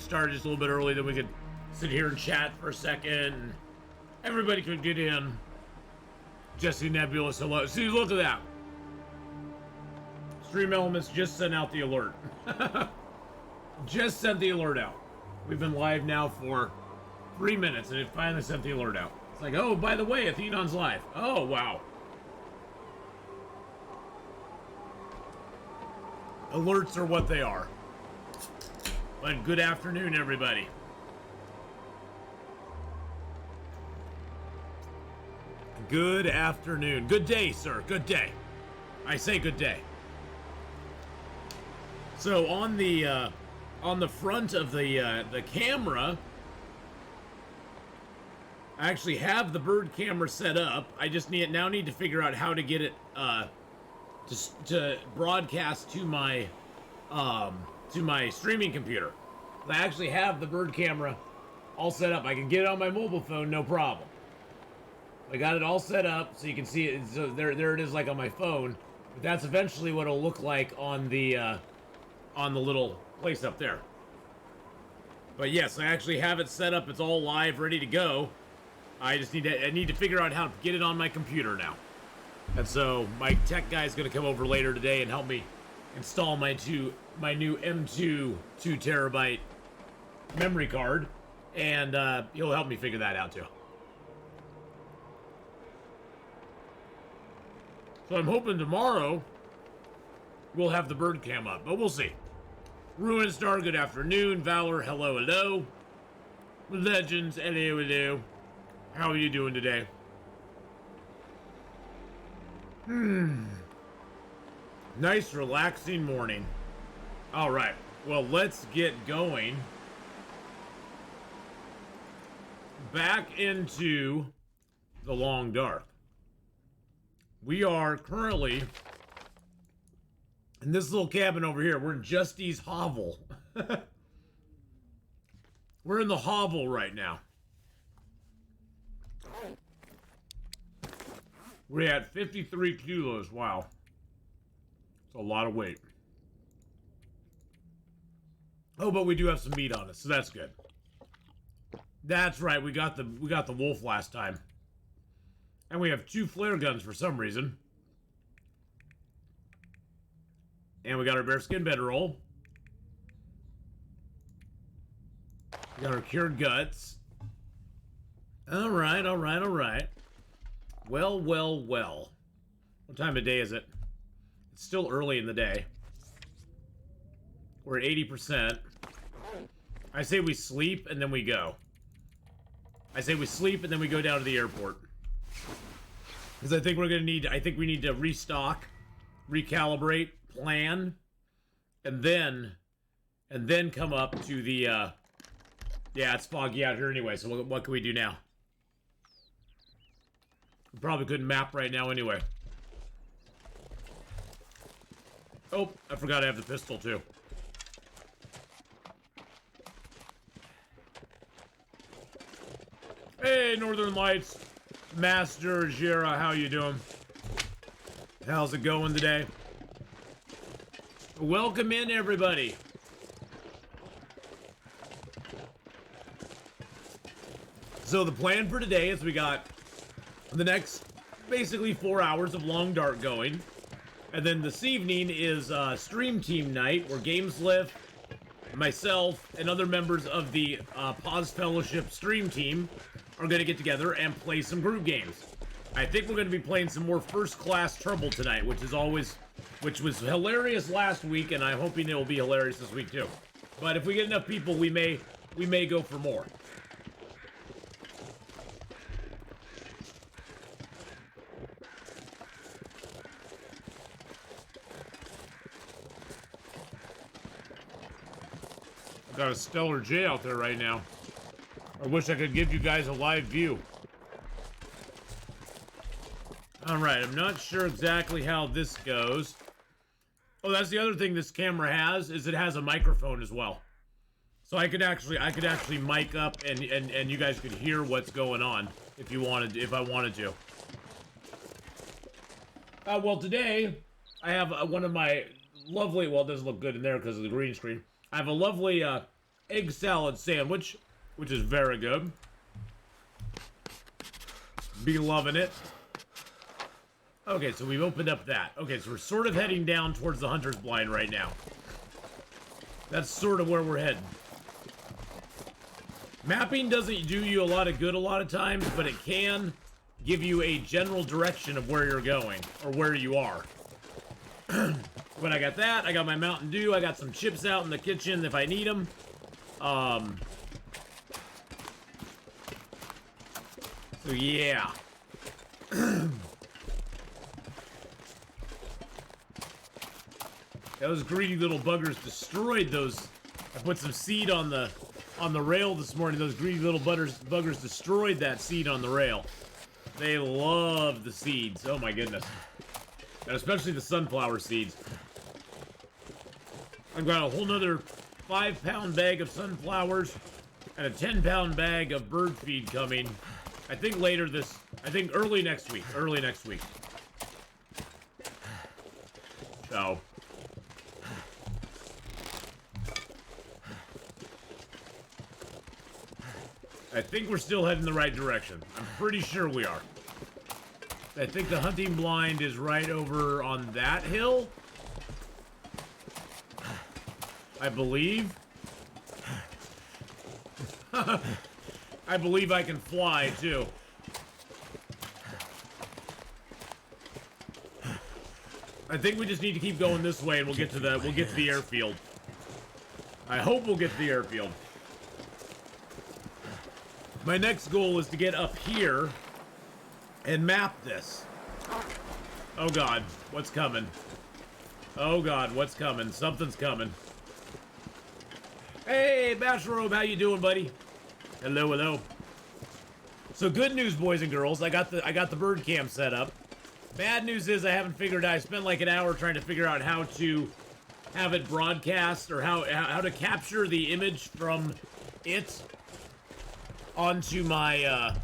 started just a little bit early, then we could sit here and chat for a second. Everybody could get in. Jesse Nebulous, hello. See, look at that. Stream Elements just sent out the alert. Just sent the alert out. We've been live now for 3 minutes, and it finally sent the alert out. It's like, oh, by the way, Atheenon's live. Oh, wow. Alerts are what they are. But good afternoon, everybody. Good afternoon. Good day, sir. Good day. I say good day. So on the front of the camera, I actually have the bird camera set up. I just now need to figure out how to get it to broadcast to my streaming computer. I actually have the bird camera all set up. I can get it on my mobile phone, no problem. I got it all set up so you can see it. So there it is, like on my phone. But that's eventually what it'll look like on the little place up there. But yes, I actually have it set up. It's all live, ready to go. I just need to figure out how to get it on my computer now. And so my tech guy is going to come over later today and help me install my new M2 2 terabyte memory card, and he'll help me figure that out too. So I'm hoping tomorrow we'll have the bird cam up, but we'll see. Ruin Star, good afternoon. Valor, hello, hello. Legends, hello, hello. How are you doing today? Nice, relaxing morning. All right, well, let's get going. Back into the long dark. We are currently in this little cabin over here. We're in Justy's hovel. We're in the hovel right now. We're at 53 kilos. Wow. It's a lot of weight. Oh, but we do have some meat on us, so that's good. That's right. We got the wolf last time. And we have 2 flare guns for some reason. And we got our bearskin bedroll. We got our cured guts. All right, all right, all right. Well, well, well. What time of day is it? It's still early in the day. We're at 80%. I say we sleep and then we go. I say we sleep and then we go down to the airport. Because I think we need to restock, recalibrate, plan, and then come up to the, yeah, it's foggy out here anyway, so what can we do now? We probably couldn't map right now anyway. Oh, I forgot I have the pistol too. Hey, Northern Lights. Master Jira, how you doing? How's it going today? Welcome in, everybody. So the plan for today is we got the next basically 4 hours of Long Dark going. And then this evening is stream team night where GamesLift, myself, and other members of the Pause Fellowship stream team are going to get together and play some group games. I think we're going to be playing some more First Class Trouble tonight, which was hilarious last week, and I'm hoping it will be hilarious this week too. But if we get enough people, we may go for more. Got a stellar J out there right now. I wish I could give you guys a live view. Alright, I'm not sure exactly how this goes. Oh, that's the other thing this camera has, is it has a microphone as well. So I could actually mic up and you guys could hear what's going on if I wanted to. Well, today I have one of my lovely, well, it doesn't look good in there because of the green screen. I have a lovely egg salad sandwich, which is very good. Be loving it. Okay, so we've opened up that. Okay, so we're sort of heading down towards the hunter's blind right now. That's sort of where we're heading. Mapping doesn't do you a lot of good a lot of times, but it can give you a general direction of where you're going, or where you are. But I got that, I got my Mountain Dew, I got some chips out in the kitchen if I need them. So yeah. Those greedy little buggers destroyed those. I put some seed on the rail this morning. Those greedy little buggers destroyed that seed on the rail. They love the seeds. Oh my goodness. And especially the sunflower seeds. I've got a whole nother 5-pound bag of sunflowers and a 10-pound bag of bird feed coming. I think early next week. Early next week. So. I think we're still heading the right direction. I'm pretty sure we are. I think the hunting blind is right over on that hill. I believe. I believe I can fly too. I think we just need to keep going this way and we'll get to the airfield. I hope we'll get to the airfield. My next goal is to get up here and map this. Oh God, what's coming? Oh God, what's coming? Something's coming. Hey, Bashrobe, how you doing, buddy? Hello, hello. So good news, boys and girls. I got the bird cam set up. Bad news is I spent like an hour trying to figure out how to have it broadcast or how to capture the image from it onto my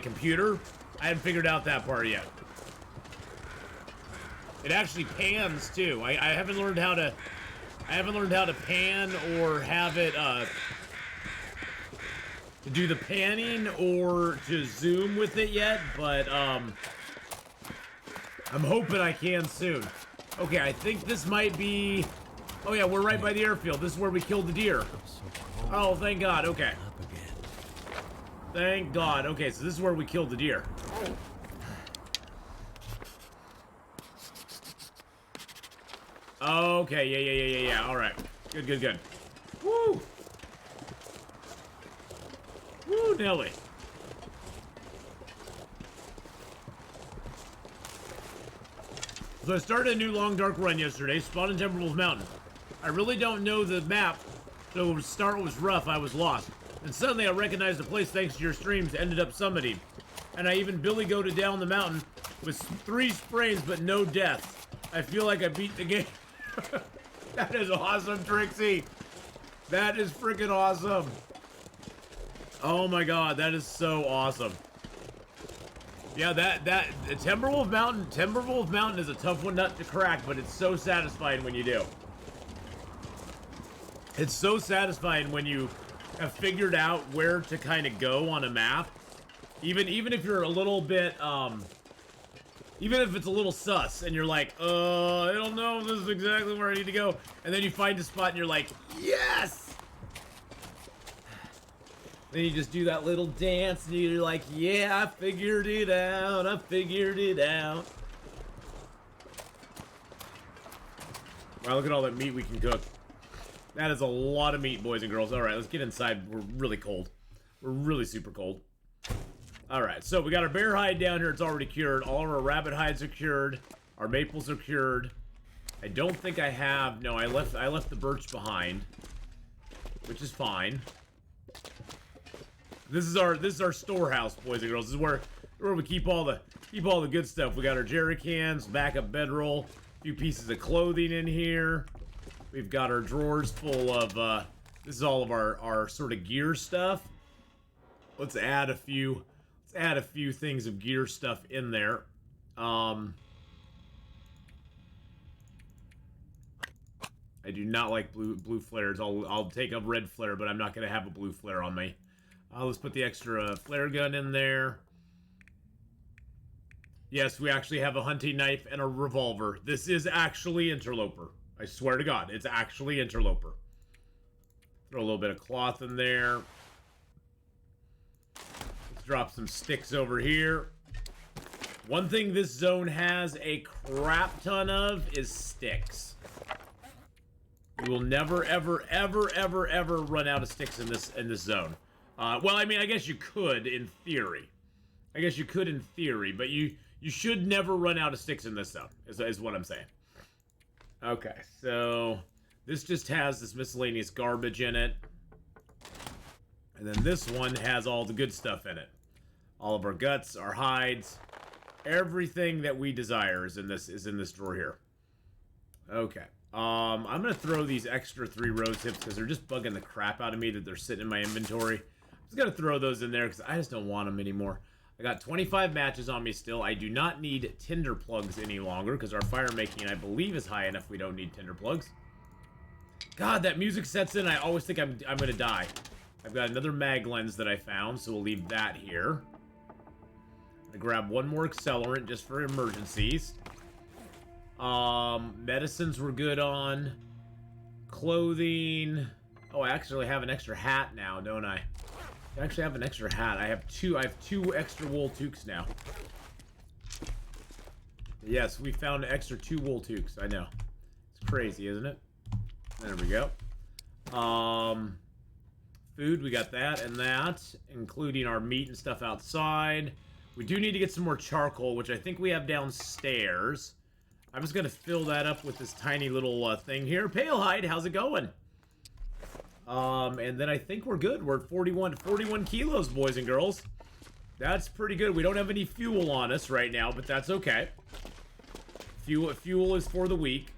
computer. I haven't figured out that part yet. It actually pans too. I haven't learned how to pan or have it to do the panning or to zoom with it yet, but I'm hoping I can soon. Okay, I think this might be... Oh yeah, we're right by the airfield. This is where we killed the deer. Oh, thank God. Okay. Thank God. Okay, so this is where we killed the deer. Okay, yeah. All right. Good. Woo! Woo, Nelly. So I started a new long dark run yesterday, spawned in Timberwolf Mountain. I really don't know the map, so the start was rough, I was lost. And suddenly I recognized the place thanks to your streams, ended up summiting. And I even Billy goated down the mountain with 3 sprays but no deaths. I feel like I beat the game. That is awesome, Trixie. That is freaking awesome. Oh my God, that is so awesome. Yeah, that Timberwolf Mountain is a tough one nut to crack, but it's so satisfying when you do. It's so satisfying when you have figured out where to kind of go on a map. Even if you're a little bit, even if it's a little sus and you're like, I don't know if this is exactly where I need to go. And then you find a spot and you're like, yes! Then you just do that little dance and you're like, yeah, I figured it out. Wow, look at all that meat we can cook. That is a lot of meat, boys and girls. All right, let's get inside. We're really cold. We're really super cold. All right, so we got our bear hide down here. It's already cured. All of our rabbit hides are cured. Our maples are cured. I don't think I have... No, I left the birch behind, which is fine. This is our storehouse, boys and girls. This is where we keep all the good stuff. We got our jerry cans, backup bedroll, a few pieces of clothing in here. We've got our drawers full of this is all of our sort of gear stuff. Let's add a few things of gear stuff in there. I do not like blue flares. I'll take a red flare, but I'm not going to have a blue flare on me. Let's put the extra flare gun in there. Yes, we actually have a hunting knife and a revolver. This is actually Interloper. I swear to God, it's actually Interloper. Throw a little bit of cloth in there. Let's drop some sticks over here. One thing this zone has a crap ton of is sticks. You will never, ever, ever, ever, ever run out of sticks in this zone. Well, I mean, I guess you could in theory. I guess you could in theory, but you should never run out of sticks in this zone, is what I'm saying. Okay, so this just has this miscellaneous garbage in it. And then this one has all the good stuff in it. All of our guts, our hides, everything that we desire is in this drawer here. Okay. I'm gonna throw these extra 3 rose hips because they're just bugging the crap out of me that they're sitting in my inventory. I'm just gonna throw those in there because I just don't want them anymore. I got 25 matches on me still. I do not need tinder plugs any longer because our fire making, I believe, is high enough we don't need tinder plugs. God, that music sets in. I always think I'm gonna die. I've got another mag lens that I found, so we'll leave that here. I'm gonna grab one more accelerant just for emergencies. Medicines we're good on. Clothing. Oh, I actually have an extra hat now, don't I? I actually have an extra hat. I have two extra wool toques now. Yes, we found an extra 2 wool toques. I know. It's crazy, isn't it? There we go. Food, we got that and that, including our meat and stuff outside. We do need to get some more charcoal, which I think we have downstairs. I'm just gonna fill that up with this tiny little thing here. Palehide, how's it going? And then I think we're good. We're at 41 kilos, boys and girls. That's pretty good. We don't have any fuel on us right now, but that's okay. Fuel is for the weak.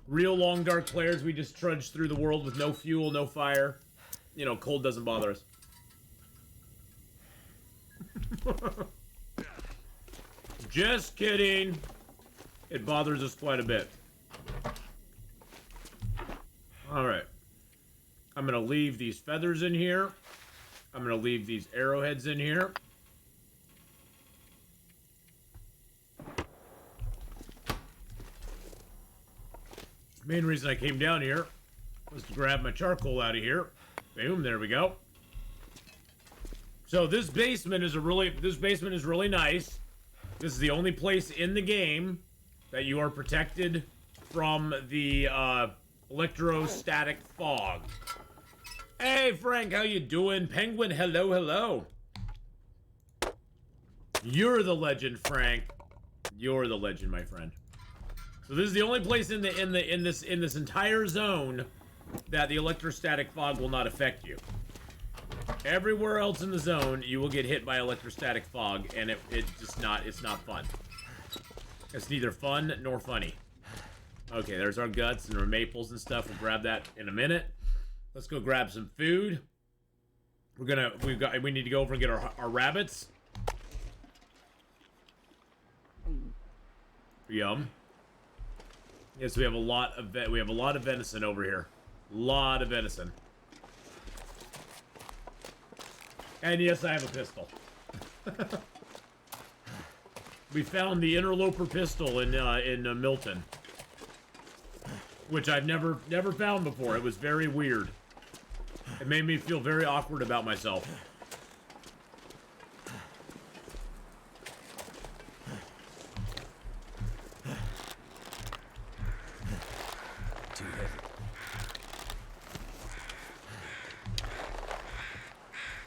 Real long dark players, we just trudge through the world with no fuel, no fire. You know, cold doesn't bother us. Just kidding. It bothers us quite a bit. Alright. I'm going to leave these feathers in here. I'm going to leave these arrowheads in here. Main reason I came down here was to grab my charcoal out of here. Boom, there we go. So this basement is really nice. This is the only place in the game that you are protected from the electrostatic fog. Hey Frank, how you doing? Penguin, hello, hello. You're the legend, Frank. You're the legend, my friend. So this is the only place in this entire zone that the electrostatic fog will not affect you. Everywhere else in the zone, you will get hit by electrostatic fog, and it's not fun. It's neither fun nor funny. Okay, there's our guts and our maples and stuff. We'll grab that in a minute. Let's go grab some food. We need to go over and get our rabbits. Yum. Yes, we have a lot of venison over here. Lot of venison. And yes, I have a pistol. We found the Interloper pistol in Milton, which I've never found before. It was very weird. It made me feel very awkward about myself.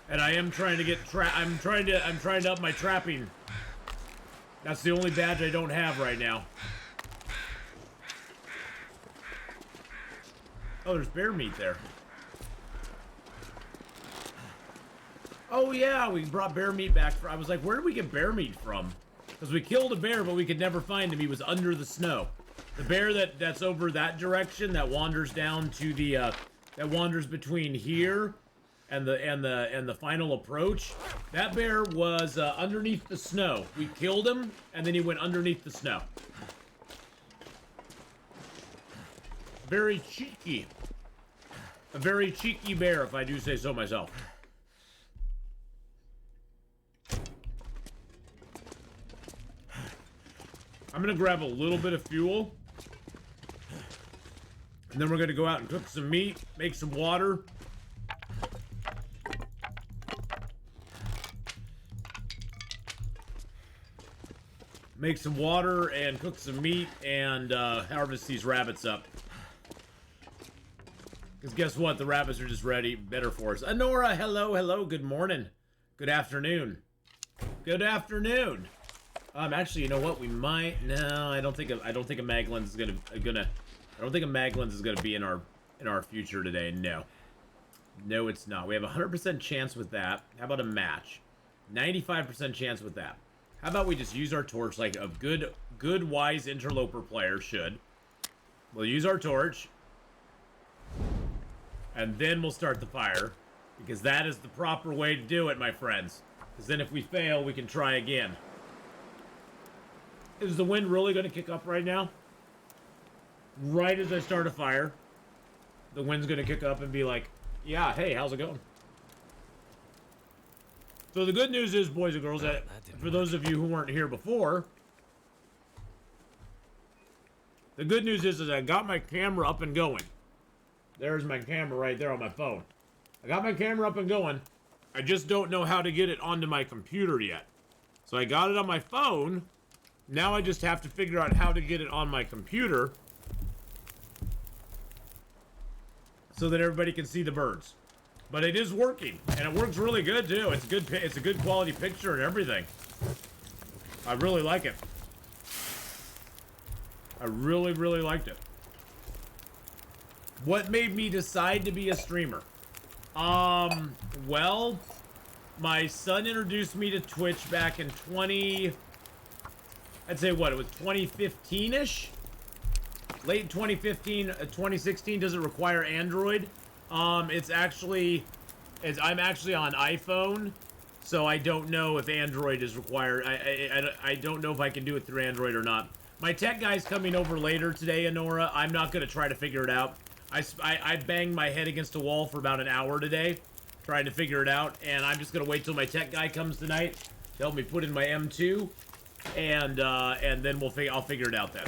And I am trying to get I'm trying to up my trapping. That's the only badge I don't have right now. Oh, there's bear meat there. Oh yeah, we brought bear meat back. I was like, where did we get bear meat from? Because we killed a bear, but we could never find him. He was under the snow. The bear that's over that direction, that wanders down to the that wanders between here and the final approach. That bear was underneath the snow. We killed him, and then he went underneath the snow. very cheeky. A very cheeky bear, if I do say so myself. I'm gonna grab a little bit of fuel. And then we're gonna go out and cook some meat, make some water. Make some water and cook some meat and harvest these rabbits up. Because guess what? The rabbits are just ready, better for us. Honora, hello, good morning. Good afternoon. Good afternoon. Actually, you know what? We might. No, I don't think a mag lens is gonna. I don't think a mag lens is gonna be in our future today. No, no, it's not. We have a 100% chance with that. How about a match? 95% chance with that. How about we just use our torch like a good, wise interloper player should. We'll use our torch, and then we'll start the fire, because that is the proper way to do it, my friends. Because then if we fail, we can try again. Is the wind really going to kick up right now? Right as I start a fire, the wind's going to kick up and be like, yeah, hey, how's it going? So the good news is, boys and girls, that for those of you who weren't here before, the good news is I got my camera up and going. There's my camera right there on my phone. I got my camera up and going. I just don't know how to get it onto my computer yet. So I got it on my phone. Now I just have to figure out how to get it on my computer so that everybody can see the birds. But it is working, and it works really good too. It's good. It's a good quality picture and everything. I really like it. I really, really liked it. What made me decide to be a streamer? Well, my son introduced me to Twitch back in I'd say what, it was 2015-ish? Late 2015, 2016. Does it require Android? I'm actually on iPhone, so I don't know if Android is required. I don't know if I can do it through Android or not. My tech guy's coming over later today, Honora. I'm not going to try to figure it out. I banged my head against a wall for about an hour today, trying to figure it out, and I'm just going to wait till my tech guy comes tonight to help me put in my M2, and then I'll figure it out then.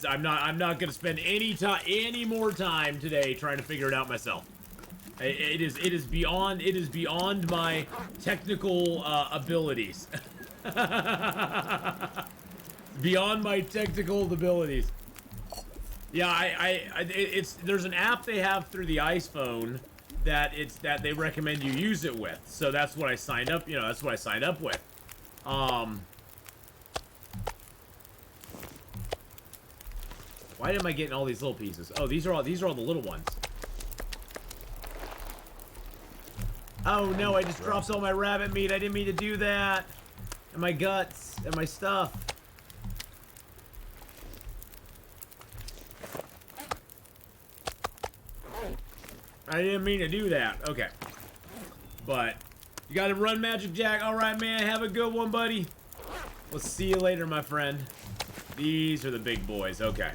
I'm not gonna spend any more time today trying to figure it out myself. It is beyond my technical abilities. Beyond my technical abilities. Yeah, there's an app they have through the iPhone that they recommend you use it with. So that's what I signed up. That's what I signed up with. Why am I getting all these little pieces? Oh, these are all the little ones. Oh no, I just dropped all my rabbit meat. I didn't mean to do that. And my guts and my stuff. I didn't mean to do that. Okay. But you gotta run, Magic Jack. Alright, man. Have a good one, buddy. We'll see you later, my friend. These are the big boys. Okay.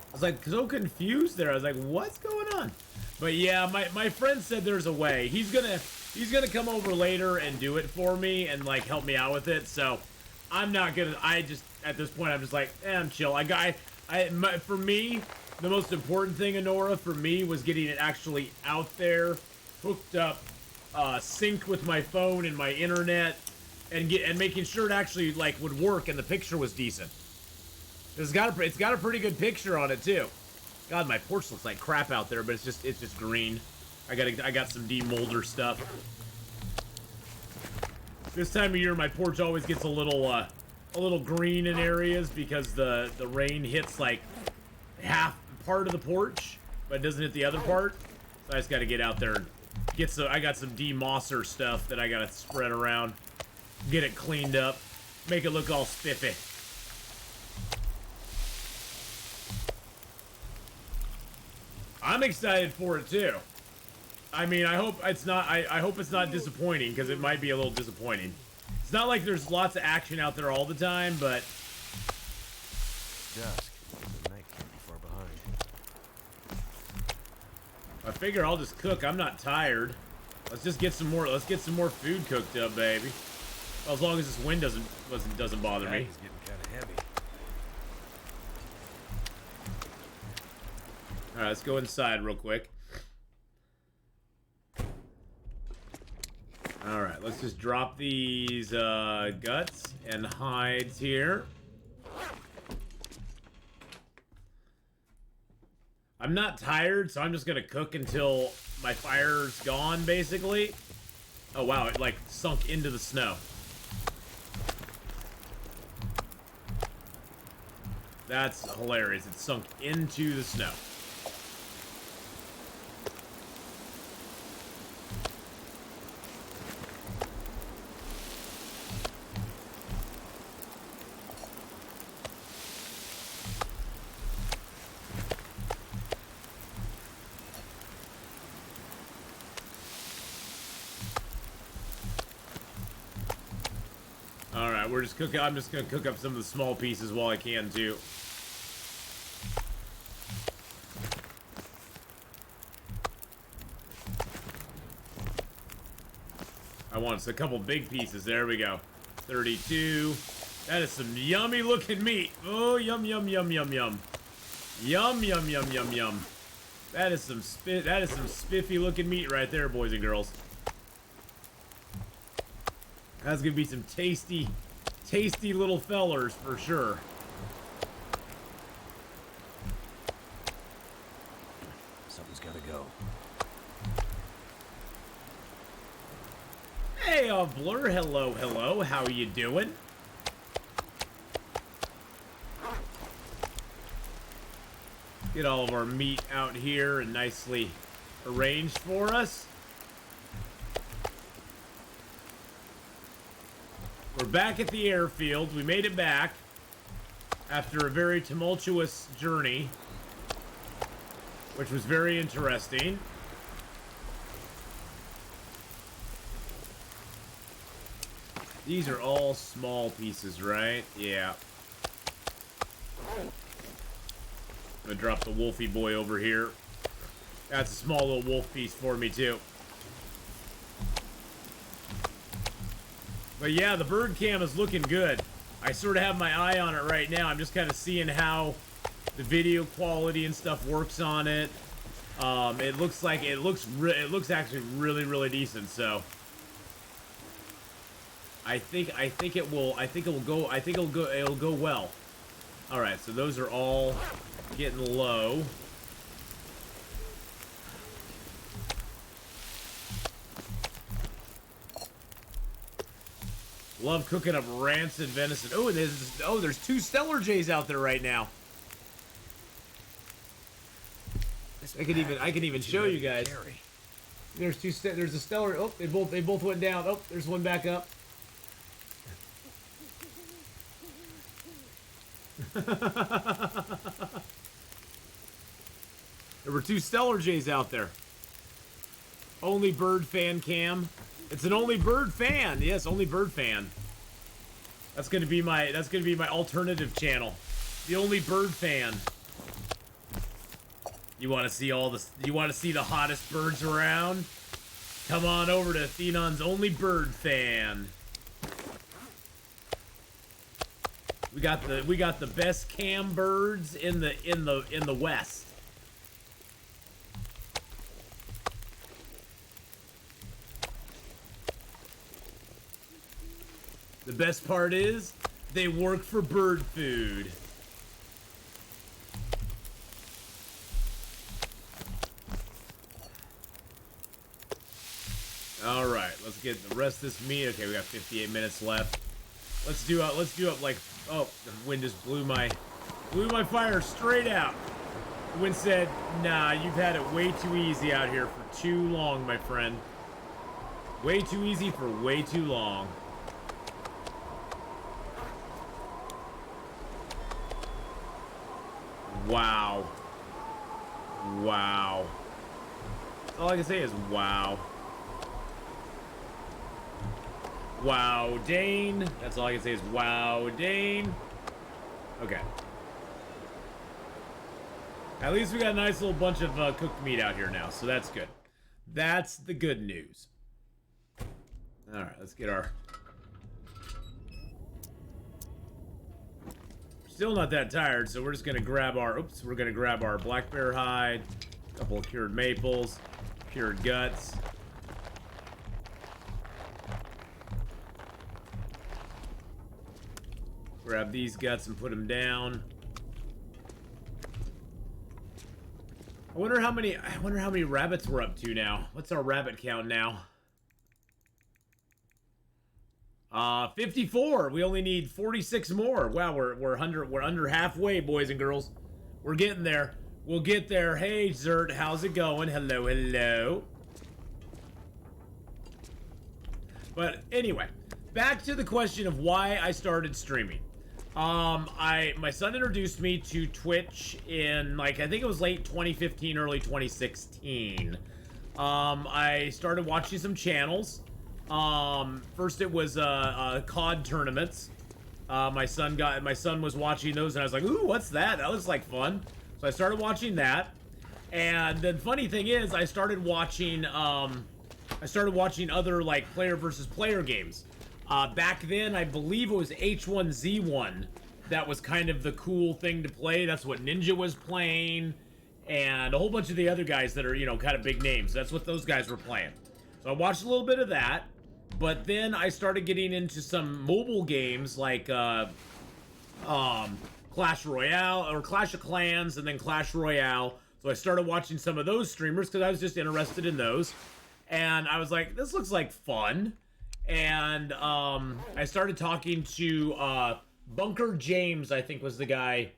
I was like so confused there. I was like, what's going on? But yeah, my friend said there's a way. He's gonna come over later and do it for me and like help me out with it. So I'm not gonna. At this point I'm just like, I'm chill. For me, the most important thing, Honora, for me was getting it actually out there, hooked up, synced with my phone and my internet, and making sure it actually like would work and the picture was decent. It's got a pretty good picture on it too. God, my porch looks like crap out there, but it's just green. I got some demolder stuff. This time of year, my porch always gets a little green in areas because the rain hits like half part of the porch, but it doesn't hit the other part. So I just got to get out there and I got some demosser stuff that I got to spread around, get it cleaned up, make it look all spiffy. I'm excited for it too. I mean, I hope it's not. I hope it's not disappointing, because it might be a little disappointing. It's not like there's lots of action out there all the time, but dusk. The night can't be far behind. I figure I'll just cook. I'm not tired. Let's just get some more. Let's get some more food cooked up, baby. Well, as long as this wind doesn't bother me. It's getting kind of heavy. All right, let's go inside real quick. All right, let's just drop these guts and hides here. I'm not tired, so I'm just gonna cook until my fire's gone, basically. Oh wow, it like sunk into the snow. That's hilarious. It sunk into the snow. Alright, we're just cooking. I'm just gonna cook up some of the small pieces while I can too. I want a couple big pieces. There we go. 32. That is some yummy looking meat. Oh, yum, yum, yum, yum, yum. Yum, yum, yum, yum, yum. That is some spiffy looking meat right there, boys and girls. That's gonna be some tasty, tasty little fellers for sure. Something's gotta go. Hey, Blur, hello, hello. How are you doing? Get all of our meat out here and nicely arranged for us. We're back at the airfield. We made it back after a very tumultuous journey, which was very interesting. These are all small pieces, right? Yeah. I'm gonna drop the Wolfie boy over here. That's a small little wolf piece for me, too. But yeah, the bird cam is looking good. I sort of have my eye on it right now. I'm just kind of seeing how the video quality and stuff works on it. It looks actually really decent. So it'll go well. All right, so those are all getting low. Love cooking up rancid venison. Oh, there's two Stellar Jays out there right now. I can even show you guys. There's there's a Stellar. Oh, they both went down. Oh, there's one back up. There were two Stellar Jays out there. Only bird fan cam. It's an only bird fan. Yes, only bird fan. That's gonna be my alternative channel. The only bird fan. You want to see the hottest birds around? Come on over to Atheenon's only bird fan. We got the best cam birds in the West. The best part is, they work for bird food. All right, let's get the rest of this meat. Okay, we got 58 minutes left. Let's do up like, oh, the wind just blew my fire straight out. The wind said, nah, you've had it way too easy out here for too long, my friend. Way too easy for way too long. Wow. Wow. All I can say is wow. Wow, Dane. That's all I can say is wow, Dane. Okay. At least we got a nice little bunch of cooked meat out here now, so that's good. That's the good news. Alright, let's get our... Still not that tired, so we're just gonna grab our... Oops, we're gonna grab our black bear hide, a couple of cured maples, cured guts. Grab these guts and put them down. I wonder how many rabbits we're up to now. What's our rabbit count now? 54. We only need 46 more. Wow, we're under halfway, boys and girls. We're getting there. We'll get there. Hey, Zert, how's it going? Hello, hello. But anyway, back to the question of why I started streaming. My son introduced me to Twitch in, like, I think it was late 2015, early 2016. I started watching some channels. First it was, COD tournaments. My son was watching those, and I was like, ooh, what's that? That looks like fun. So I started watching that. And the funny thing is, I started watching other, like, player versus player games. Back then, I believe it was H1Z1 that was kind of the cool thing to play. That's what Ninja was playing, and a whole bunch of the other guys that are, you know, kind of big names. That's what those guys were playing. So I watched a little bit of that, but then I started getting into some mobile games like Clash Royale, or Clash of Clans, and then Clash Royale. So I started watching some of those streamers because I was just interested in those, and I was like, this looks like fun. And I started talking to Bunker James, I think was the guy.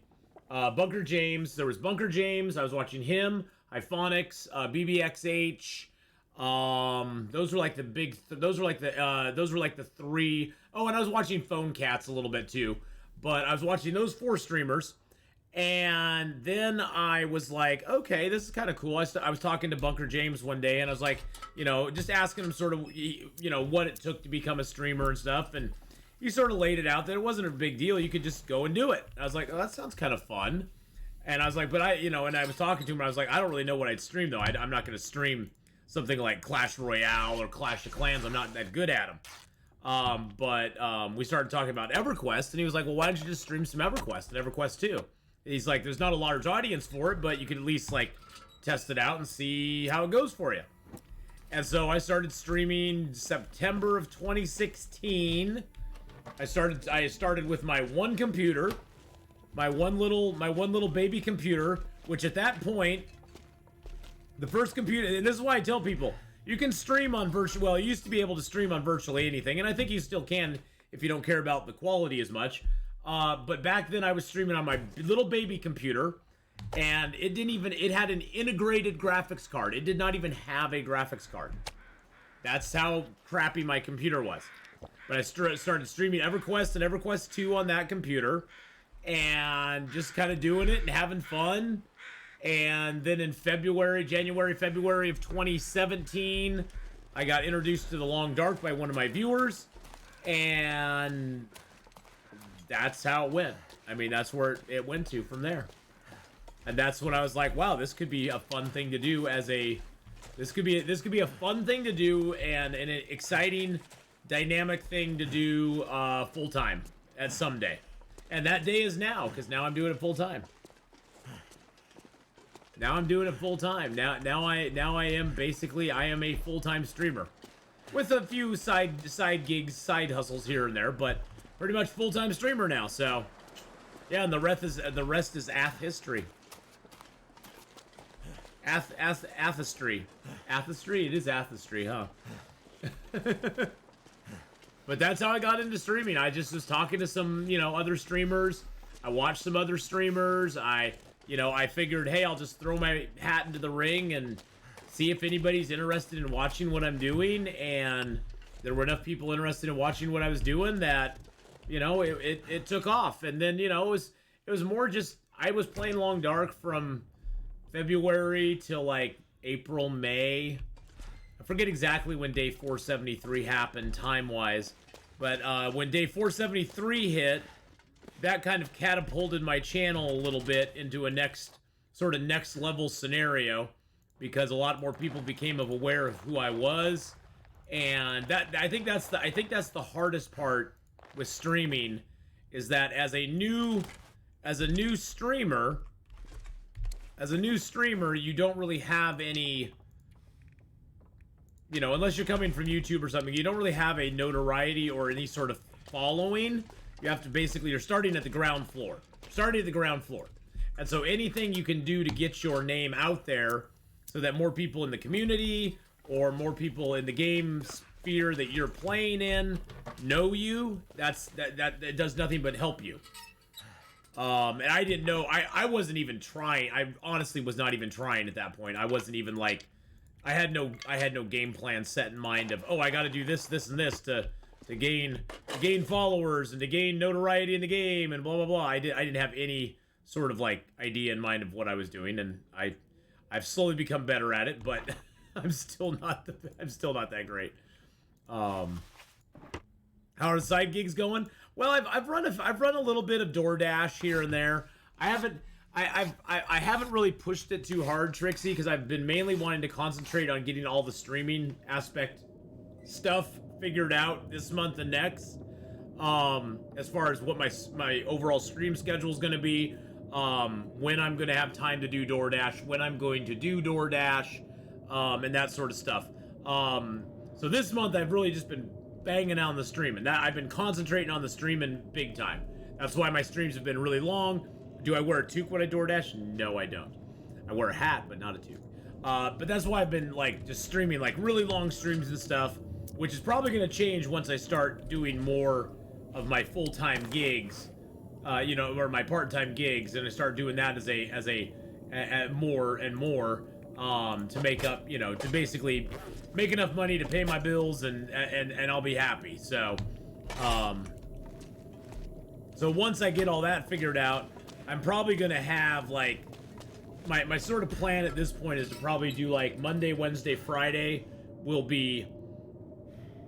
Bunker James. There was Bunker James. I was watching him. Hyphonics, BBXH. Those were like the big. Those were like the three. Oh, and I was watching Phone Cats a little bit too. But I was watching those 4 streamers. And then I was like, okay, this is kind of cool. I was talking to Bunker James one day, and I was like, you know, just asking him sort of, you know, what it took to become a streamer and stuff. And he sort of laid it out that it wasn't a big deal. You could just go and do it. I was like, oh, that sounds kind of fun. And I was like, but you know, and I was talking to him, and I was like, I don't really know what I'd stream, though. I'm not going to stream something like Clash Royale or Clash of Clans. I'm not that good at them. But we started talking about EverQuest, and he was like, well, why don't you just stream some EverQuest and EverQuest 2? He's like, there's not a large audience for it, but you could at least, like, test it out and see how it goes for you. And so I started streaming September of 2016. I started with my one computer, my one little baby computer, which at that point, the first computer, and this is why I tell people, you can stream on well, you used to be able to stream on virtually anything, and I think you still can if you don't care about the quality as much. But back then I was streaming on my little baby computer, and it had an integrated graphics card. It did not even have a graphics card. That's how crappy my computer was. But I started streaming EverQuest and EverQuest 2 on that computer, and just kind of doing it and having fun. And then in January, February of 2017, I got introduced to The Long Dark by one of my viewers, and that's how it went. I mean, that's where it went to from there. And that's when I was like, wow, this could be a fun thing to do this could be a fun thing to do and an exciting, dynamic thing to do full time at some day. And that day is now, because now I'm doing it full time. Now I'm doing it full time. Now I am basically a full-time streamer. With a few side gigs, side hustles here and there, but pretty much full-time streamer now, so yeah, and the rest is Ath history. Athistry. Athistry? It is Athistry, huh? But that's how I got into streaming. I just was talking to some, you know, other streamers. I watched some other streamers. I figured, hey, I'll just throw my hat into the ring and see if anybody's interested in watching what I'm doing. And there were enough people interested in watching what I was doing that, you know, it took off. And then, you know, it was more just, I was playing Long Dark from February till like April, May. I forget exactly when day 473 happened time-wise. But when day 473 hit, that kind of catapulted my channel a little bit into a next sort of next level scenario because a lot more people became aware of who I was, and that I think that's the hardest part with streaming, is that as a new streamer, you don't really have any, you know, unless you're coming from YouTube or something, you don't really have a notoriety or any sort of following. You have to basically, you're starting at the ground floor. And so anything you can do to get your name out there so that more people in the community or more people in the game sphere that you're playing in know you, that does nothing but help you. And I didn't know, I wasn't even trying. I honestly was not even trying at that point. I wasn't even like, I had no game plan set in mind of, oh, I got to do this, this, and this to gain followers and to gain notoriety in the game and blah blah blah. I didn't have any sort of like idea in mind of what I was doing, and I've slowly become better at it, but I'm still not that great. How are the side gigs going? Well, I've run a little bit of DoorDash here and there. I haven't really pushed it too hard, Trixie, because I've been mainly wanting to concentrate on getting all the streaming aspect stuff figured out this month and next. As far as what my overall stream schedule is going to be, when I'm going to have time to do DoorDash, when I'm going to do DoorDash, and that sort of stuff. So this month I've really just been banging out on the streaming. That I've been concentrating on the streaming big time. That's why my streams have been really long. Do I wear a toque when I DoorDash? No, I don't. I wear a hat, but not a toque. But that's why I've been like just streaming like really long streams and stuff, which is probably going to change once I start doing more of my full-time gigs, you know, or my part-time gigs, and I start doing that as a more and more, to make up, you know, to basically make enough money to pay my bills, and I'll be happy. So, so once I get all that figured out, I'm probably gonna have like my sort of plan at this point is to probably do like Monday, Wednesday, Friday will be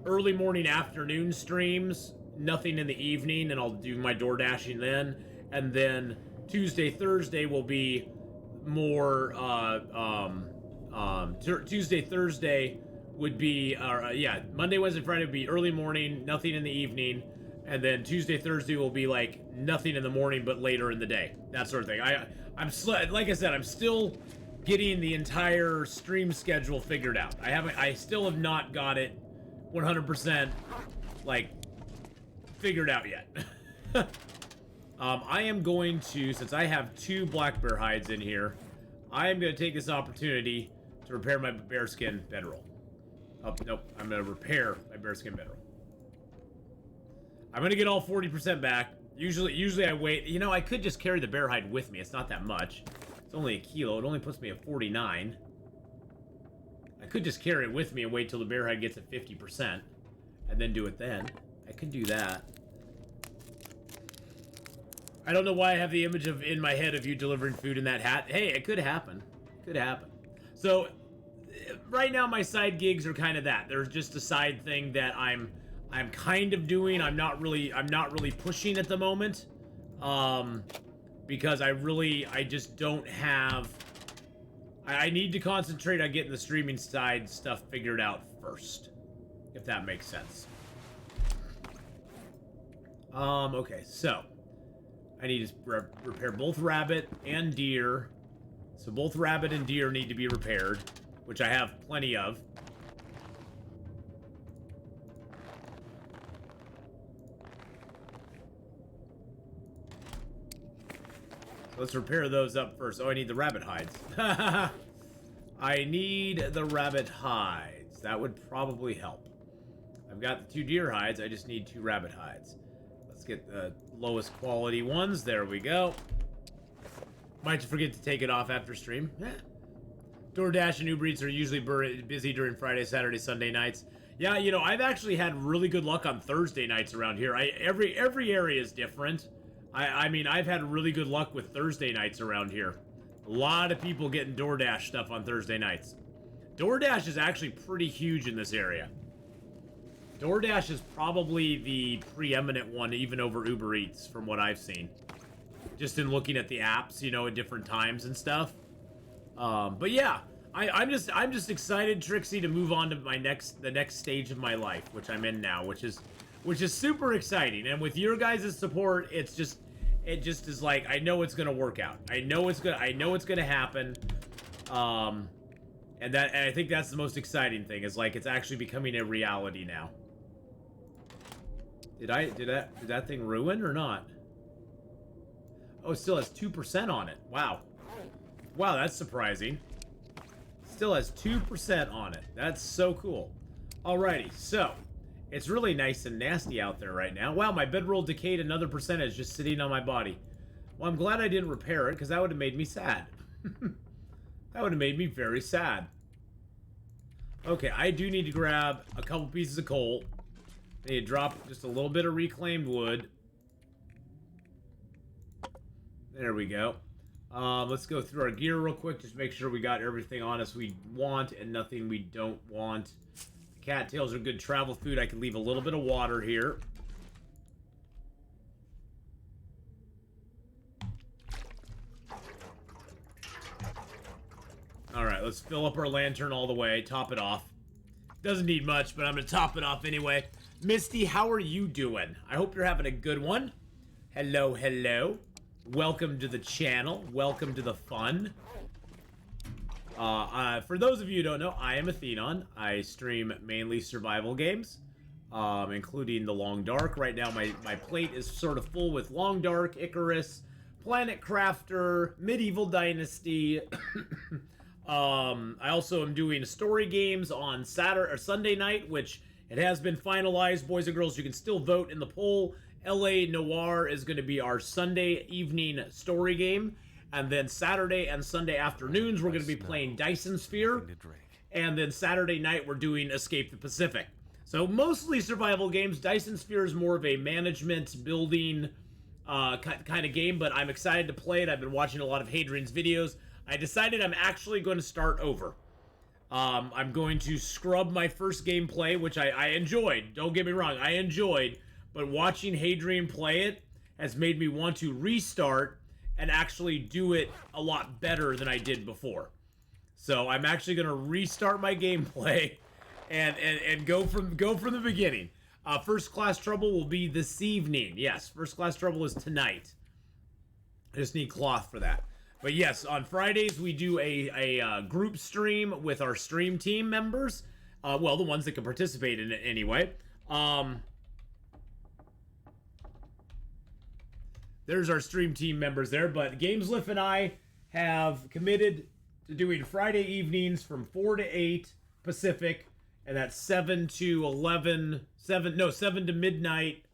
early morning, afternoon streams, nothing in the evening, and I'll do my door dashing then. And then Tuesday, Thursday will be more, Tuesday, Thursday would be, yeah, Monday, Wednesday, Friday would be early morning, nothing in the evening. And then Tuesday, Thursday will be like nothing in the morning, but later in the day, that sort of thing. I'm like I said, I'm still getting the entire stream schedule figured out. I still have not got it 100% like figured out yet. I am going to, since I have 2 black bear hides in here, I am going to take this opportunity to repair my bearskin bedroll. Oh, nope, I'm going to repair my bearskin bedroll. I'm going to get all 40% back. Usually I wait. You know, I could just carry the bear hide with me. It's not that much. It's only a kilo. It only puts me at 49. I could just carry it with me and wait till the bear hide gets at 50% and then do it then. I could do that. I don't know why I have the image of in my head of you delivering food in that hat. Hey, it could happen. It could happen. So right now my side gigs are kind of that. There's just a side thing that I'm kind of doing. I'm not really pushing at the moment. Because I just don't have, I need to concentrate on getting the streaming side stuff figured out first, if that makes sense. Okay, so I need to repair both rabbit and deer. So both rabbit and deer need to be repaired, which I have plenty of. Let's repair those up first. Oh, I need the rabbit hides. I need the rabbit hides. That would probably help. I've got the 2 deer hides. I just need 2 rabbit hides. Let's get the lowest quality ones. There we go. Might forget to take it off after stream. DoorDash and Uber Eats are usually busy during Friday, Saturday, Sunday nights. Yeah, you know, I've actually had really good luck on Thursday nights around here. Every area is different. I mean, I've had really good luck with Thursday nights around here. A lot of people getting DoorDash stuff on Thursday nights. DoorDash is actually pretty huge in this area. DoorDash is probably the preeminent one, even over Uber Eats, from what I've seen. just in looking at the apps, you know, at different times and stuff. But yeah, I'm just excited, Trixie, to move on to the next stage of my life, which I'm in now, which is super exciting. And with your guys' support, it just is like, I know it's gonna work out. I know it's gonna happen. And I think that's the most exciting thing, is like it's actually becoming a reality now. Did that thing ruin or not? Oh, it still has 2% on it. Wow. Wow, that's surprising. Still has 2% on it. That's so cool. Alrighty, so it's really nice and nasty out there right now. Wow, my bedroll decayed another percentage just sitting on my body. Well, I'm glad I didn't repair it, because that would have made me sad. That would have made me very sad. Okay, I do need to grab a couple pieces of coal. I need to drop just a little bit of reclaimed wood. There we go. Let's go through our gear real quick, just make sure we got everything on us we want and nothing we don't want. Cattails are good travel food. I can leave a little bit of water here. Alright, let's fill up our lantern all the way, top it off. Doesn't need much, but I'm going to top it off anyway. Misty, how are you doing? I hope you're having a good one. Hello, hello. Welcome to the channel. Welcome to the fun. For those of you who don't know, I am Atheenon. I stream mainly survival games, including the Long Dark. Right now, my plate is sort of full with Long Dark, Icarus, Planet Crafter, Medieval Dynasty. I also am doing story games on Saturday or Sunday night, which it has been finalized. Boys and girls, you can still vote in the poll. LA Noir is going to be our Sunday evening story game. And then Saturday and Sunday afternoons, we're going to be playing Dyson Sphere. And then Saturday night, we're doing Escape the Pacific. So mostly survival games. Dyson Sphere is more of a management building kind of game, but I'm excited to play it. I've been watching a lot of Hadrian's videos. I decided I'm actually going to start over. I'm going to scrub my first gameplay, which I enjoyed. Don't get me wrong, I enjoyed. But watching Hadrian play it has made me want to restart and actually do it a lot better than I did before. So I'm actually going to restart my gameplay and go from the beginning. First Class Trouble will be this evening. Yes, First Class Trouble is tonight. I just need cloth for that. But yes, on Fridays we do a group stream with our stream team members. Well, the ones that can participate in it anyway. There's our stream team members there. But Gameslift and I have committed to doing Friday evenings from 4 to 8 Pacific. And that's 7 to 7 to midnight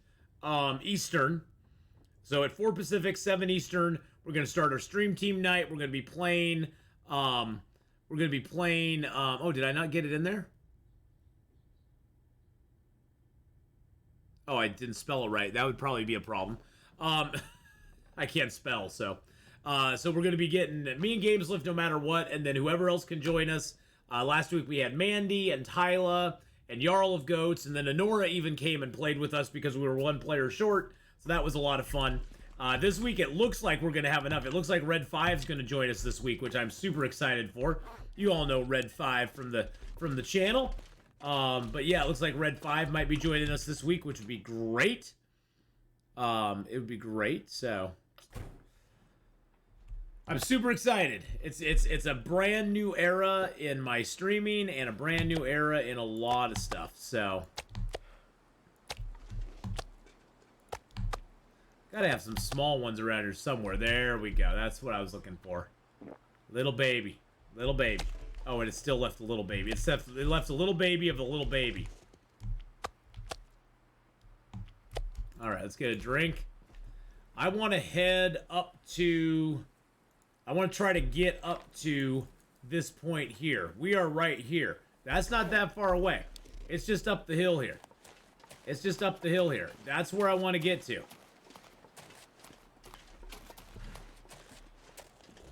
Eastern. So at 4 Pacific, 7 Eastern, we're going to start our stream team night. We're going to be playing, oh, did I not get it in there? Oh, I didn't spell it right. That would probably be a problem. I can't spell, so we're going to be getting me and Gameslift no matter what, and then whoever else can join us. Last week we had Mandy and Tyla and Jarl of Goats, and then Honora even came and played with us because we were one player short, so that was a lot of fun. This week it looks like we're going to have enough. It looks like Red 5 is going to join us this week, which I'm super excited for. You all know Red 5 from the channel. But yeah, it looks like Red 5 might be joining us this week, which would be great. It would be great, so I'm super excited. It's a brand new era in my streaming and a brand new era in a lot of stuff, so gotta have some small ones around here somewhere. There we go. That's what I was looking for. Little baby. Little baby. Oh, and it still left a little baby. It left a little baby of a little baby. Alright, let's get a drink. I want to head up to... I want to try to get up to this point here. We are right here. That's not that far away. It's just up the hill here. It's just up the hill here. That's where I want to get to.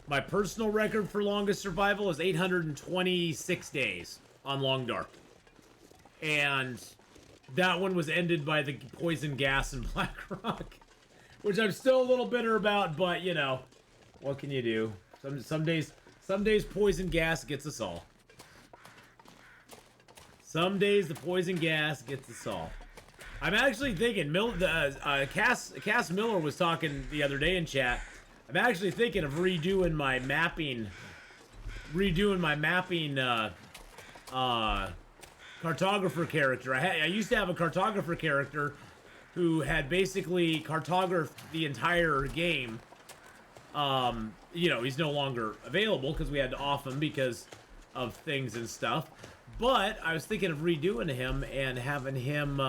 My personal record for longest survival is 826 days on Long Dark. And that one was ended by the poison gas in Black Rock. which I'm still a little bitter about, but you know, what can you do? Some days poison gas gets us all. Some days the poison gas gets us all. I'm actually thinking, Cass Miller was talking the other day in chat. I'm actually thinking of redoing my mapping, cartographer character. I used to have a cartographer character who had basically cartographed the entire game. You know, he's no longer available because we had to off him because of things and stuff. But I was thinking of redoing him and having him,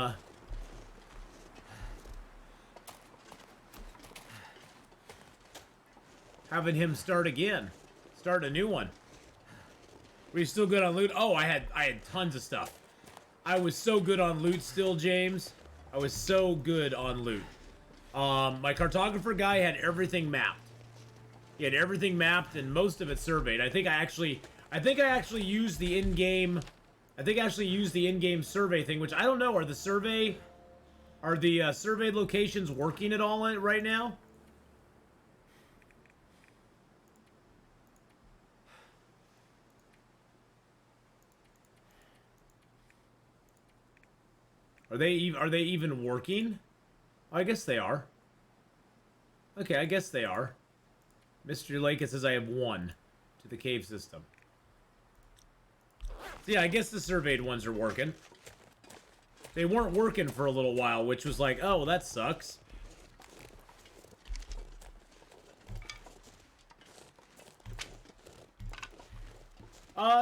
start again. Start a new one. Were you still good on loot? Oh, I had tons of stuff. I was so good on loot still, James. I was so good on loot. My cartographer guy had everything mapped. He had everything mapped and most of it surveyed. I think I actually used the in-game survey thing, which I don't know. Are the surveyed locations working at all right now? Are they even working? Oh, I guess they are. Okay, I guess they are. Mystery Lake, it says I have 1 to the cave system. So yeah, I guess the surveyed ones are working. They weren't working for a little while, which was like, oh, well, that sucks.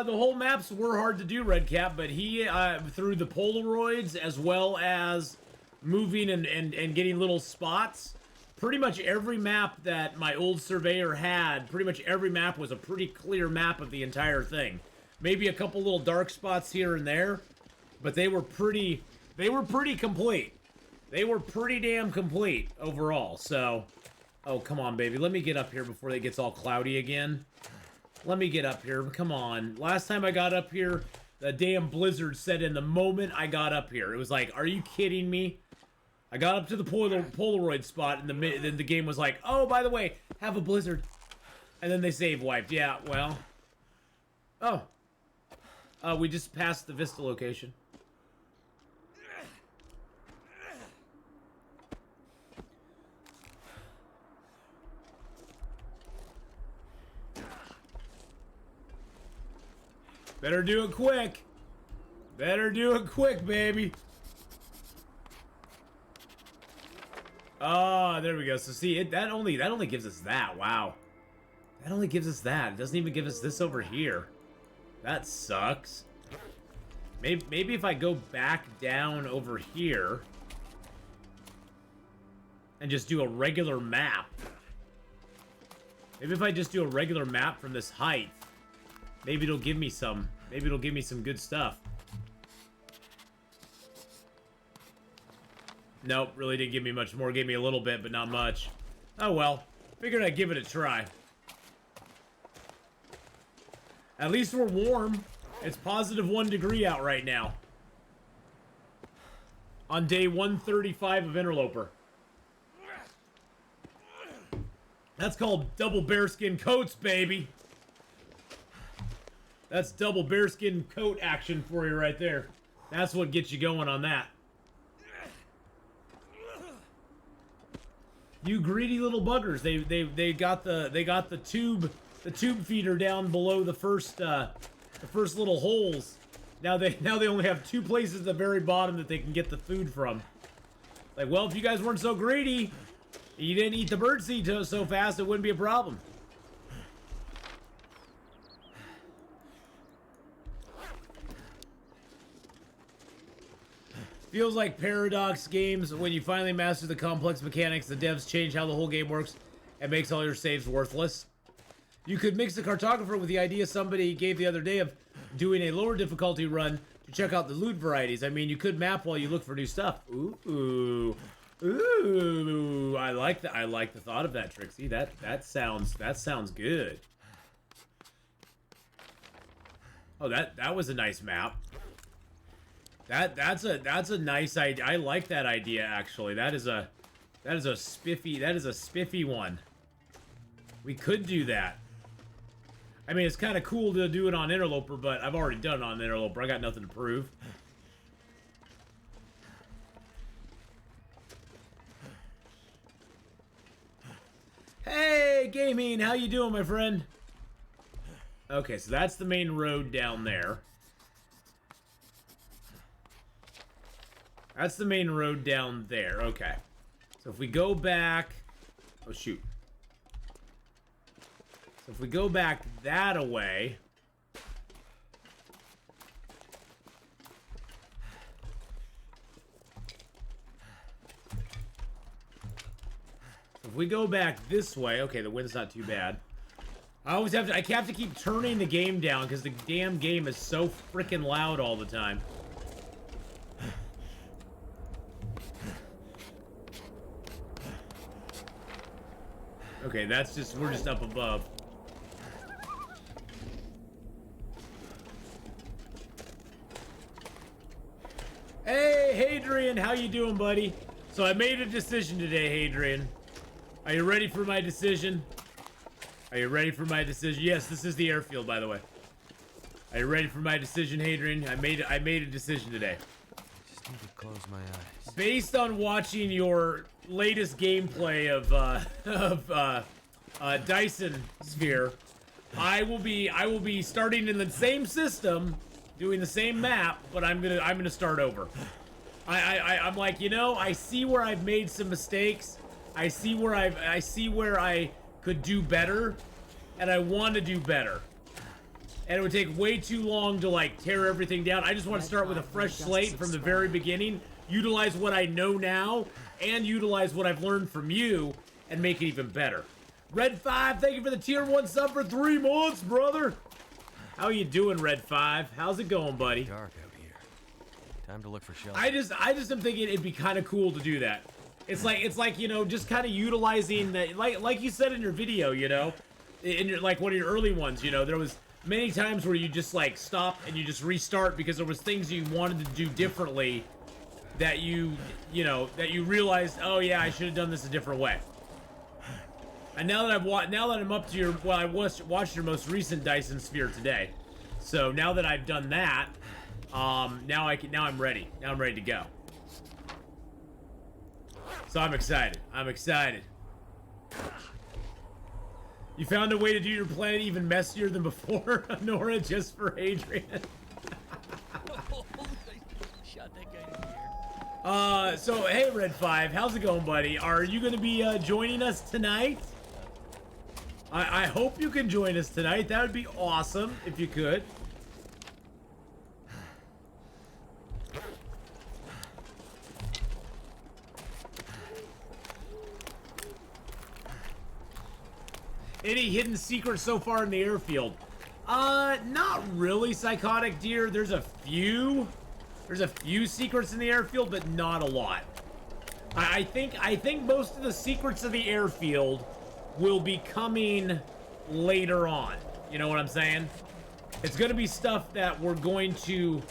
The whole maps were hard to do, Redcap, but he, through the Polaroids, as well as moving and getting little spots, pretty much every map that my old surveyor had, pretty much every map was a pretty clear map of the entire thing. Maybe a couple little dark spots here and there, but they were pretty complete. They were pretty damn complete overall, so... Oh, come on, baby. Let me get up here before it gets all cloudy again. Let me get up here. Come on. Last time I got up here, the damn blizzard set in the moment I got up here. It was like, are you kidding me? I got up to the Polaroid spot, and then the game was like, oh, by the way, have a blizzard. And then they save wiped. Yeah, well. Oh. We just passed the Vista location. Better do it quick. Better do it quick, baby. Oh, there we go. So see, that only gives us that. Wow. That only gives us that. It doesn't even give us this over here. That sucks. Maybe if I go back down over here and just do a regular map. Maybe if I just do a regular map from this height. Maybe it'll give me some. Maybe it'll give me some good stuff. Nope, really didn't give me much more. Gave me a little bit, but not much. Oh well. Figured I'd give it a try. At least we're warm. It's positive 1 degree out right now. On day 135 of Interloper. That's called double bearskin coats, baby. That's double bearskin coat action for you right there. That's what gets you going on that. You greedy little buggers. They got the tube feeder down below the first little holes. Now they only have 2 places at the very bottom that they can get the food from. Like, well, if you guys weren't so greedy, you didn't eat the birdseed so fast, it wouldn't be a problem. Feels like Paradox games, when you finally master the complex mechanics, the devs change how the whole game works and makes all your saves worthless. You could mix the cartographer with the idea somebody gave the other day of doing a lower difficulty run to check out the loot varieties. I mean, you could map while you look for new stuff. Ooh. Ooh. I like the thought of that, Trixie. That sounds good. Oh, that was a nice map. That's a nice idea. I like that idea, actually. That is a That is a spiffy one. We could do that. I mean, it's kind of cool to do it on Interloper, but I've already done it on Interloper. I got nothing to prove. Hey, Gaming, how you doing, my friend? Okay, so that's the main road down there. That's the main road down there. Okay. So if we go back... Oh, shoot. So if we go back that away... If we go back this way... Okay, the wind's not too bad. I always have to... I have to keep turning the game down because the damn game is so freaking loud all the time. Okay, that's just... We're just up above. Hey, Hadrian, how you doing, buddy? So I made a decision today, Hadrian. Are you ready for my decision? Are you ready for my decision? Yes, this is the airfield, by the way. Are you ready for my decision, Hadrian? I made a decision today. Just need to close my eyes. Based on watching your latest gameplay of Dyson Sphere, I will be starting in the same system, doing the same map, but I'm gonna start over. I'm like, you know, I see where I've made some mistakes. I see where I could do better, and I want to do better. And it would take way too long to like tear everything down. I just want to start with a fresh slate from the very beginning, utilize what I know now, and utilize what I've learned from you, and make it even better. Red 5, thank you for the tier 1 sub for 3 months, brother. How you doing, Red 5? How's it going, buddy? Dark out here. Time to look for shelter. I just am thinking it'd be kind of cool to do that. It's like, you know, just kind of utilizing that, like you said in your video, you know, in your, like one of your early ones, you know, there was many times where you just like stop and you just restart because there was things you wanted to do differently that you realized, oh yeah, I should have done this a different way. And now that I'm up to your, well, I watched your most recent Dyson Sphere today, so now that I've done that, now I'm ready. Now I'm ready to go. So I'm excited. I'm excited. You found a way to do your planet even messier than before, Nora, just for Adrian. Shot that guy in the air. So hey, Red 5, how's it going, buddy? Are you going to be joining us tonight? I hope you can join us tonight. That would be awesome if you could. Any hidden secrets so far in the airfield? Not really, Psychotic Deer. There's a few secrets in the airfield, but not a lot. I think most of the secrets of the airfield will be coming later on. You know what I'm saying? It's gonna be stuff that we're going to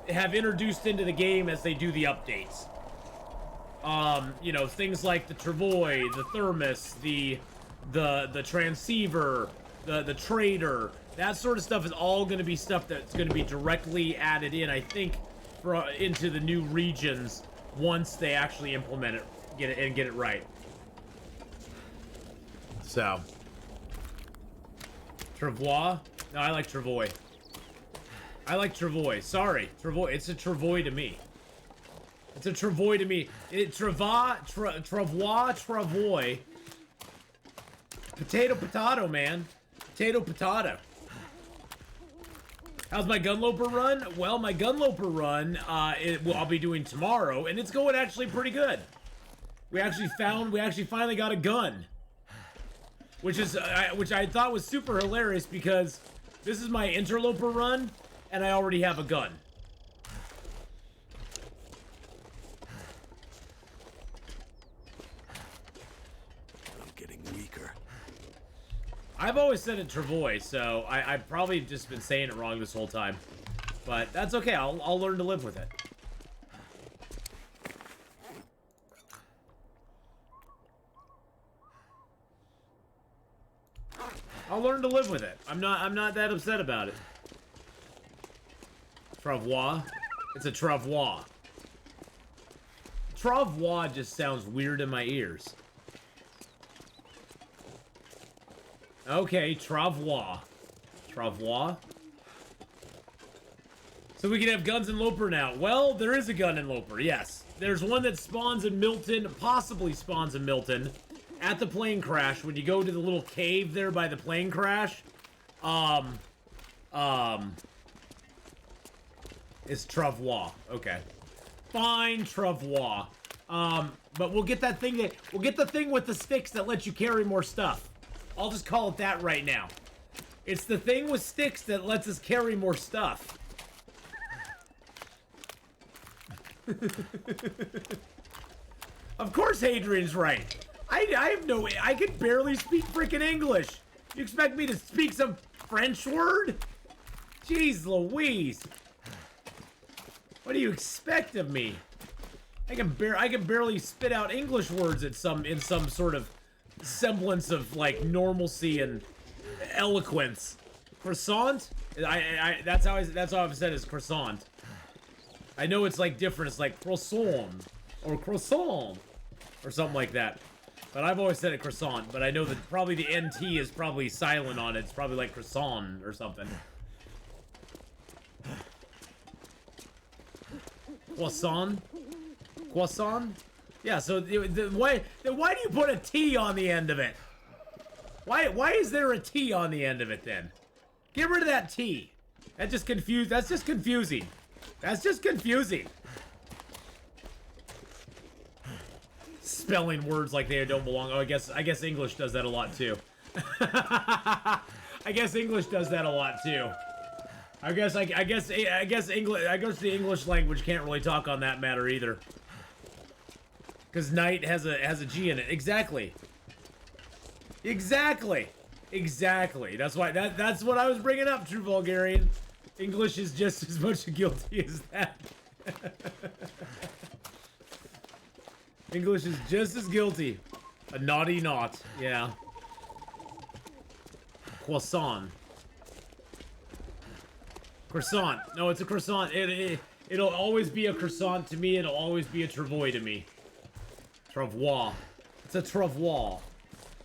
have introduced into the game as they do the updates. You know, things like the travois, the thermos, the transceiver, the trader, that sort of stuff is all going to be stuff that's going to be directly added in, I think, into the new regions once they actually implement it, get it right. So, travois? No, I like travois. I like travois. Sorry, travois. It's a travois to me. It's a travois to me. Travois. Potato, man. Potato. How's my Gunloper run? Well, my Gunloper run, I'll be doing tomorrow, and it's going actually pretty good. We actually finally got a gun, which I thought was super hilarious because this is my Interloper run, and I already have a gun. I've always said it travois, so I've probably just been saying it wrong this whole time. But that's okay, I'll learn to live with it. I'll learn to live with it. I'm not that upset about it. Travois? It's a travois. Travois just sounds weird in my ears. Okay, travois. Travois? So we can have guns in Loper now. Well, there is a gun in Loper, yes. There's one that spawns in Milton, possibly spawns in Milton, at the plane crash. When you go to the little cave there by the plane crash, it's travois. Okay. Fine, travois. But we'll get that thing we'll get the thing with the sticks that lets you carry more stuff. I'll just call it that right now. It's the thing with sticks that lets us carry more stuff. Of course Hadrian's right. I have no... I can barely speak freaking English. You expect me to speak some French word? Jeez Louise. What do you expect of me? I can barely spit out English words in some sort of semblance of like normalcy and eloquence. Croissant? That's how I've said is croissant. I know it's like different. It's like croissant or croissant or something like that. But I've always said it croissant. But I know that probably the NT is probably silent on it. It's probably like croissant or something. Croissant? Croissant? Yeah, so why do you put a T on the end of it? Why is there a T on the end of it then? Get rid of that T. That's just confusing. That's just confusing. Spelling words like they don't belong. Oh, I guess English does that a lot too. I guess English does that a lot too. I guess the English language can't really talk on that matter either. Because night has a G in it. Exactly. That's why that's what I was bringing up, True Vulgarian. English is just as much guilty as that. English is just as guilty. A naughty knot. Yeah. Croissant. Croissant. No, it's a croissant. It'll always be a croissant to me. It'll always be a travois to me. Travois. It's a travois.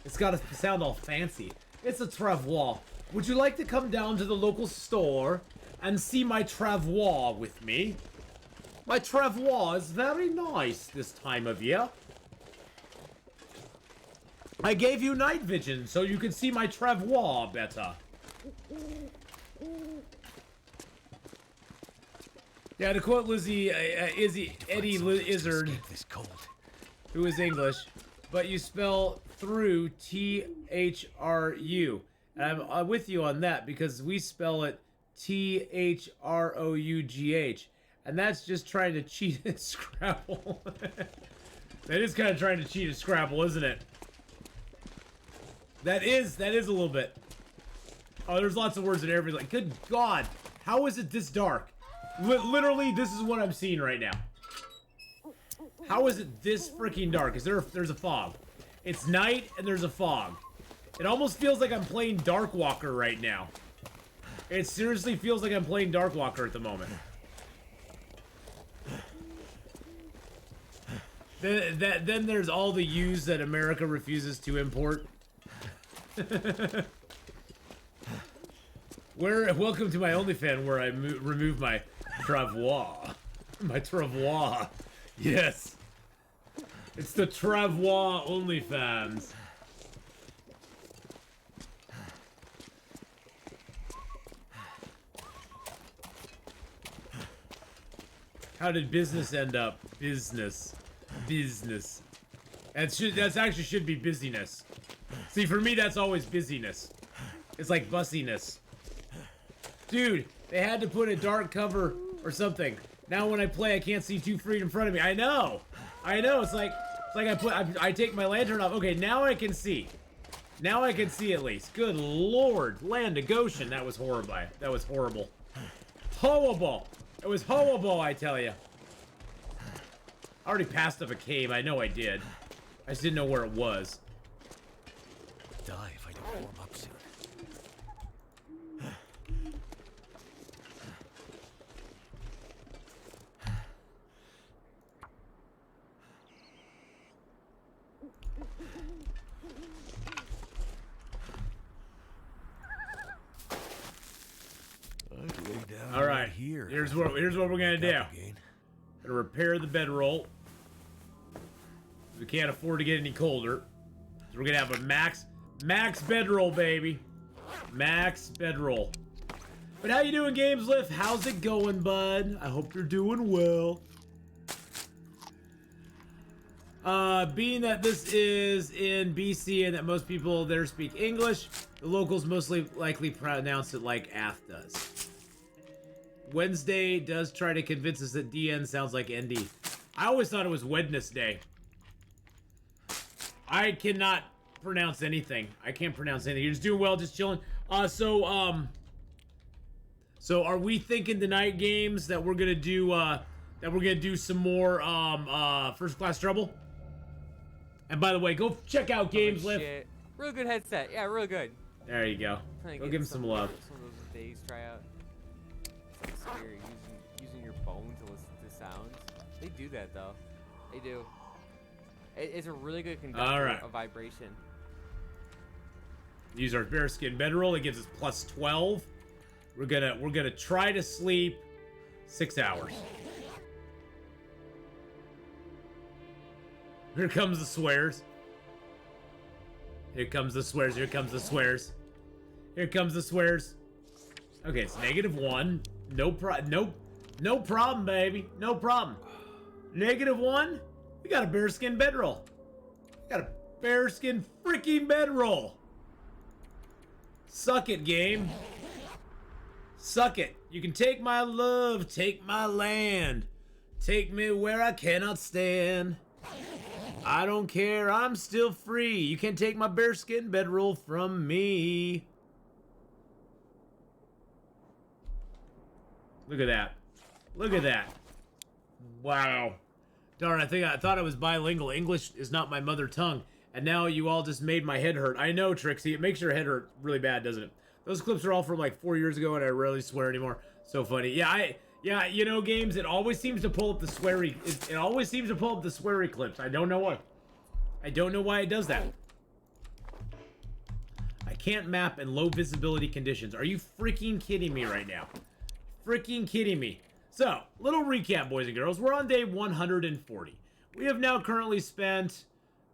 It's got to sound all fancy. It's a travois. Would you like to come down to the local store and see my travois with me? My travois is very nice this time of year. I gave you night vision so you could see my travois better. Yeah, to quote Eddie Izzard, who is English, but you spell through T-H-R-U. And I'm with you on that because we spell it T-H-R-O-U-G-H. And that's just trying to cheat at Scrabble. That is kind of trying to cheat at Scrabble, isn't it? That is a little bit. Oh, there's lots of words in every, like, good God. How is it this dark? Literally, this is what I'm seeing right now. How is it this freaking dark? There's a fog. It's night and there's a fog. It almost feels like I'm playing Darkwalker right now. It seriously feels like I'm playing Darkwalker at the moment. Then there's all the U's that America refuses to import. Welcome to my OnlyFans where I remove my travois. My travois. Yes. It's the travois OnlyFans. How did business end up? Business. That's actually should be busyness. See, for me, that's always busyness. It's like bussiness. Dude, they had to put a dark cover or something. Now when I play, I can't see 2 feet in front of me. I know. It's like I take my lantern off. Okay, now I can see. Now I can see at least. Good Lord, land of Goshen. That was horrible. That was horrible. Horrible. It was horrible, I tell you. I already passed up a cave. I know I did. I just didn't know where it was. Die if I don't warm up soon. All right, here's what we're gonna do. Gonna repair the bedroll. We can't afford to get any colder, so we're gonna have a max bedroll, baby. Max bedroll. But how you doing, Gameslift? How's it going, bud? I hope you're doing well. Being that this is in BC and that most people there speak English, the locals mostly likely pronounce it like Ath does. Wednesday does try to convince us that DN sounds like ND. I always thought it was Wednesday. I cannot pronounce anything. I can't pronounce anything. You're just doing well, just chilling. So are we thinking tonight, games, that we're gonna do some more First Class Trouble? And by the way, go check out Gameslift. Real good headset. Yeah, real good. There you go. Go give him some love. Some of those days try out. It's like scary using your phone to listen to sounds. They do that though. They do. It's a really good conductor of vibration. Use our bearskin bedroll. It gives us plus 12. We're gonna try to sleep 6 hours. Here comes the swears. Here comes the swears. Here comes the swears. Here comes the swears. Okay, it's -1. No problem, baby. No problem. -1. We got a bearskin bedroll. We got a bearskin freaking bedroll. Suck it, game. Suck it. You can take my love, take my land, take me where I cannot stand. I don't care, I'm still free. You can't take my bearskin bedroll from me. Look at that. Look at that. Wow. Darn, I thought I was bilingual. English is not my mother tongue. And now you all just made my head hurt. I know, Trixie. It makes your head hurt really bad, doesn't it? Those clips are all from like 4 years ago, and I rarely swear anymore. So funny. Yeah, you know, games, it always seems to pull up the sweary. It always seems to pull up the sweary clips. I don't know why. I don't know why it does that. I can't map in low visibility conditions. Are you freaking kidding me right now? Freaking kidding me. So, little recap, boys and girls. We're on day 140. We have now currently spent,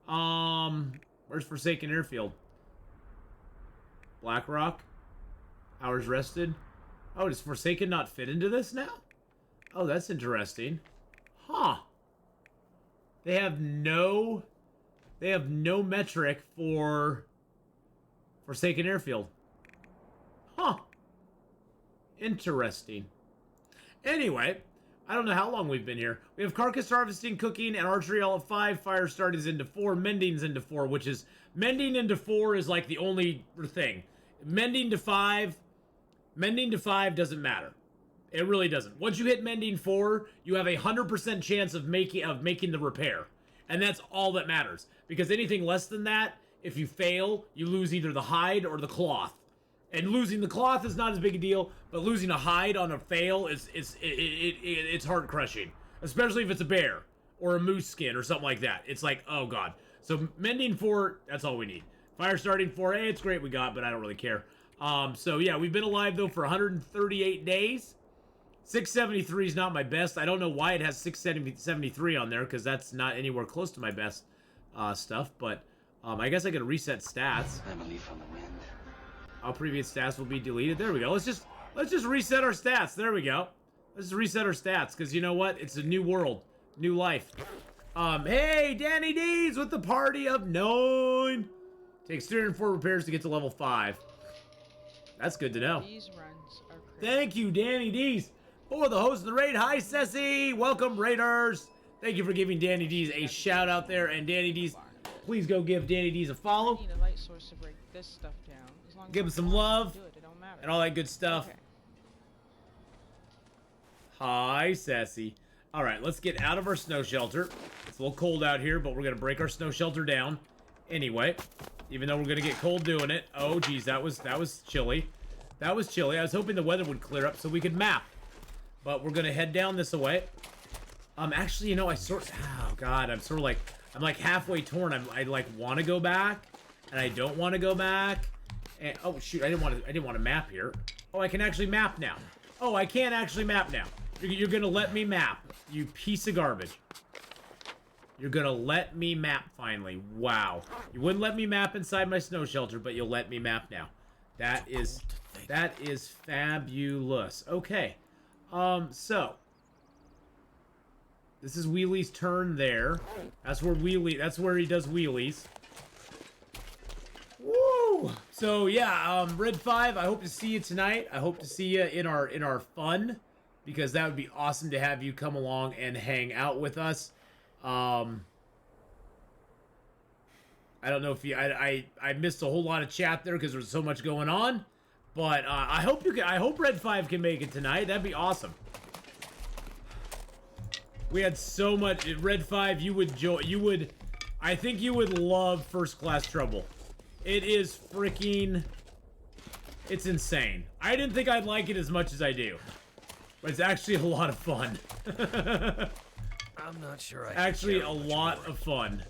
where's Forsaken Airfield? Blackrock? Hours rested? Oh, does Forsaken not fit into this now? Oh, that's interesting. Huh. They have no metric for Forsaken Airfield. Huh. Interesting. Anyway, I don't know how long we've been here. We have carcass harvesting, cooking, and archery all at 5. Fire start is into 4. Mending's into 4, which is... Mending into 4 is like the only thing. Mending to 5 doesn't matter. It really doesn't. Once you hit mending 4, you have a 100% chance of making the repair. And that's all that matters. Because anything less than that, if you fail, you lose either the hide or the cloth. And losing the cloth is not as big a deal, but losing a hide on a fail it's heart crushing, especially if it's a bear or a moose skin or something like that. It's like, oh god. So mending 4, that's all we need. Fire starting 4, hey, it's great we got, but I don't really care. So yeah, we've been alive though for 138 days. 673 is not my best. I don't know why it has 673 on there, because that's not anywhere close to my best stuff. But I guess I could reset stats. I'm a leaf on the wind. All previous stats will be deleted. There we go. Let's just reset our stats. There we go. Let's just reset our stats, because you know what? It's a new world, new life. Hey, Danny D's with the party of 9. Takes 304 repairs to get to level 5. That's good to know. These runs are crazy. Thank you, Danny D's, for the host of the raid. Hi, Ceci. Welcome, Raiders. Thank you for giving Danny D's a shout out there. And Danny D's, please go give Danny D's a follow. I need a light source to break this stuff down. As long as Give him I'm some not love do it, it don't matter. and all that good stuff. Okay. Hi, Sassy. All right, let's get out of our snow shelter. It's a little cold out here, but we're going to break our snow shelter down anyway, even though we're going to get cold doing it. Oh, geez, that was chilly. That was chilly. I was hoping the weather would clear up so we could map. But we're going to head down this way. Actually, you know, oh, God, I'm sort of like... I'm like halfway torn. I like want to go back, and I don't want to go back. And oh shoot, I didn't want to map here. Oh, I can actually map now. Oh, I can actually map now. You're gonna let me map, you piece of garbage. You're gonna let me map finally. Wow. You wouldn't let me map inside my snow shelter, but you'll let me map now. That is fabulous. Okay. So this is Wheelie's turn there. That's where he does wheelies. Woo! So yeah, Red 5, I hope to see you tonight. I hope to see you in our fun, because that would be awesome to have you come along and hang out with us. I don't know if you I missed a whole lot of chat there because there's so much going on, but I hope Red 5 can make it tonight. That'd be awesome. We had so much Red 5. I think you would love First Class Trouble. It is freaking, it's insane. I didn't think I'd like it as much as I do, but it's actually a lot of fun. I'm not sure I Actually, a lot of fun.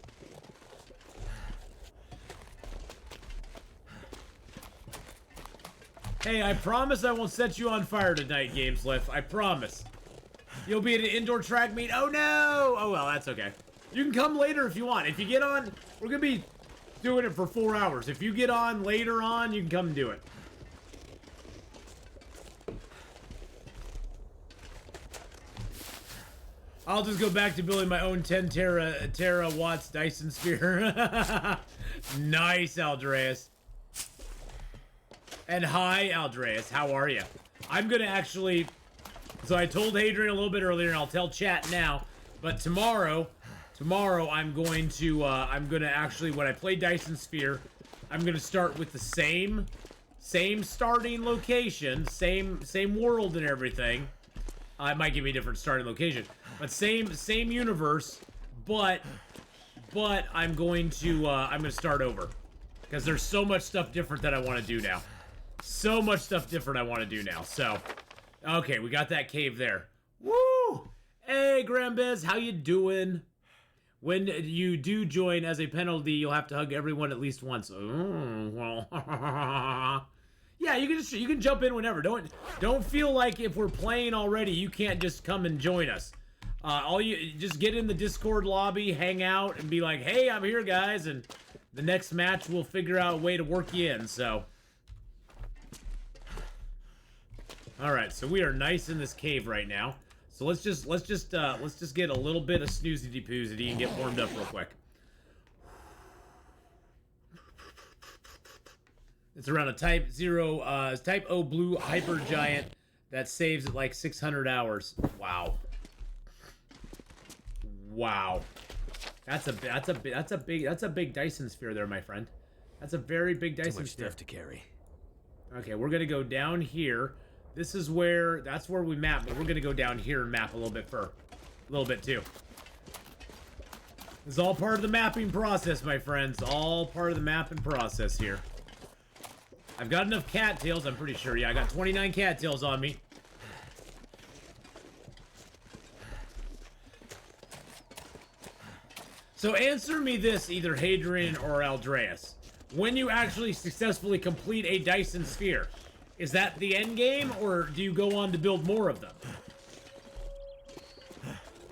Hey, I promise I won't set you on fire tonight, Gameslift. I promise. You'll be at an indoor track meet. Oh no! Oh well, that's okay. You can come later if you want. If you get on, we're gonna be doing it for 4 hours. If you get on later on, you can come and do it. I'll just go back to building my own 10 terawatts Dyson Sphere. Nice, Aldreas. And hi, Aldreas. How are you? I'm gonna actually... So I told Hadrian a little bit earlier, and I'll tell chat now. But tomorrow I'm going to actually, when I play Dyson Sphere, I'm gonna start with the same starting location, same world and everything. It might give me a different starting location, but same universe. But I'm gonna start over because there's so much stuff different that I want to do now. So much stuff different I want to do now. So, okay, we got that cave there. Woo! Hey, Grambiz, how you doing? When you do join as a penalty, you'll have to hug everyone at least once. Oh, well. Yeah, you can jump in whenever. Don't feel like if we're playing already, you can't just come and join us. You just get in the Discord lobby, hang out, and be like, "Hey, I'm here, guys." And the next match, we'll figure out a way to work you in. So, all right. So we are nice in this cave right now. So let's just get a little bit of snoozity poozity and get warmed up real quick. It's around a Type O blue hyper giant that saves at like 600 hours. Wow. Wow. That's a big Dyson Sphere there, my friend. That's a very big Dyson Sphere. Too much stuff to carry. Okay, we're gonna go down here. That's where we map, but we're gonna go down here and map a little bit too. It's all part of the mapping process, my friends. All part of the mapping process here. I've got enough cattails, I'm pretty sure. Yeah, I got 29 cattails on me. So answer me this, either Hadrian or Aldreas. When you actually successfully complete a Dyson Sphere, is that the end game, or do you go on to build more of them?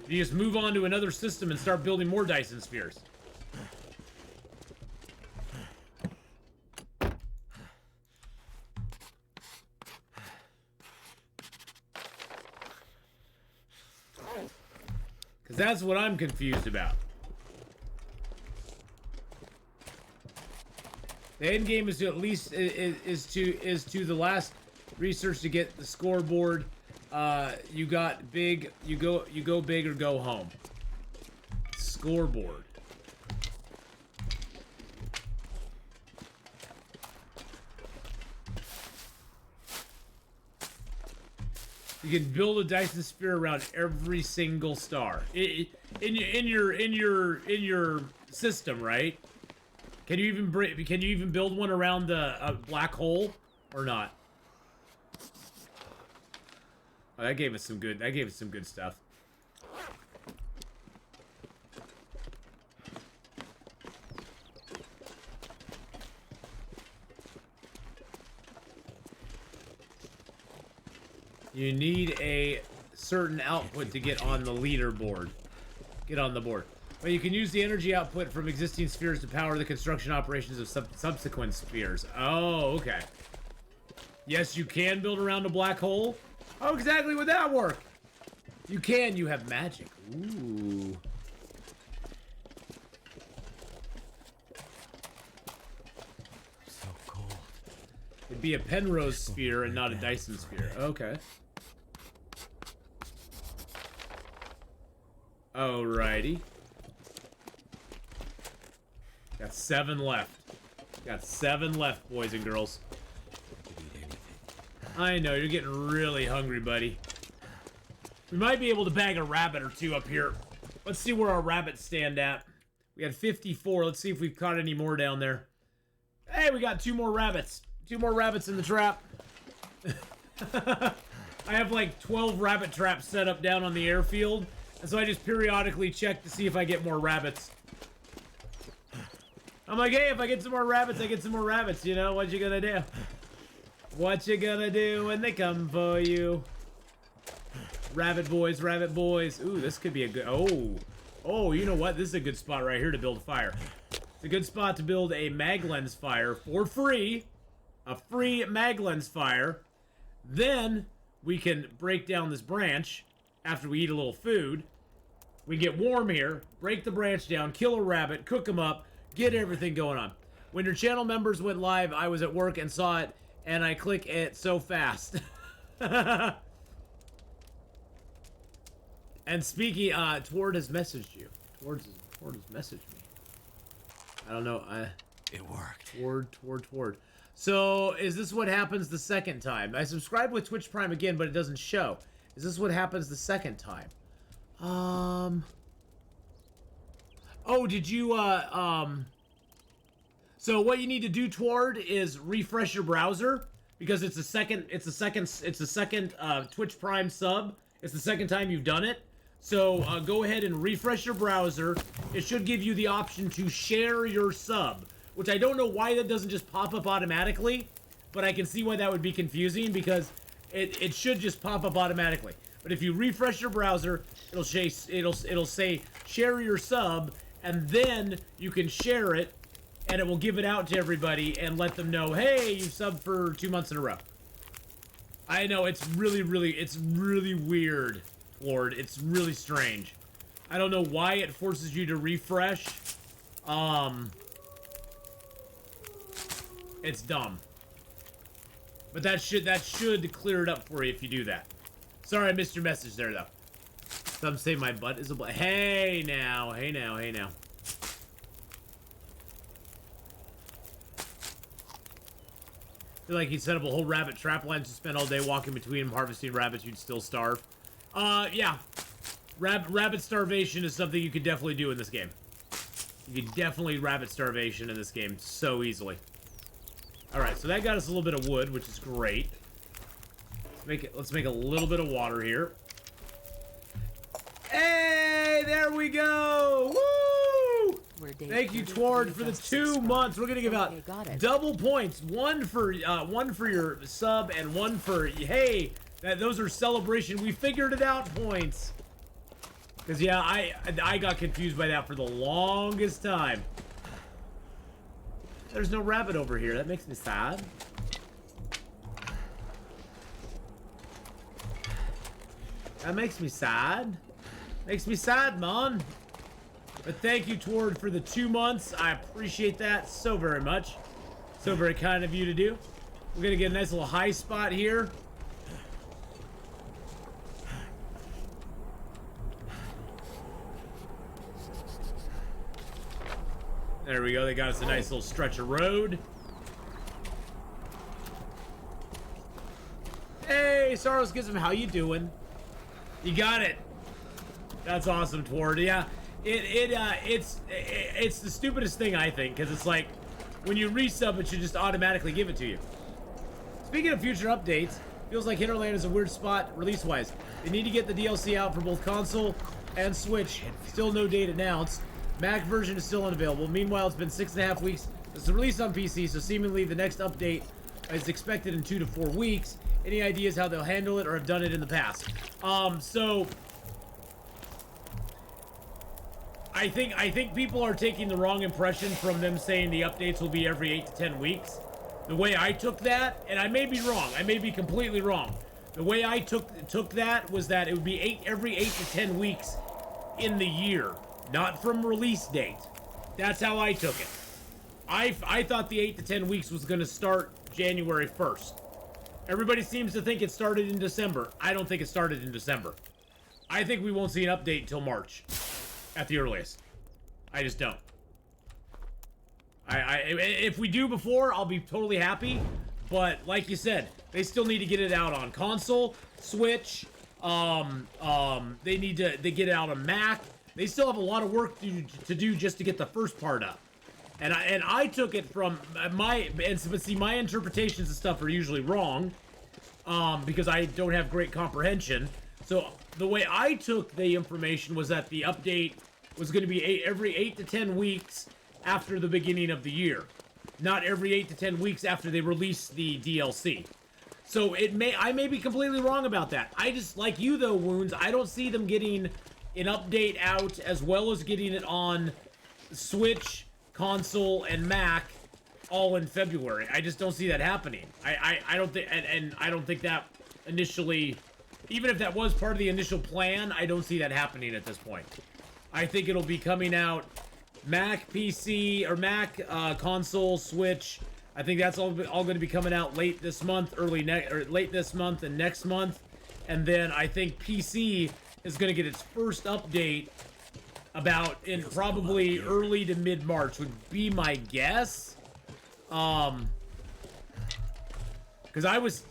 Do you just move on to another system and start building more Dyson Spheres? Because that's what I'm confused about. The end game is to at least is to the last research to get the scoreboard. You got big. You go big or go home. Scoreboard. You can build a Dyson Sphere around every single star in your system, right? Can you even build one around the black hole or not? Oh, that gave us some good stuff. You need a certain output to get on the leaderboard. Get on the board. But you can use the energy output from existing spheres to power the construction operations of subsequent spheres. Oh, okay. Yes, you can build around a black hole. How exactly would that work? You can. You have magic. Ooh. So cold. It'd be a Penrose sphere and not a Dyson sphere. Okay. Alrighty. Got 7 left. Got 7 left, boys and girls. I know, you're getting really hungry, buddy. We might be able to bag a rabbit or two up here. Let's see where our rabbits stand at. We had 54. Let's see if we've caught any more down there. Hey, we got 2 more rabbits. 2 more rabbits in the trap. I have like 12 rabbit traps set up down on the airfield. And so I just periodically check to see if I get more rabbits. I'm like, hey, if I get some more rabbits, I get some more rabbits. You know, what you gonna do? What you gonna do when they come for you? Rabbit boys, rabbit boys. Ooh, this could be a good... Oh, you know what? This is a good spot right here to build a fire. It's a good spot to build a mag lens fire for free. A free mag lens fire. Then we can break down this branch after we eat a little food. We get warm here, break the branch down, kill a rabbit, cook them up, get everything going on. When your channel members went live, I was at work and saw it, and I click it so fast. And speaking, Toward has messaged you. Toward has messaged me. I don't know. It worked. Toward. So, is this what happens the second time? I subscribed with Twitch Prime again, but it doesn't show. Is this what happens the second time? Oh, did you, So what you need to do, Toward, is refresh your browser, because it's a second Twitch Prime sub. It's the second time you've done it. So go ahead and refresh your browser. It should give you the option to share your sub, which I don't know why that doesn't just pop up automatically, but I can see why that would be confusing, because it should just pop up automatically. But if you refresh your browser, it'll say share your sub, and then you can share it, and it will give it out to everybody and let them know, hey, you subbed for 2 months in a row. I know, it's really weird, Lord. It's really strange. I don't know why it forces you to refresh. It's dumb. But that should clear it up for you if you do that. Sorry, I missed your message there, though. Some say my butt is a butt. Hey now. Feel like he'd set up a whole rabbit trap line to spend all day walking between them, harvesting rabbits, you'd still starve. Yeah. Rabbit starvation is something you could definitely do in this game. You could definitely rabbit starvation in this game so easily. Alright, so that got us a little bit of wood, which is great. Let's make a little bit of water here. Hey, there we go! Woo! Thank you, Toward, for the 2 months. We're gonna give out double points. One for your sub and one for hey. Those are celebration. We figured it out points. Cause yeah, I got confused by that for the longest time. There's no rabbit over here. That makes me sad. That makes me sad. Makes me sad, man. But thank you, Toward, for the 2 months. I appreciate that so very much. So very kind of you to do. We're gonna get a nice little high spot here. There we go. They got us a nice little stretch of road. Hey, Sorrowsgism, how you doing? You got it. That's awesome, Toward. Yeah, it's the stupidest thing, I think, because it's like when you resub, it should just automatically give it to you. Speaking of future updates, feels like Hinterland is a weird spot release-wise. They need to get the DLC out for both console and Switch. Still no date announced. Mac version is still unavailable. Meanwhile, it's been 6.5 weeks since the release on PC, so seemingly the next update is expected in 2 to 4 weeks. Any ideas how they'll handle it or have done it in the past? So I think people are taking the wrong impression from them saying the updates will be every 8 to 10 weeks. The way I took that, and I may be wrong, I may be completely wrong. The way I took that was that it would be every 8 to 10 weeks in the year, not from release date. That's how I took it. I thought the 8 to 10 weeks was going to start January 1st. Everybody seems to think it started in December. I don't think it started in December. I think we won't see an update until March, at the earliest. I just don't. If we do before, I'll be totally happy. But like you said, they still need to get it out on console, Switch. They need to get it out on Mac. They still have a lot of work to do just to get the first part up. And I took it from but see, my interpretations of stuff are usually wrong, because I don't have great comprehension. So the way I took the information was that the update was going to be every 8 to 10 weeks after the beginning of the year, not every 8 to 10 weeks after they release the DLC. So I may be completely wrong about that. I just, like you though, Wounds, I don't see them getting an update out as well as getting it on Switch, console, and Mac all in February. I just don't see that happening. I don't think, and I don't think that initially, even if that was part of the initial plan, I don't see that happening at this point. I think it'll be coming out Mac, PC, or Mac, console, Switch. I think that's all going to be coming out late this month, late this month and next month. And then I think PC is going to get its first update about in probably early to mid-March would be my guess. Because I was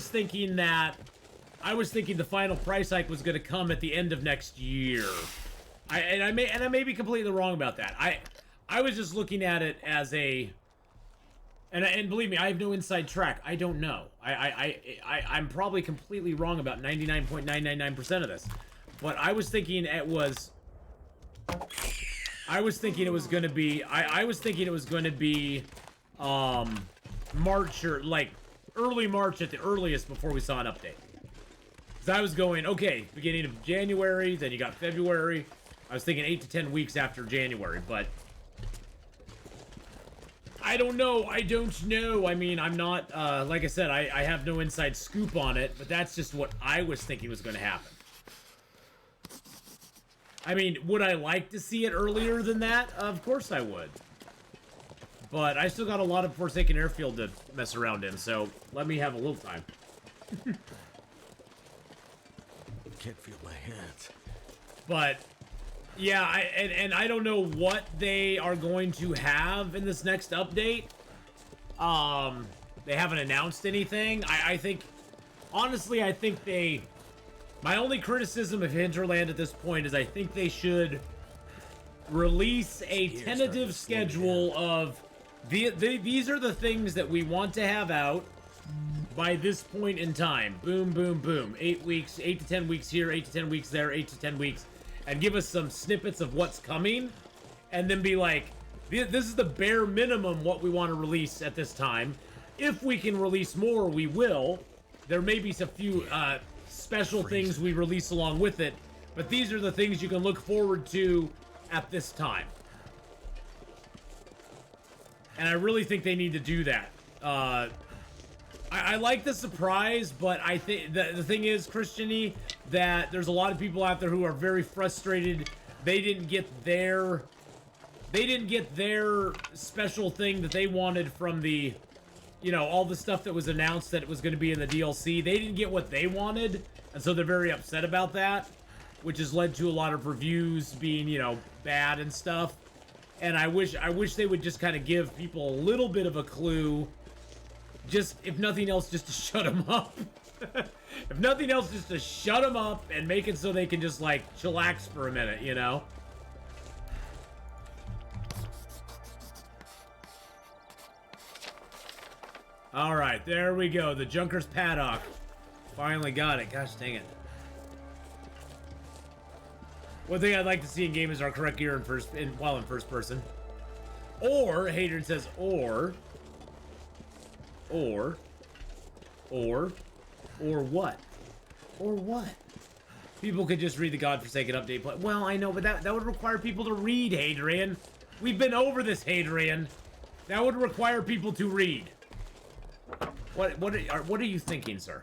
thinking the final price hike was going to come at the end of next year. I may be completely wrong about that. I was just looking at it as a, and believe me, I have no inside track. I don't know. I'm probably completely wrong about 99.999% of this. But I was thinking it was going to be March, or like early March at the earliest before we saw an update. Because I was going, okay, beginning of January, then you got February. I was thinking 8 to 10 weeks after January, but I don't know. I mean, I'm not, like I said, I have no inside scoop on it, but that's just what I was thinking was going to happen. I mean, would I like to see it earlier than that? Of course I would. But I still got a lot of Forsaken Airfield to mess around in, so let me have a little time. Can't feel my hands. But yeah, I don't know what they are going to have in this next update. They haven't announced anything. I think, honestly, my only criticism of Hinterland at this point is I think they should release a tentative schedule of these are the things that we want to have out by this point in time. Boom, boom, boom. 8 weeks, 8 to 10 weeks here, 8 to 10 weeks there, 8 to 10 weeks. And give us some snippets of what's coming. And then be like, this is the bare minimum what we want to release at this time. If we can release more, we will. There may be a few special things we release along with it. But these are the things you can look forward to at this time. And I really think they need to do that. I like the surprise, but I think the thing is, Christiany, that there's a lot of people out there who are very frustrated. They didn't get their special thing that they wanted from the, all the stuff that was announced that it was going to be in the DLC. They didn't get what they wanted, and so they're very upset about that, which has led to a lot of reviews being, bad and stuff. And I wish they would just kind of give people a little bit of a clue. Just, if nothing else, just to shut them up. If nothing else, just to shut them up and make it so they can just, like, chillax for a minute, Alright, there we go. The Junker's Paddock. Finally got it. Gosh dang it. One thing I'd like to see in game is our correct gear while in first person. Or, Hadrian says, or Or what? Or what? People could just read the godforsaken update plan. Well, I know, but that would require people to read, Hadrian. We've been over this, Hadrian. That would require people to read. What are you thinking, sir?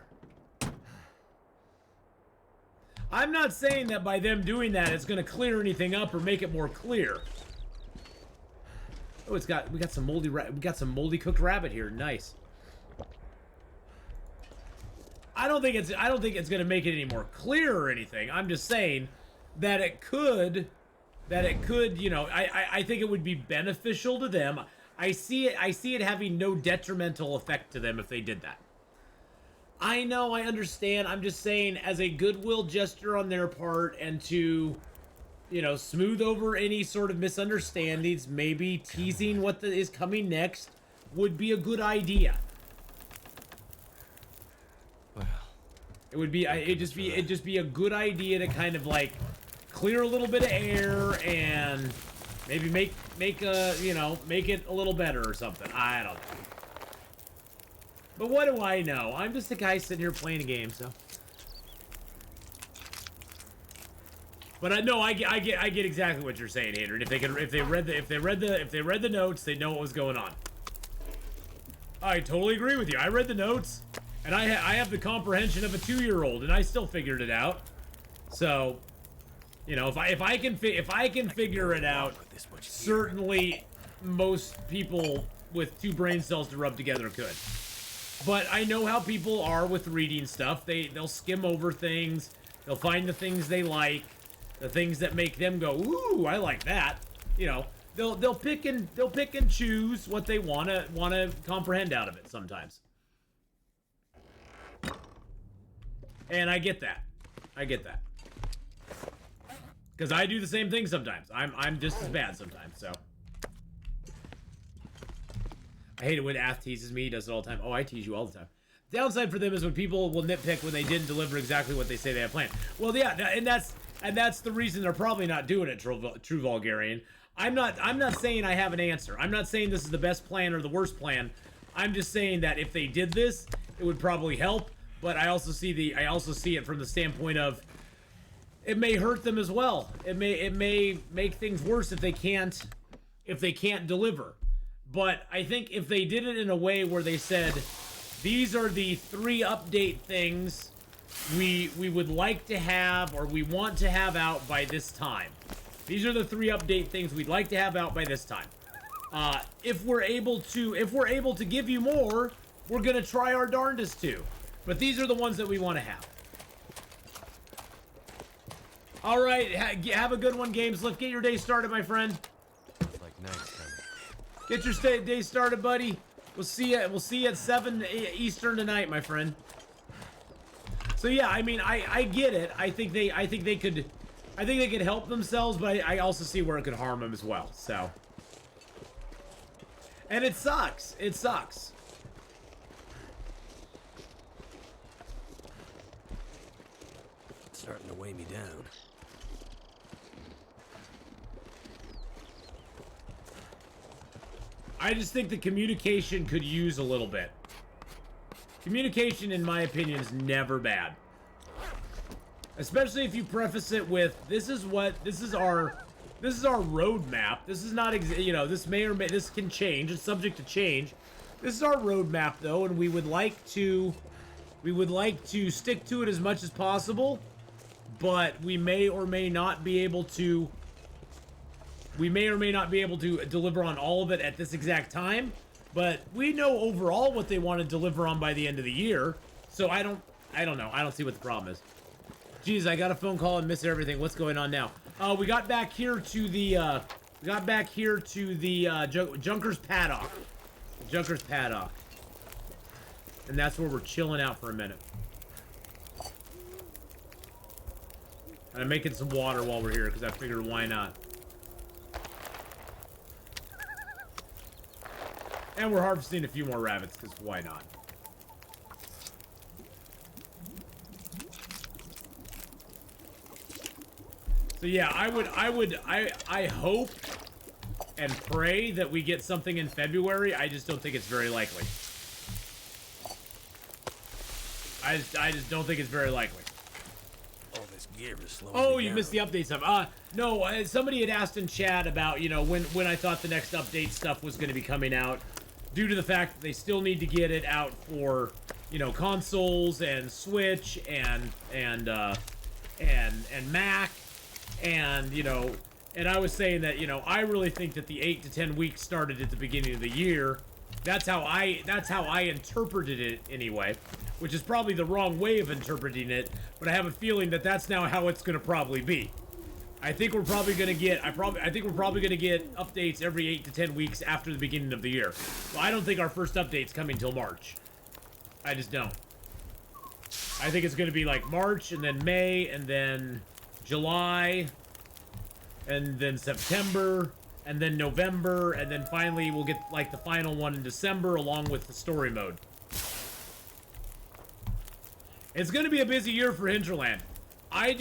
I'm not saying that by them doing that it's going to clear anything up or make it more clear. Oh, we got some moldy cooked rabbit here. Nice. I don't think it's going to make it any more clear or anything. I'm just saying that it could, you know, I think it would be beneficial to them. I see it having no detrimental effect to them if they did that. I know, I understand. I'm just saying, as a goodwill gesture on their part and to, you know, smooth over any sort of misunderstandings, maybe teasing what is coming next would be a good idea. Well, It'd just be a good idea to kind of like clear a little bit of air and maybe make it a little better or something. I don't know. But what do I know? I'm just a guy sitting here playing a game, so. But I know I get exactly what you're saying, Hadrian. If they read the notes, they know what was going on. I totally agree with you. I read the notes, and I have the comprehension of a 2-year-old, and I still figured it out. So, you know, if I can figure it out, certainly most people with 2 brain cells to rub together could. But I know how people are with reading stuff. They'll skim over things. They'll find the things they like, the things that make them go, "Ooh, I like that." You know, they'll pick and choose what they wanna comprehend out of it sometimes. And I get that. Because I do the same thing sometimes. I'm just as bad sometimes, so. I hate it when Ath teases me. He does it all the time. Oh, I tease you all the time. Downside for them is when people will nitpick when they didn't deliver exactly what they say they have planned. Well, yeah, and that's the reason they're probably not doing it, True Vulgarian. I'm not saying I have an answer. I'm not saying this is the best plan or the worst plan. I'm just saying that if they did this, it would probably help. But I also see it from the standpoint of it may hurt them as well. It may make things worse if they can't deliver. But I think if they did it in a way where they said, these are the 3 update things we would like to have or we want to have out by this time. These are the 3 update things we'd like to have out by this time. If we're able to give you more, we're gonna try our darndest to. But these are the ones that we want to have. All right, have a good one, Gameslift. Get your day started, my friend. it's like night's coming. Get your day started, buddy. We'll see you at 7 Eastern tonight, my friend. So yeah, I mean, I get it. I think they could help themselves, but I also see where it could harm them as well. So, and it sucks. It sucks. It's starting to weigh me down. I just think the communication could use a little bit. Communication, in my opinion, is never bad. Especially if you preface it with, this is our roadmap. This is not, this can change. It's subject to change. This is our roadmap, though, and we would like to stick to it as much as possible, but we may or may not be able to deliver on all of it at this exact time, but we know overall what they want to deliver on by the end of the year. So I don't know. I don't see what the problem is. Jeez, I got a phone call and missed everything. What's going on now? We got back here to the Junker's Paddock. Junker's Paddock. And that's where we're chilling out for a minute. And I'm making some water while we're here because I figured why not. And we're harvesting a few more rabbits, because why not? So yeah, I hope and pray that we get something in February. I just don't think it's very likely. I just don't think it's very likely. All this gear is slowing Oh, me you down. missed the update stuff. No, somebody had asked in chat about, you know, when I thought the next update stuff was going to be coming out, due to the fact that they still need to get it out for, you know, consoles and Switch and Mac, and, you know, and I was saying that, you know, I really think that the 8 to 10 weeks started at the beginning of the year. That's how I interpreted it anyway, which is probably the wrong way of interpreting it, but I have a feeling that that's now how it's going to probably be. I think we're probably going to get I think we're probably going to get updates every 8 to 10 weeks after the beginning of the year. Well, I don't think our first update's coming till March. I just don't. I think it's going to be like March and then May and then July and then September and then November, and then finally we'll get like the final one in December along with the story mode. It's going to be a busy year for Hinterland. I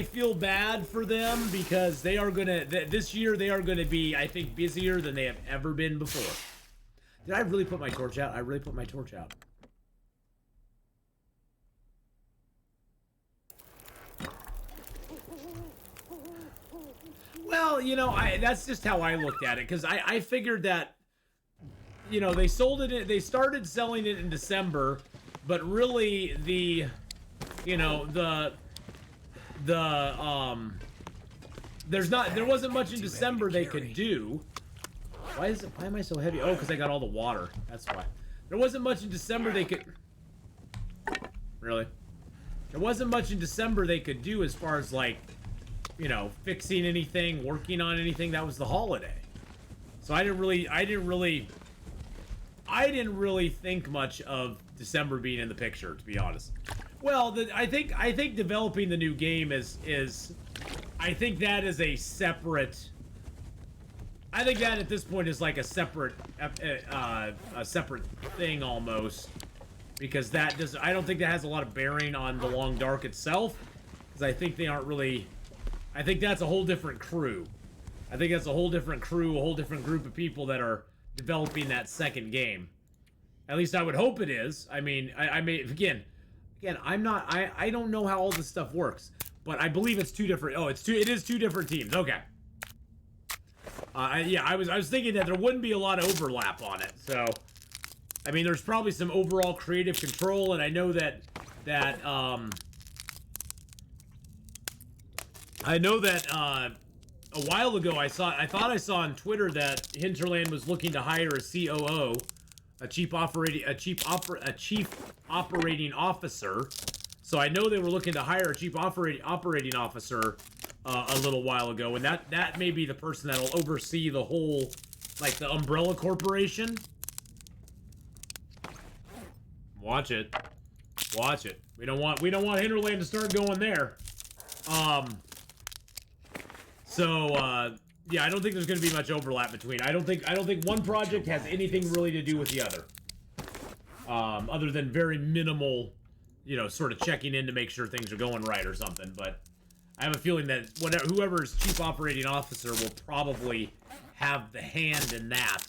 feel bad for them because they are gonna, this year they are gonna be, I think, busier than they have ever been before. Did I really put my torch out? I really put my torch out. Well, you know, that's just how I looked at it, because I figured that, you know, they started selling it in December, but really there wasn't much in December they could do. Why am I so heavy? Oh, because I got all the water. That's why. There wasn't much in December they could... Really? There wasn't much in December they could do as far as, like, you know, fixing anything, working on anything. That was the holiday. So I didn't really think much of December being in the picture, to be honest. Well, I think developing the new game is I think that is a separate... I think that at this point is like a separate thing almost, because I don't think that has a lot of bearing on the Long Dark itself, because I think they aren't really... I think that's a whole different crew. I think that's a whole different crew, a whole different group of people that are developing that second game. At least I would hope it is. I mean, I mean, again, I don't know how all this stuff works, but I believe it's two different. Oh, it is two different teams. Okay. Yeah, I was thinking that there wouldn't be a lot of overlap on it. So, I mean, there's probably some overall creative control, and I know that a while ago I thought I saw on Twitter that Hinterland was looking to hire a COO, a chief operating officer. So I know they were looking to hire a chief operating officer a little while ago, and that may be the person that'll oversee the whole, like, the umbrella corporation. Watch it. Watch it. We don't want Hinterland to start going there. Yeah, I don't think there's going to be much overlap between. I don't think one project has anything really to do with the other. Other than very minimal, you know, sort of checking in to make sure things are going right or something. But I have a feeling that whoever's chief operating officer will probably have the hand in that.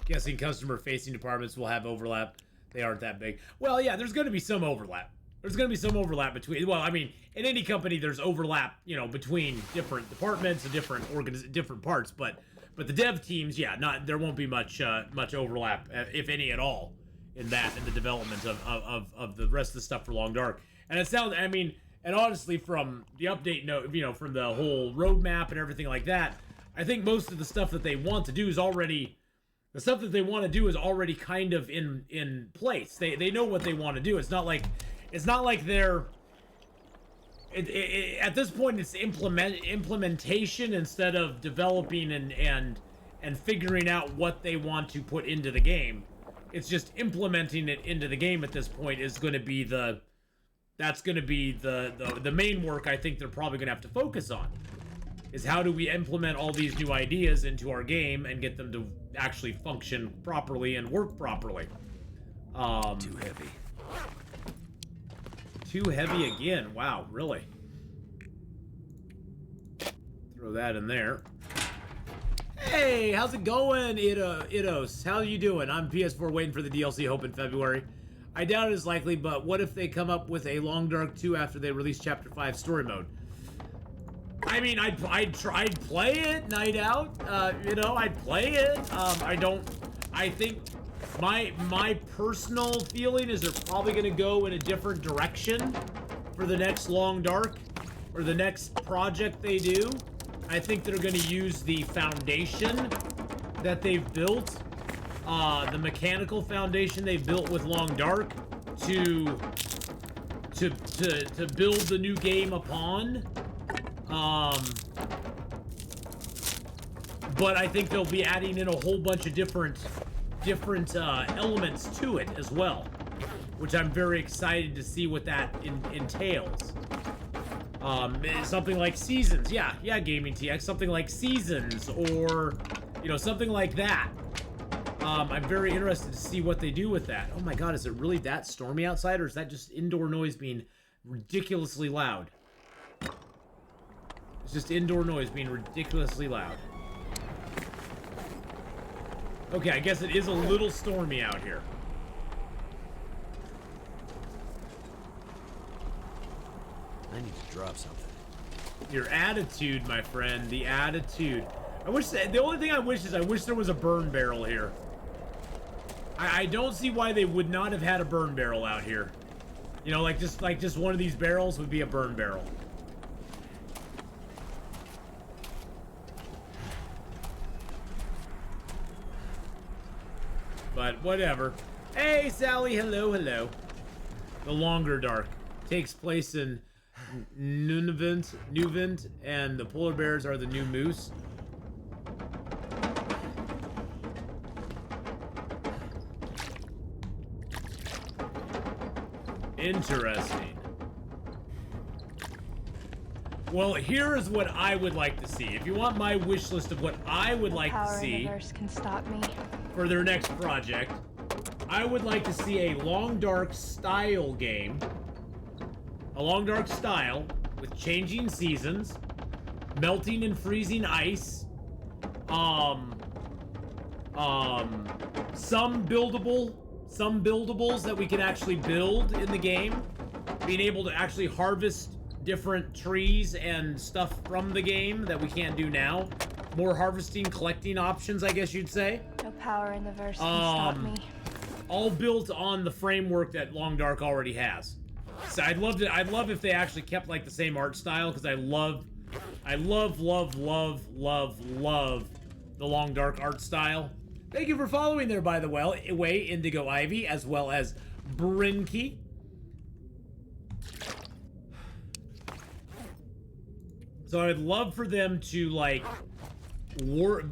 Guessing customer-facing departments will have overlap. They aren't that big. Well, yeah, there's going to be some overlap. There's going to be some overlap between... Well, I mean, in any company, there's overlap, you know, between different departments and different parts. But the dev teams, yeah, there won't be much overlap, if any at all, in the development of the rest of the stuff for Long Dark. And it sounds... I mean, and honestly, from the update note, you know, from the whole roadmap and everything like that, I think most of the stuff that they want to do is already... The stuff that they want to do is already kind of in place. They know what they want to do. It's not like they're at this point it's implementation instead of developing and figuring out what they want to put into the game. It's just implementing it into the game at this point is going to be the main work I think they're probably going to have to focus on. Is how do we implement all these new ideas into our game and get them to actually function properly and work properly. Too heavy. Too heavy again. Wow, really? Throw that in there. Hey, how's it going, Idos? How you doing? I'm PS4 waiting for the DLC, hope in February. I doubt it is likely, but what if they come up with a Long Dark 2 after they release Chapter 5 story mode? I mean, I'd play it, Night Out. You know, I'd play it. I think my personal feeling is they're probably gonna go in a different direction for the next Long Dark, or the next project they do. I think they're gonna use the foundation that they've built, the mechanical foundation they've built with Long Dark to build the new game upon. But I think they'll be adding in a whole bunch of different elements to it as well, which I'm very excited to see what that entails. Something like Seasons, yeah, Gaming TX, something like Seasons, or, you know, something like that. I'm very interested to see what they do with that. Oh my god, is it really that stormy outside, or is that just indoor noise being ridiculously loud? It's just indoor noise being ridiculously loud. Okay, I guess it is a little stormy out here. I need to drop something. Your attitude, my friend, the attitude. I wish the only thing I wish is I wish there was a burn barrel here. I don't see why they would not have had a burn barrel out here. You know, like just one of these barrels would be a burn barrel. But whatever. Hey, Sally, hello, hello. The Longer Dark takes place in Nunavut, and the polar bears are the new moose. Interesting. Well, here is what I would like to see. If you want my wish list of what I would like to see Universe can stop me. For their next project, I would like to see a Long Dark style game. A Long Dark style with changing seasons, melting and freezing ice, some buildables that we can actually build in the game, being able to actually harvest different trees and stuff from the game that we can't do now. More harvesting, collecting options, I guess you'd say. No power in the verse can stop me. All built on the framework that Long Dark already has. So I'd love if they actually kept like the same art style, because I love the Long Dark art style. Thank you for following there, by the way, Indigo Ivy, as well as Brinky. So I'd love for them to like,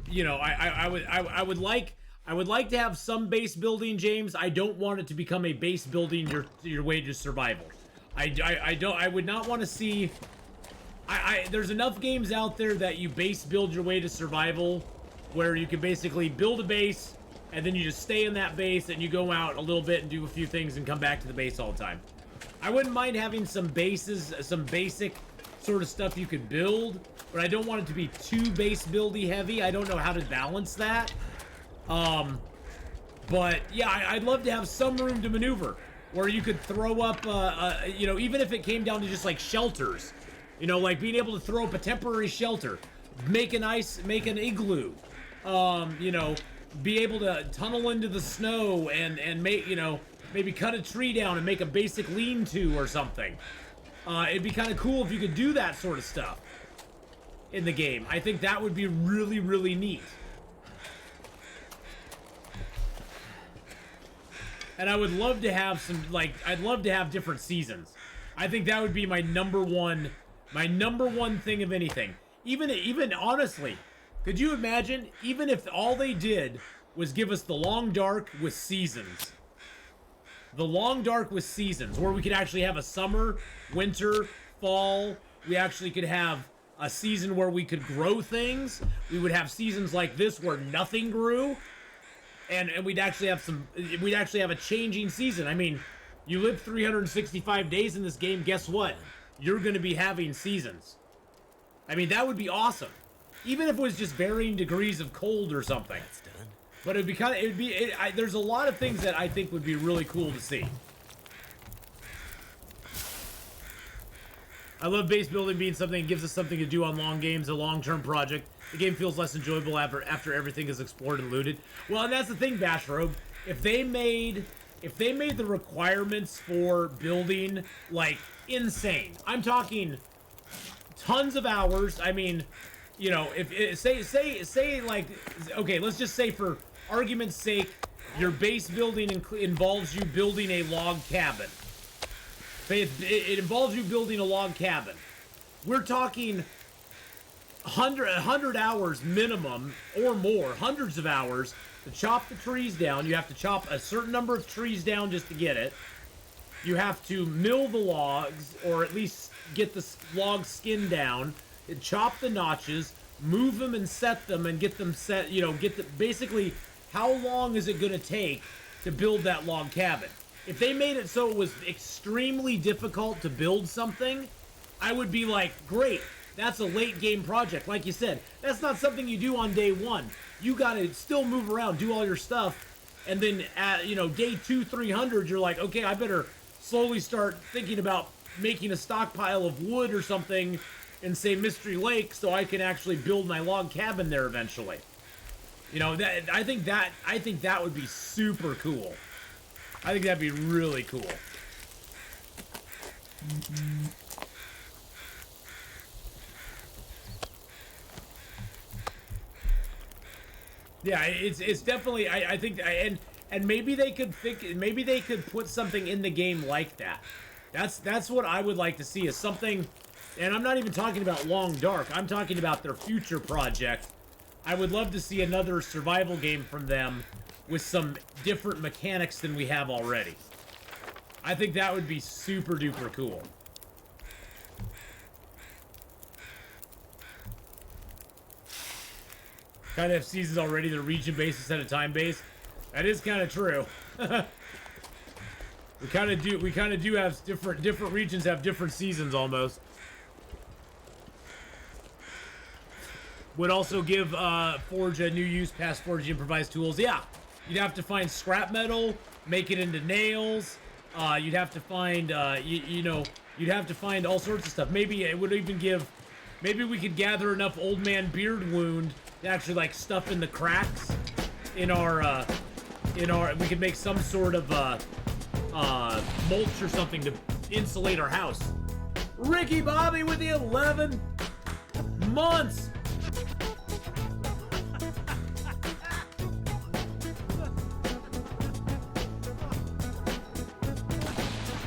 you know, I would like to have some base building, James. I don't want it to become a base building your way to survival. I would not want to see. There's enough games out there that you base build your way to survival, where you can basically build a base and then you just stay in that base and you go out a little bit and do a few things and come back to the base all the time. I wouldn't mind having some bases, some basic sort of stuff you could build, but I don't want it to be too base buildy heavy. I don't know how to balance that. But yeah, I'd love to have some room to maneuver where you could throw up, you know, even if it came down to just like shelters, you know, like being able to throw up a temporary shelter, make an igloo, you know, be able to tunnel into the snow and make, you know, maybe cut a tree down and make a basic lean-to or something. It'd be kind of cool if you could do that sort of stuff in the game. I think that would be really, really neat. And I would love to have some, like, I'd love to have different seasons. I think that would be my number one thing of anything. Even honestly, could you imagine, even if all they did was give us the Long Dark with seasons? The Long Dark with seasons, where we could actually have a summer, winter, fall. We actually could have a season where we could grow things. We would have seasons like this where nothing grew. And we'd actually have a changing season. I mean, you live 365 days in this game, guess what? You're going to be having seasons. I mean, that would be awesome. even if it was just varying degrees of cold or something. That's done. But it'd be kind of, there's a lot of things that I think would be really cool to see. I love base building being something that gives us something to do on long games, a long-term project. The game feels less enjoyable after everything is explored and looted. Well, and that's the thing, Bashrobe. If they made the requirements for building like insane, I'm talking tons of hours. I mean, you know, if say like, okay, let's just say for argument's sake, your base building involves you building a log cabin. It involves you building a log cabin. We're talking 100 hours minimum or more, hundreds of hours to chop the trees down. You have to chop a certain number of trees down just to get it. You have to mill the logs, or at least get the log skin down, and chop the notches, move them and set them, and get them set, you know, basically, how long is it going to take to build that log cabin? If they made it so it was extremely difficult to build something, I would be like, great, that's a late game project. Like you said, that's not something you do on day one. You gotta still move around, do all your stuff, and then at, you know, day 200-300, you're like, okay, I better slowly start thinking about making a stockpile of wood or something in, say, Mystery Lake, so I can actually build my log cabin there eventually. You know, I think that would be super cool. I think that'd be really cool. Yeah, it's definitely, I think, and maybe they could put something in the game like that. That's what I would like to see, is something, and I'm not even talking about Long Dark, I'm talking about their future project. I would love to see another survival game from them with some different mechanics than we have already. I think that would be super duper cool. Kind of have seasons already, the region base instead of time base. That is kind of true. we kind of do have different regions have different seasons almost. Would also give Forge a new use past Forge improvised tools. Yeah, you'd have to find scrap metal, make it into nails. You'd have to find you'd have to find all sorts of stuff. Maybe it would even give. Maybe we could gather enough old man beard wound to actually like stuff in the cracks in our. We could make some sort of mulch or something to insulate our house. Ricky Bobby with the 11 months.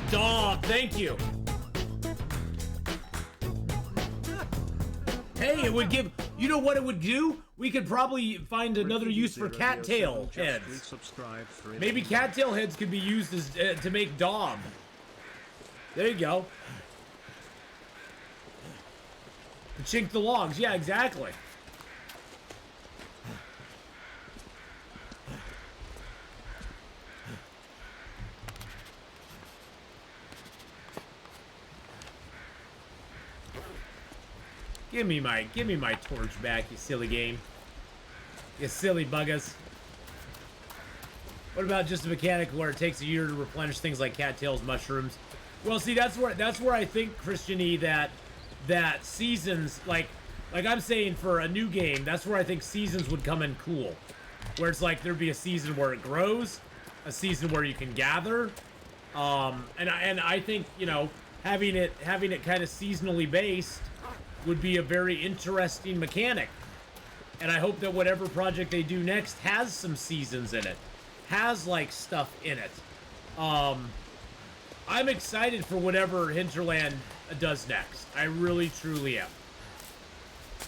Dog, thank you. Hey, it would give. You know what it would do? We could probably find another use for cattail heads. Maybe cattail heads could be used as to make dog. There you go. To chink the logs. Yeah, exactly. Give me my torch back, you silly game. You silly buggers. What about just a mechanic where it takes a year to replenish things like cattails, mushrooms? Well, see, that's where I think, Christian E, that seasons, like I'm saying for a new game, that's where I think seasons would come in cool. Where it's like there'd be a season where it grows, a season where you can gather, and I think, you know, having it kind of seasonally based would be a very interesting mechanic. And I hope that whatever project they do next has some seasons in it, has like stuff in it. I'm excited for whatever Hinterland does next. I really truly am.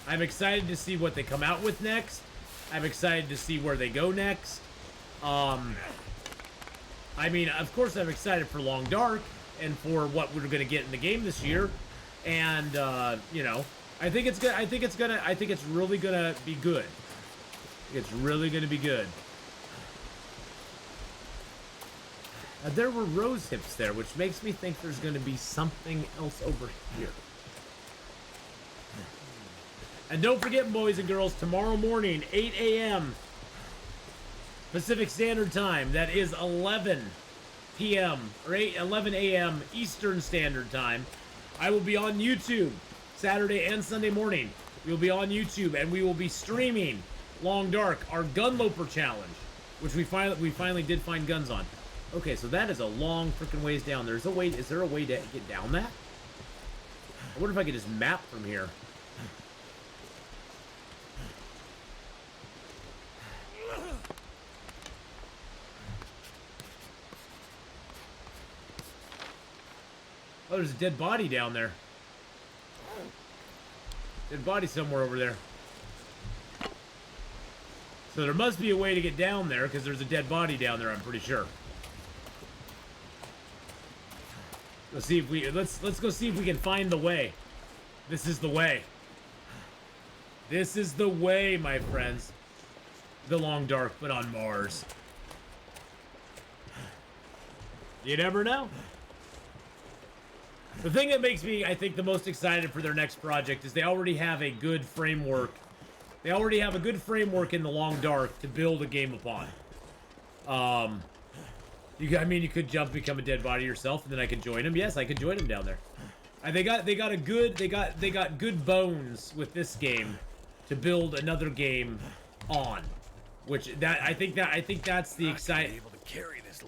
I'm excited to see what they come out with next. I'm excited to see where they go next. I mean, of course I'm excited for Long Dark and for what we're gonna get in the game this year. And you know, I think it's really gonna be good. It's really gonna be good. There were rose hips there, which makes me think there's gonna be something else over here. And don't forget, boys and girls, tomorrow morning, 8 a.m. Pacific Standard Time. That is 11 p.m. or 11 a.m. Eastern Standard Time. I will be on YouTube Saturday and Sunday morning. We will be on YouTube, and we will be streaming Long Dark, our Gunloper challenge, which we finally did find guns on. Okay, so that is a long freaking ways down. Is there a way to get down that? I wonder if I could just map from here. Oh, there's a dead body down there. Dead body somewhere over there. So there must be a way to get down there, because there's a dead body down there, I'm pretty sure. Let's see if we let's go see if we can find the way. This is the way. This is the way, my friends. The Long Dark, but on Mars. You never know. The thing that makes me, I think, the most excited for their next project is they already have a good framework. They already have a good framework in the Long Dark to build a game upon. I mean, you could become a dead body yourself, and then I could join them. Yes, I could join them down there. They got good bones with this game to build another game on. I think that's the exciting.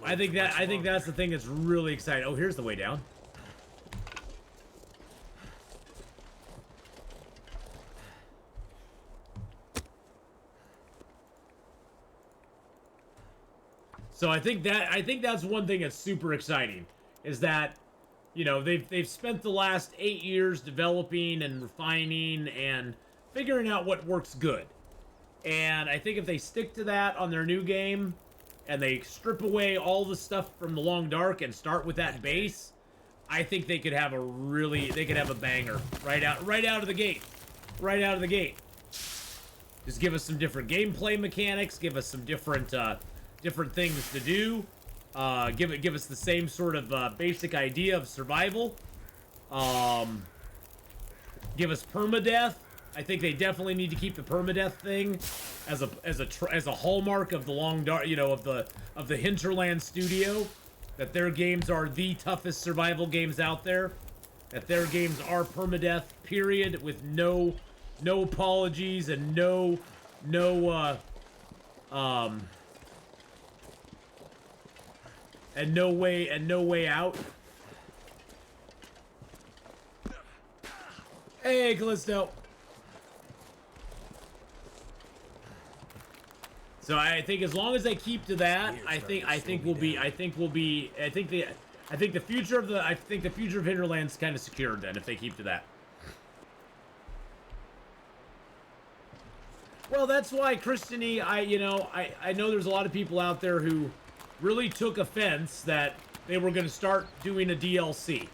I think that's the thing that's really exciting. Oh, here's the way down. So I think that's one thing that's super exciting, is that, you know, they've spent the last 8 years developing and refining and figuring out what works good. And I think if they stick to that on their new game, and they strip away all the stuff from the Long Dark and start with that base, I think they could have a banger right out of the gate. Right out of the gate. Just give us some different gameplay mechanics, give us some different things to do. Give us the same sort of basic idea of survival. Give us permadeath. I think they definitely need to keep the permadeath thing as a hallmark of the Long Dark, you know, of the Hinterland studio. That their games are the toughest survival games out there. That their games are permadeath, period, with no apologies and no way out. Hey, Callisto. So I think as long as they keep to that, I think the future of Hinterland's kind of secured then if they keep to that. Well, that's why, Christiany, I know there's a lot of people out there who really took offense that they were going to start doing a DLC.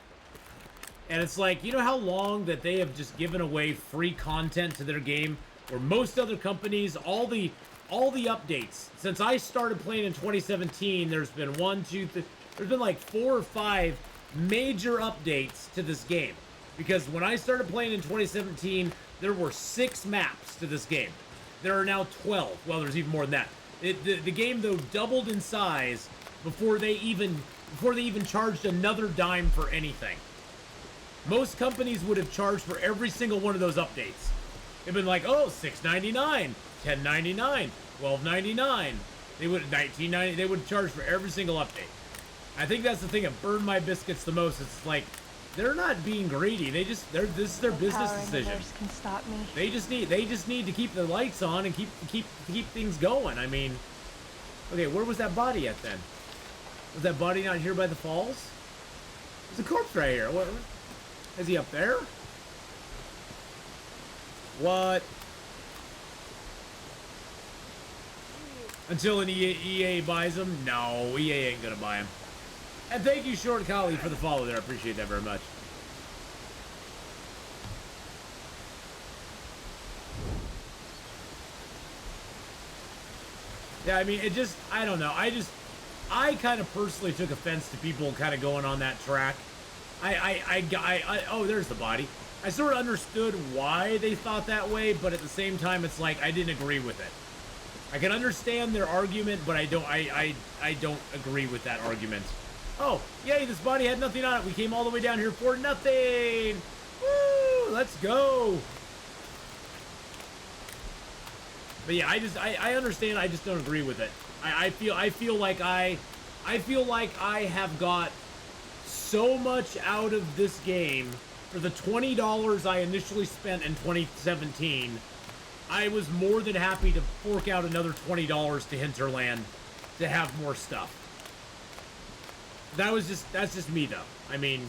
And it's like, you know how long that they have just given away free content to their game, where most other companies, all the updates, since I started playing in 2017, there's been there's been like 4 or 5 major updates to this game. Because when I started playing in 2017, there were 6 maps to this game. There are now 12. Well, there's even more than that. The game, though, doubled in size before they even charged another dime for anything. Most companies would have charged for every single one of those updates. They've been like, oh, $6.99, $10.99, $12.99. They would $19.90. They would charge for every single update. I think that's the thing that burned my biscuits the most. It's like, they're not being greedy. This is their business decision. Can stop me. They just need to keep the lights on and keep things going. I mean, okay, where was that body at then? Was that body not here by the falls? There's a corpse right here. What is he up there? What? Until an EA buys him? No, EA ain't gonna buy him. And thank you, Short Collie, for the follow there. I appreciate that very much. Yeah, I mean, I don't know. I kind of personally took offense to people kind of going on that track. Oh, there's the body. I sort of understood why they thought that way, but at the same time, it's like I didn't agree with it. I can understand their argument, but I don't agree with that argument. Oh, yay, this body had nothing on it. We came all the way down here for nothing. Woo, let's go. But yeah, I understand. I just don't agree with it. I feel like I have got so much out of this game for the $20 I initially spent in 2017. I was more than happy to fork out another $20 to Hinterland to have more stuff. That's just me though. I mean,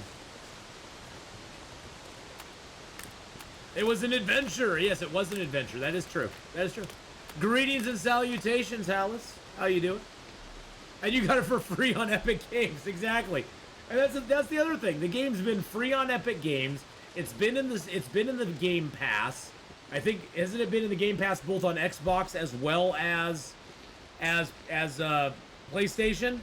it was an adventure. Yes, it was an adventure. That is true. That is true. Greetings and salutations, Hallis. How you doing? And you got it for free on Epic Games. Exactly. And that's the other thing. The game's been free on Epic Games. It's been in the Game Pass. I think, hasn't it been in the Game Pass both on Xbox as well as PlayStation?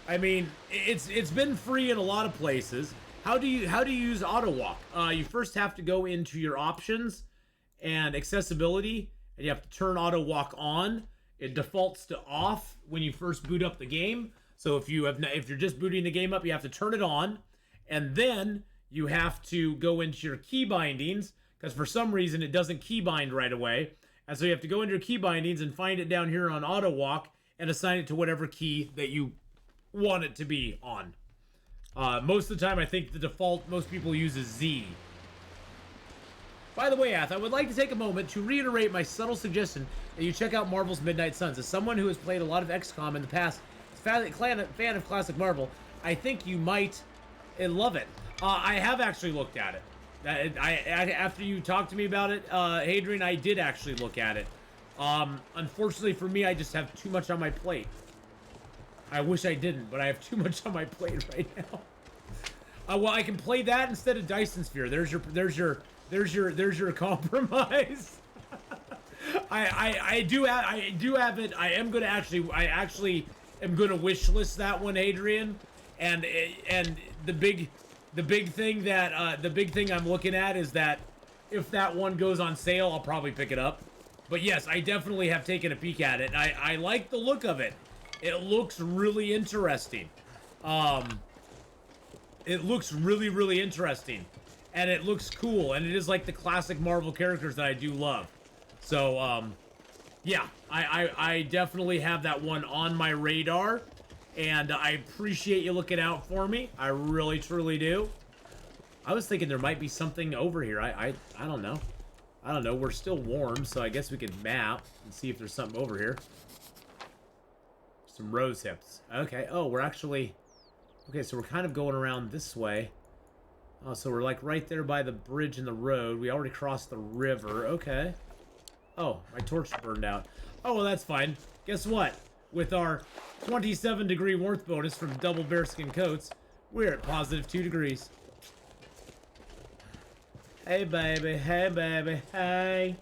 I mean, it's been free in a lot of places. How do you use auto walk? You first have to go into your options and accessibility, and you have to turn auto walk on. It defaults to off when you first boot up the game. So if you're just booting the game up, you have to turn it on, and then you have to go into your key bindings, because for some reason it doesn't key bind right away. And so you have to go into your key bindings and find it down here on auto walk and assign it to whatever key that you want it to be on. Most of the time, I think the default most people use is Z. By the way, Ath, I would like to take a moment to reiterate my subtle suggestion that you check out Marvel's Midnight Suns. As someone who has played a lot of XCOM in the past, fan of classic Marvel, I think you might love it. I have actually looked at it. After you talked to me about it, Hadrian, I did actually look at it. Unfortunately for me, I just have too much on my plate. I wish I didn't, but I have too much on my plate right now. Well, I can play that instead of Dyson Sphere. There's your compromise. I do have it. I actually am gonna wish list that one, Adrian. And the big thing I'm looking at is that if that one goes on sale, I'll probably pick it up. But yes, I definitely have taken a peek at it. I like the look of it. It looks really interesting. It looks really, really interesting. And it looks cool. And it is like the classic Marvel characters that I do love. So, yeah. I definitely have that one on my radar. And I appreciate you looking out for me. I really, truly do. I was thinking there might be something over here. I don't know. I don't know. We're still warm, so I guess we could map and see if there's something over here. Some rose hips. Okay. Oh, we're actually... Okay, so we're kind of going around this way. Oh, so we're like right there by the bridge and the road. We already crossed the river. Okay. Oh, my torch burned out. Oh, well, that's fine. Guess what? With our 27-degree warmth bonus from double bearskin coats, we're at positive 2 degrees. Hey, baby. Hey, baby. Hey.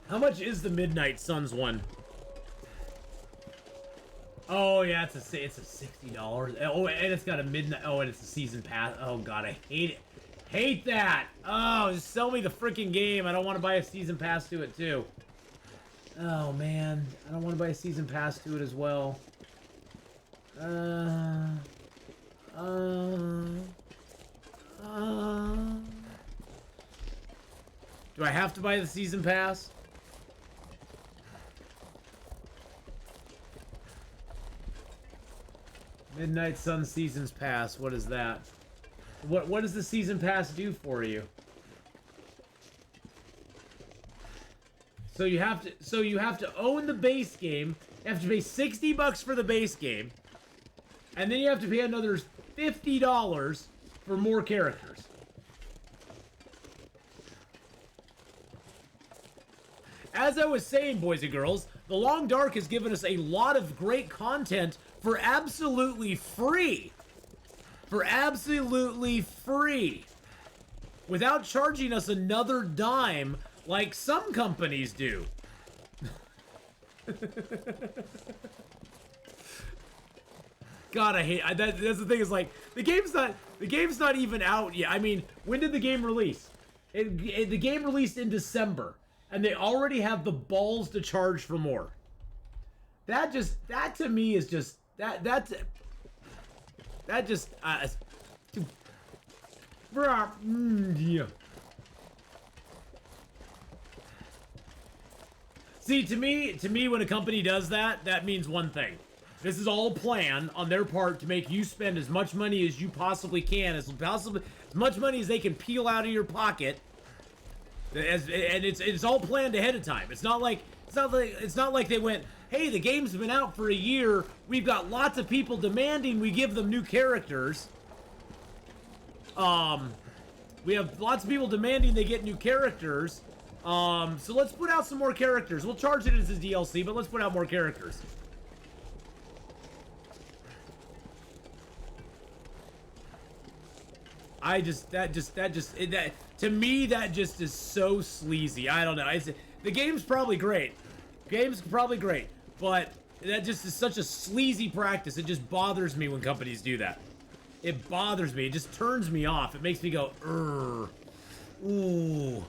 How much is the Midnight Suns one? Oh, yeah, it's a $60. Oh, and it's got a midnight... Oh, and it's a season pass. Oh, God, I hate it. Hate that! Oh, just sell me the freaking game. I don't want to buy a season pass to it, too. Oh, man. I don't want to buy a season pass to it as well. Do I have to buy the season pass? Midnight Sun Seasons Pass. What is that? What does the season pass do for you? So you have to own the base game. You have to pay $60 for the base game, and then you have to pay another $50 for more characters. As I was saying, boys and girls, The Long Dark has given us a lot of great content for absolutely free. For absolutely free. Without charging us another dime like some companies do. God, I hate that's the thing is like the game's not even out yet. I mean, when did the game release? The game released in December, and they already have the balls to charge for more. That to me is just yeah. See, to me, when a company does that, that means one thing. This is all a plan on their part to make you spend as much money as you possibly can, as much money as they can peel out of your pocket. And it's all planned ahead of time. It's not like they went, hey, the game's been out for a year. We've got lots of people demanding we give them new characters. We have lots of people demanding they get new characters. So let's put out some more characters. We'll charge it as a DLC, but let's put out more characters. To me, that just is so sleazy. I don't know. The game's probably great. But that just is such a sleazy practice. It just bothers me when companies do that. It bothers me. It just turns me off. It makes me go, ooh. Ooh.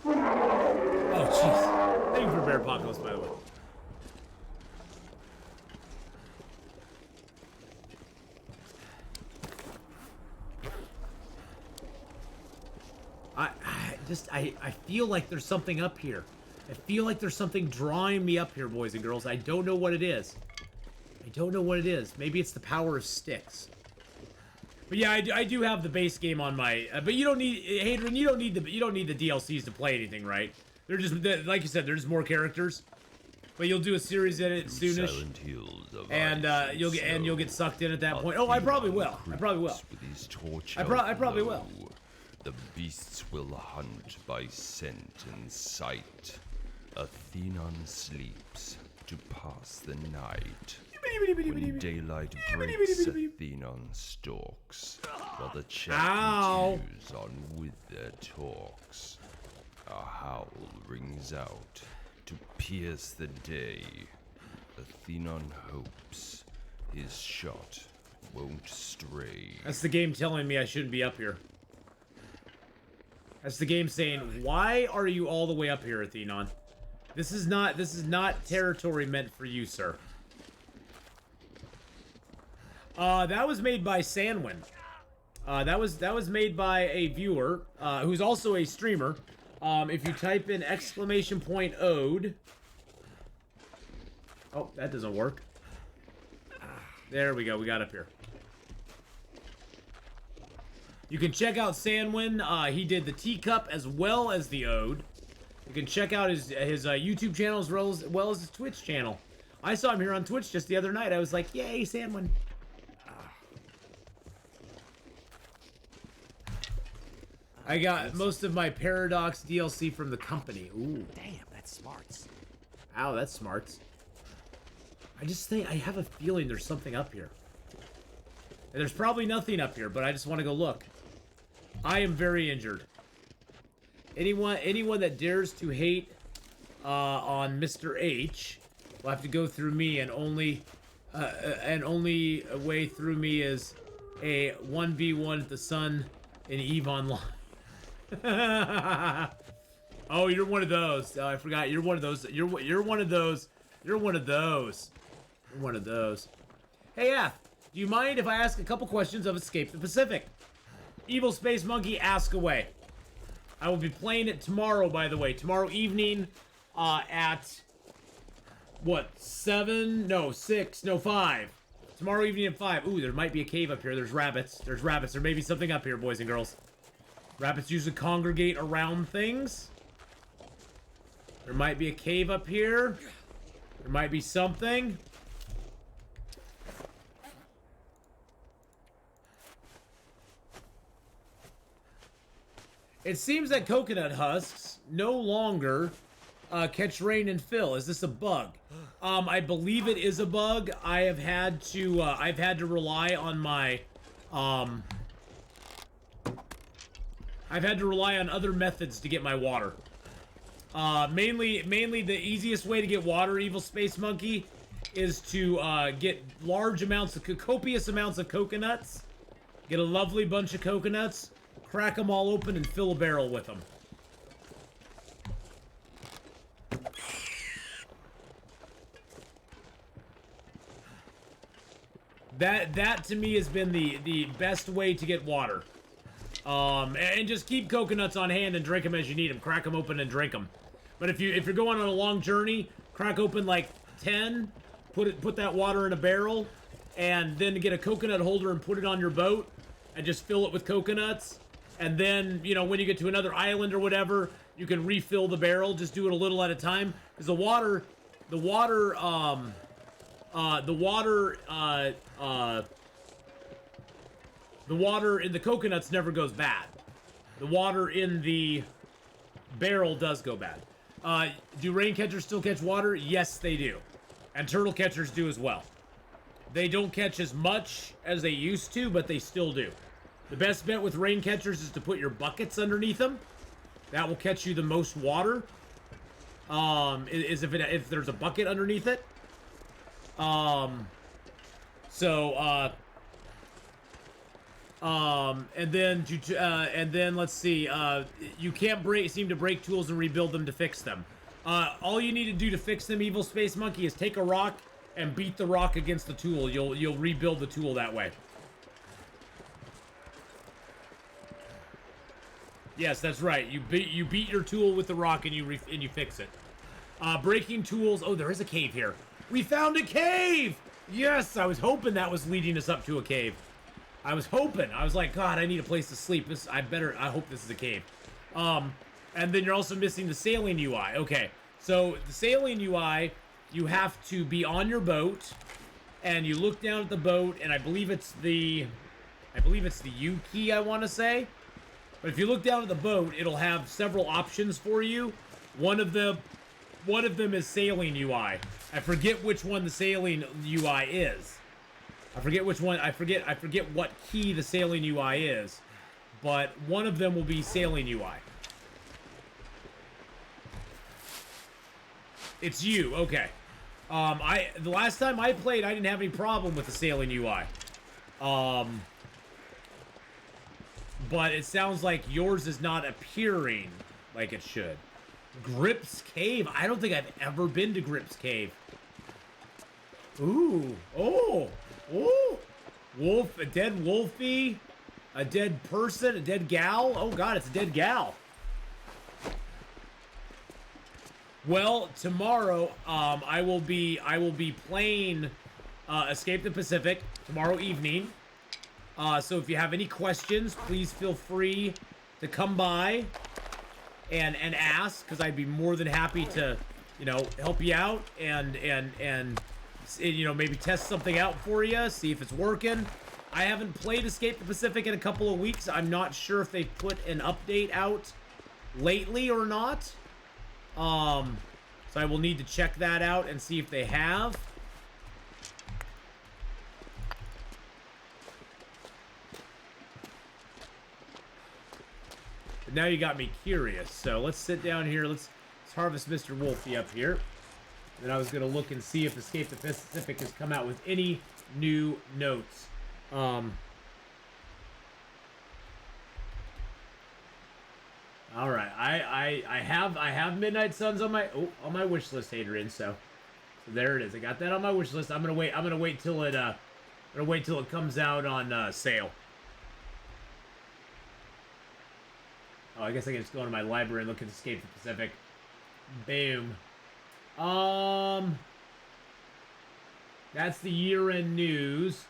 Oh, jeez. Thank you for Bear Apocalypse, by the way. I feel like there's something up here. I feel like there's something drawing me up here, boys and girls. I don't know what it is. Maybe it's the power of sticks. But yeah, I do have the base game on my. But you don't need, Hadrian. You don't need the DLCs to play anything, right? They're just like you said. They're just more characters. But you'll do a series in it soonish, and you'll get sucked in at that point. Oh, I probably will. I probably will. The beasts will hunt by scent and sight. Atheenon sleeps to pass the night. When daylight breaks, Atheenon stalks, while the chat continues on with their talks. A howl rings out to pierce the day. Atheenon hopes his shot won't stray. That's the game telling me I shouldn't be up here. That's the game saying, why are you all the way up here, Atheenon? This is not territory meant for you, sir. That was made by Sanwin. That was made by a viewer, who's also a streamer. If you type in !ode. Oh, that doesn't work. There we go, we got up here. You can check out Sanwin. He did the teacup as well as the ode. You can check out his YouTube channel as well as his Twitch channel. I saw him here on Twitch just the other night. I was like, yay, Sanwin. I got most of my Paradox DLC from the company. Ooh. Damn, that's smarts. Ow, that's smarts. I have a feeling there's something up here. And there's probably nothing up here, but I just want to go look. I am very injured. Anyone that dares to hate on Mr. H will have to go through me, and only a way through me is a 1v1 at the Sun in EVE Online. Oh, you're one of those. Oh, I forgot. You're one of those. You're one of those. You're one of those. You're one of those. Hey, F, do you mind if I ask a couple questions of Escape the Pacific? Evil Space Monkey, ask away. I will be playing it tomorrow, by the way. Tomorrow evening, at what? 7? No, 6. No, 5. Tomorrow evening at 5. Ooh, there might be a cave up here. There's rabbits. There's rabbits. There may be something up here, boys and girls. Rabbits usually congregate around things. There might be a cave up here. There might be something. It seems that coconut husks no longer catch rain and fill. Is this a bug? I believe it is a bug. I've had to rely on my I've had to rely on other methods to get my water. Mainly the easiest way to get water, Evil Space Monkey, is to get copious amounts of coconuts. Get a lovely bunch of coconuts, crack them all open, and fill a barrel with them. That to me has been the best way to get water. And just keep coconuts on hand and drink them as you need them. Crack them open and drink them. But if you're going on a long journey, crack open like 10, put that water in a barrel, and then get a coconut holder and put it on your boat, and just fill it with coconuts. And then, you know, when you get to another island or whatever, you can refill the barrel. Just do it a little at a time, because the water in the coconuts never goes bad. The water in the barrel does go bad. Do rain catchers still catch water? Yes, they do. And turtle catchers do as well. They don't catch as much as they used to, but they still do. The best bet with rain catchers is to put your buckets underneath them. That will catch you the most water. If there's a bucket underneath it. And then let's see. You can't seem to break tools and rebuild them to fix them. All you need to do to fix them, Evil Space Monkey, is take a rock and beat the rock against the tool. You'll rebuild the tool that way. Yes, that's right. You beat your tool with the rock and you fix it. Breaking tools. Oh, there is a cave here. We found a cave! Yes, I was hoping that was leading us up to a cave. I was hoping. I was like, God, I need a place to sleep. I hope this is a cave. And then you're also missing the sailing UI. Okay, so the sailing UI, you have to be on your boat, and you look down at the boat, and I believe it's the U key, I want to say. But if you look down at the boat, it'll have several options for you. One of them is sailing UI. I forget which one the sailing UI is. I forget which one. I forget what key the sailing UI is. But one of them will be sailing UI. It's you. Okay. The last time I played, I didn't have any problem with the sailing UI. But it sounds like yours is not appearing like it should. Grip's Cave. I don't think I've ever been to Grip's Cave. Ooh. Oh. Oh. Wolf. A dead wolfie. A dead person. A dead gal. Oh God, it's a dead gal. Well, tomorrow, I will be playing Escape the Pacific tomorrow evening. So if you have any questions, please feel free to come by and ask, because I'd be more than happy to, you know, help you out and you know, maybe test something out for you, see if it's working. I haven't played Escape the Pacific in a couple of weeks. I'm not sure if they've put an update out lately or not. So I will need to check that out and see if they have. But now you got me curious. So let's sit down here. Let's harvest Mr. Wolfie up here. Then I was going to look and see if Escape the Pacific has come out with any new notes. All right, I have Midnight Suns on my wish list, Adrian. So there it is. I got that on my wish list. I'm gonna wait till it comes out on sale. Oh, I guess I can just go into my library and look at Escape the Pacific. Boom. That's the year-end news.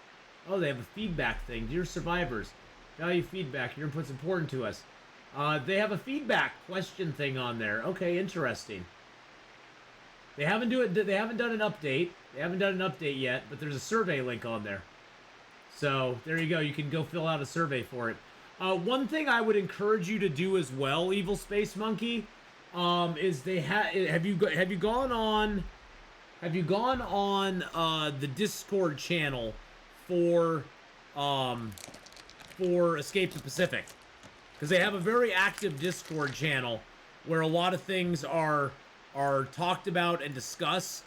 Oh, they have a feedback thing. Dear survivors, value feedback. Your input's important to us. They have a feedback question thing on there. Okay, interesting. They haven't done an update. They haven't done an update yet, but there's a survey link on there. So there you go. You can go fill out a survey for it. One thing I would encourage you to do as well, Evil Space Monkey, is have you gone on the Discord channel for Escape the Pacific? Because they have a very active Discord channel where a lot of things are talked about and discussed.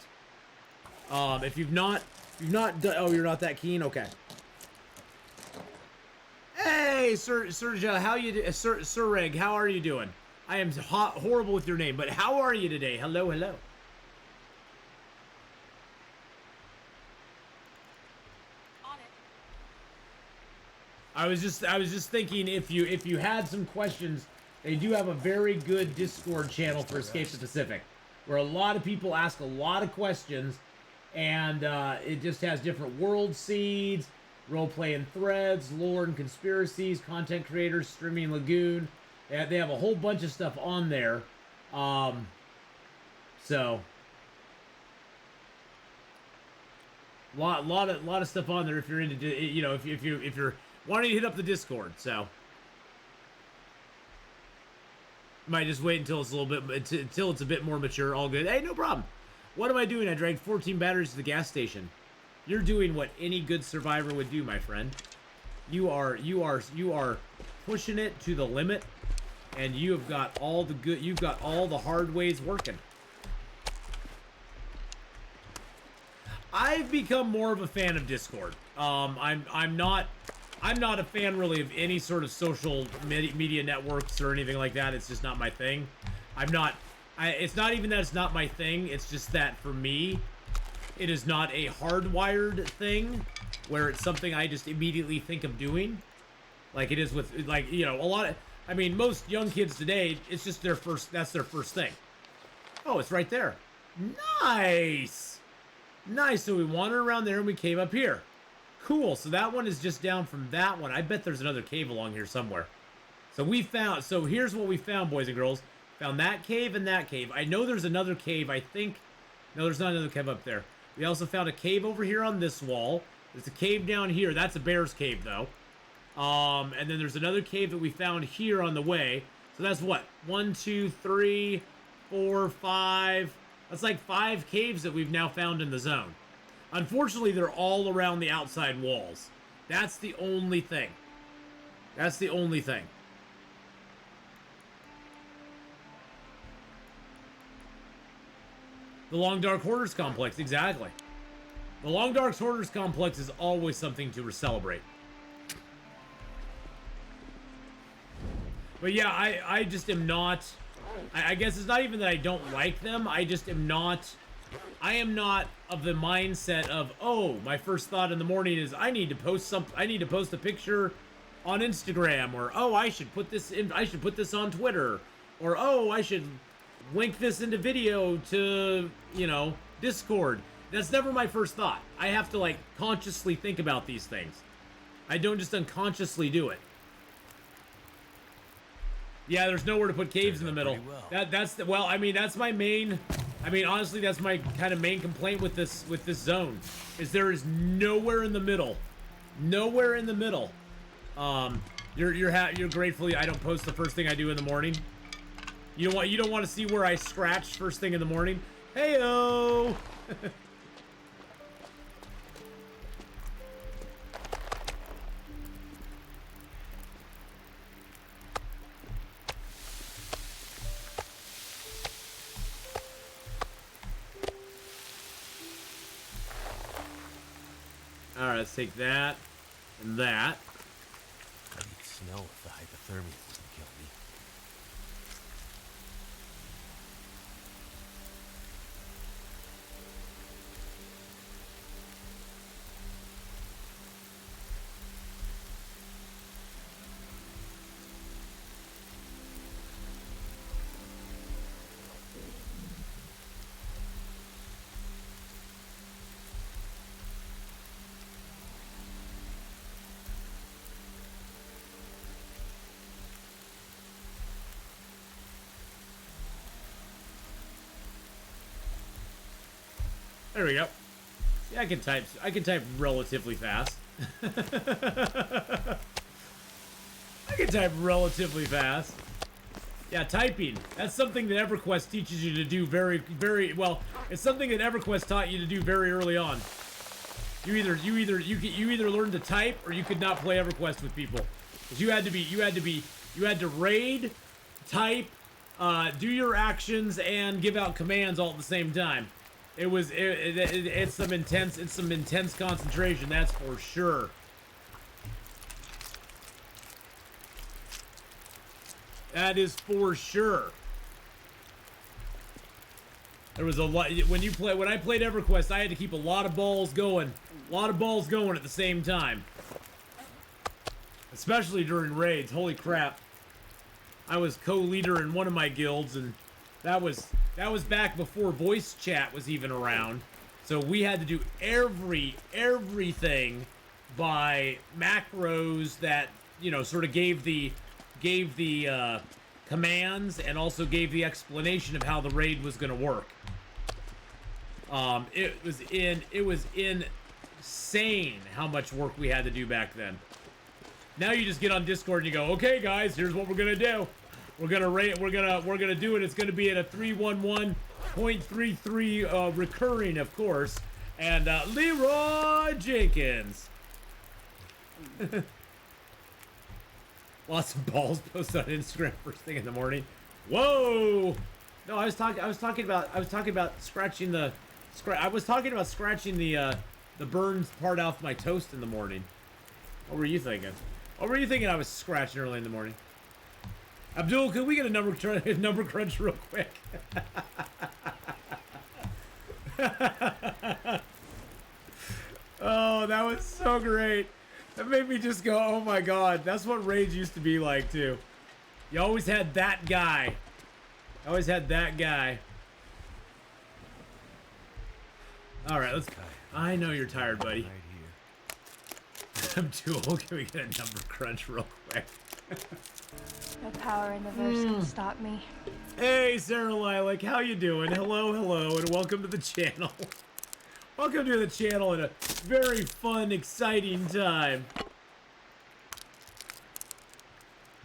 If you've not done, oh, you're not that keen? Okay. Hey, Serja, how you Sir Reg, how are you doing? I am horrible with your name, but how are you today? Hello, hello. I was just thinking if you had some questions, they do have a very good Discord channel for Escape the Pacific, where a lot of people ask a lot of questions, and it just has different world seeds, role-playing threads, lore and conspiracies, content creators, streaming lagoon. They have a whole bunch of stuff on there. So lot of stuff on there if you're into, you know, if you're wanting to hit up the Discord. So might just wait until it's a little bit, until it's a bit more mature. All good. Hey, no problem. What am I doing? I dragged 14 batteries to the gas station. You're doing what any good survivor would do, my friend. You are pushing it to the limit, and you've got all the hard ways working. I've become more of a fan of Discord. I'm not a fan really of any sort of social media networks or anything like that. It's just not my thing. It's not even that it's not my thing. It's just that for me, it is not a hardwired thing where it's something I just immediately think of doing. Like it is with, like, you know, I mean, most young kids today, it's just that's their first thing. Oh, it's right there. Nice. Nice. So we wandered around there and we came up here. Cool. So that one is just down from that one. I bet there's another cave along here somewhere. So here's what we found, boys and girls. Found that cave and that cave. I know there's another cave, I think. No, there's not another cave up there. We also found a cave over here on this wall. There's a cave down here. That's a bear's cave, though. And then there's another cave that we found here on the way. So that's what? 1, 2, 3, 4, 5. That's like 5 caves that we've now found in the zone. Unfortunately, they're all around the outside walls. That's the only thing. That's the only thing. The Long Dark Hoarders Complex, exactly. The Long Dark Hoarders Complex is always something to celebrate. But yeah, I just am not... I guess it's not even that I don't like them, I just am not... I am not of the mindset of, oh, my first thought in the morning is I need to post a picture on Instagram, or oh, I should put this on Twitter, or oh, I should link this into video to, you know, Discord. That's never my first thought. I have to, like, consciously think about these things. I don't just unconsciously do it. Yeah, there's nowhere to put caves in the middle. Well. I mean, that's my main... I mean, honestly, that's my kind of main complaint with this zone, is there is nowhere in the middle. Nowhere in the middle. You're gratefully I don't post the first thing I do in the morning. You don't want to see where I scratch first thing in the morning. Heyo. Alright, let's take that and that. I need snow if the hypothermia doesn't kill me. There we go. Yeah, I can type relatively fast. I can type relatively fast. Yeah, typing. That's something that EverQuest teaches you to do very, very well. It's something that EverQuest taught you to do very early on. You either learn to type or you could not play EverQuest with people. Because you had to raid, type, do your actions and give out commands all at the same time. It's some intense concentration, that's for sure. That is for sure. There was a lot when I played EverQuest, I had to keep a lot of balls going. A lot of balls going at the same time. Especially during raids. Holy crap. I was co-leader in one of my guilds, and that was back before voice chat was even around. So we had to do everything by macros that, you know, sort of gave the commands and also gave the explanation of how the raid was going to work. It was insane how much work we had to do back then. Now you just get on Discord and you go, okay guys, here's what we're gonna do. We're gonna do it. It's gonna be at a 311.33 recurring, of course. And Leroy Jenkins. Lots of balls posted on Instagram first thing in the morning. Whoa! No, I was talking about scratching the burns part off my toast in the morning. What were you thinking? What were you thinking I was scratching early in the morning? Abdul, could we get a number crunch real quick? Oh, that was so great. That made me just go, oh my god. That's what rage used to be like, too. You always had that guy. Always had that guy. Alright, let's... I know you're tired, buddy. Right here. Abdul, can we get a number crunch real quick? No power in the verse can stop me. Hey, Sarah Lilac, how you doing? Hello, and welcome to the channel. Welcome to the channel at a very fun, exciting time.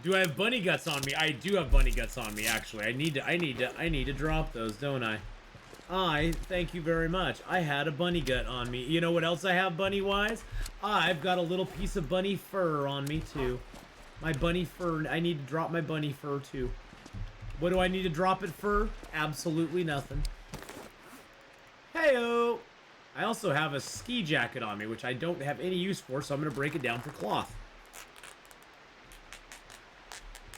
Do I have bunny guts on me? I do have bunny guts on me, actually. I need to drop those, don't I? Thank you very much. I had a bunny gut on me. You know what else I have bunny-wise? I've got a little piece of bunny fur on me, too. My bunny fur. I need to drop my bunny fur, too. What do I need to drop it for? Absolutely nothing. Heyo! I also have a ski jacket on me, which I don't have any use for, so I'm going to break it down for cloth.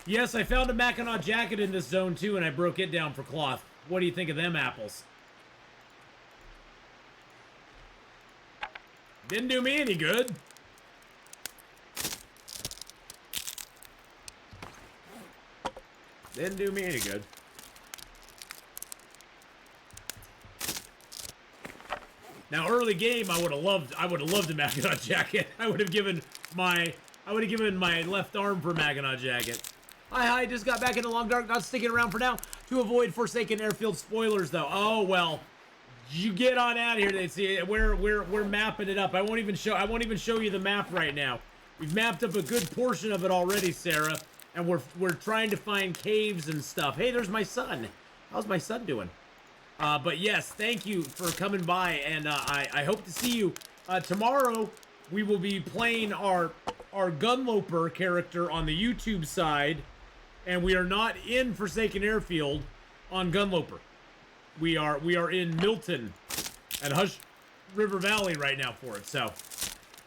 Yes, I found a Mackinac jacket in this zone, too, and I broke it down for cloth. What do you think of them apples? Didn't do me any good. Didn't do me any good. Now, early game, I would have loved a Mackinac jacket. I would have given my left arm for Mackinac jacket. Hi, just got back in the long dark, not sticking around for now to avoid Forsaken Airfield spoilers, though. Oh well, you get on out of here. They see we're mapping it up. I won't even show you the map right now. We've mapped up a good portion of it already, Sarah, and we're trying to find caves and stuff. Hey, there's my son. How's my son doing? But yes, thank you for coming by, and I hope to see you tomorrow. We will be playing our Gunloper character on the YouTube side. And we are not in Forsaken Airfield on Gunloper. We are in Milton at Hush River Valley right now for it. So,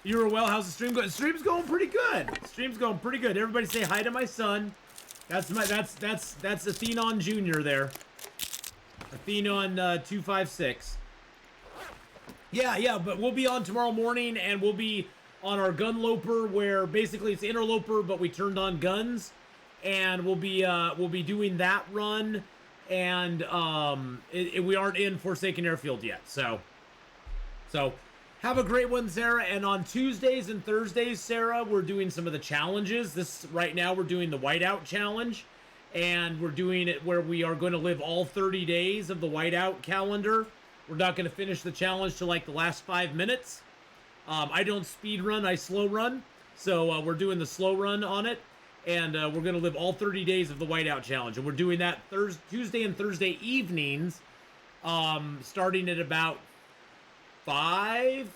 you were well. How's the stream going? The stream's going pretty good. The stream's going pretty good. Everybody say hi to my son. That's Atheenon Jr. there. Atheenon 256. Yeah, but we'll be on tomorrow morning, and we'll be on our Gunloper, where basically it's Interloper, but we turned on guns. And we'll be doing that run, and we aren't in Forsaken Airfield yet. So have a great one, Sarah. And on Tuesdays and Thursdays, Sarah, we're doing some of the challenges. Right now we're doing the Whiteout challenge, and we're doing it where we are going to live all 30 days of the Whiteout calendar. We're not going to finish the challenge till like the last 5 minutes. I don't speed run, I slow run. So we're doing the slow run on it. And we're going to live all 30 days of the Whiteout Challenge. And we're doing that Tuesday and Thursday evenings, starting at about 5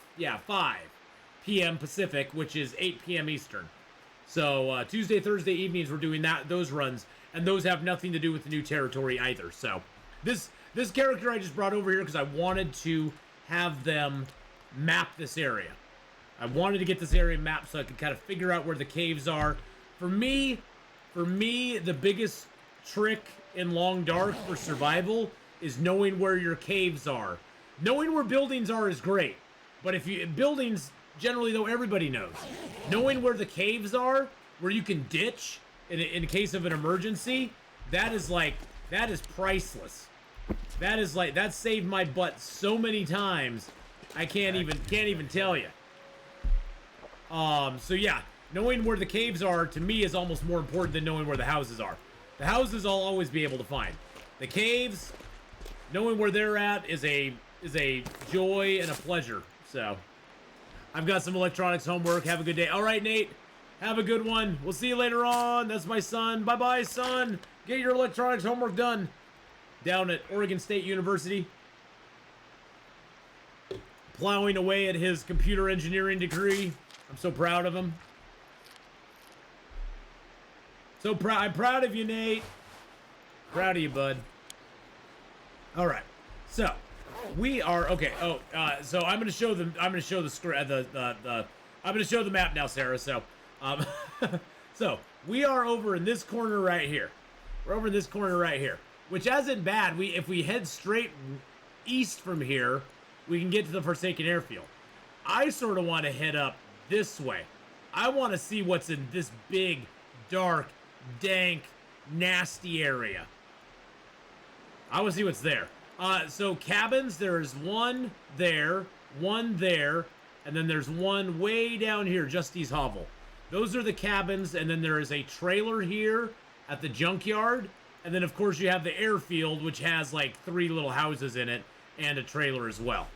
p.m. Pacific, which is 8 p.m. Eastern. So Tuesday, Thursday evenings, we're doing those runs. and those have nothing to do with the new territory either. So this character I just brought over here because I wanted to have them map this area. I wanted to get this area mapped so I could kind of figure out where the caves are. For me, the biggest trick in Long Dark for survival is knowing where your caves are. Knowing where buildings are is great, but buildings, generally though, everybody knows. Knowing where the caves are, where you can ditch in case of an emergency, that is priceless. That saved my butt so many times, I can't even tell you. So yeah, knowing where the caves are to me is almost more important than knowing where the houses are. The houses I'll always be able to find. The caves, knowing where they're at is a joy and a pleasure. So I've got some electronics homework. Have a good day. All right, Nate. Have a good one. We'll see you later on. That's my son. Bye-bye, son. Get your electronics homework done. Down at Oregon State University. Plowing away at his computer engineering degree. I'm so proud of him. I'm proud of you, Nate. Proud of you, bud. All right. So we are okay. So I'm gonna show the map now, Sarah. So so we are over in this corner right here. We're over in this corner right here, which isn't bad. If we head straight east from here, we can get to the Forsaken Airfield. I sort of want to head up this way. I want to see what's in this big, dark, dank, nasty area. I want to see what's there. So cabins, there's one there, and then there's one way down here, Justy's Hovel. Those are the cabins, and then there is a trailer here at the junkyard, and then of course you have the airfield, which has like 3 little houses in it, and a trailer as well.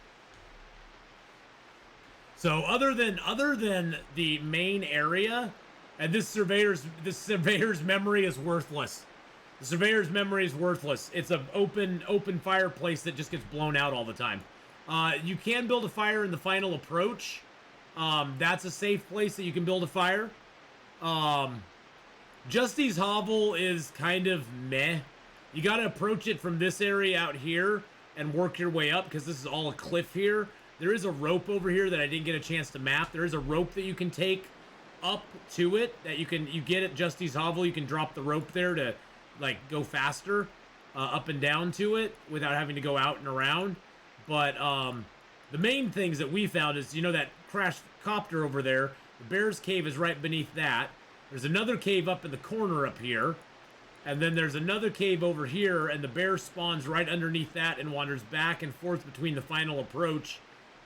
So other than the main area, and this surveyor's memory is worthless. The surveyor's memory is worthless. It's an open fireplace that just gets blown out all the time. You can build a fire in the final approach. That's a safe place that you can build a fire. Justy's Hovel is kind of meh. You got to approach it from this area out here and work your way up because this is all a cliff here. There is a rope over here that I didn't get a chance to map. There is a rope that you can take up to it that you get at Justy's Hovel. You can drop the rope there to like go faster up and down to it without having to go out and around. But the main things that we found is, that crashed copter over there. The Bear's Cave is right beneath that. There's another cave up in the corner up here. And then there's another cave over here, and the bear spawns right underneath that and wanders back and forth between the final approach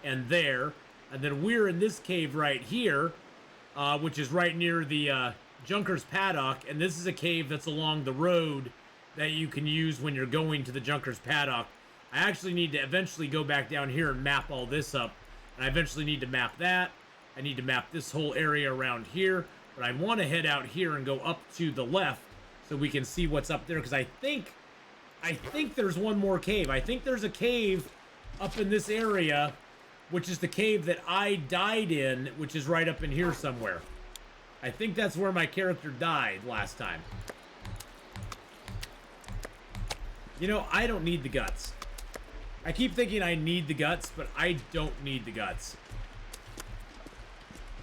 and there. And then we're in this cave right here, which is right near the Junker's Paddock. And this is a cave that's along the road that you can use when you're going to the Junker's Paddock. I actually need to eventually go back down here and map all this up. And I eventually need to map that. I need to map this whole area around here. But I want to head out here and go up to the left so we can see what's up there. Because I think there's one more cave. I think there's a cave up in this area, which is the cave that I died in, which is right up in here somewhere. I think that's where my character died last time. I don't need the guts. I keep thinking I need the guts, but I don't need the guts.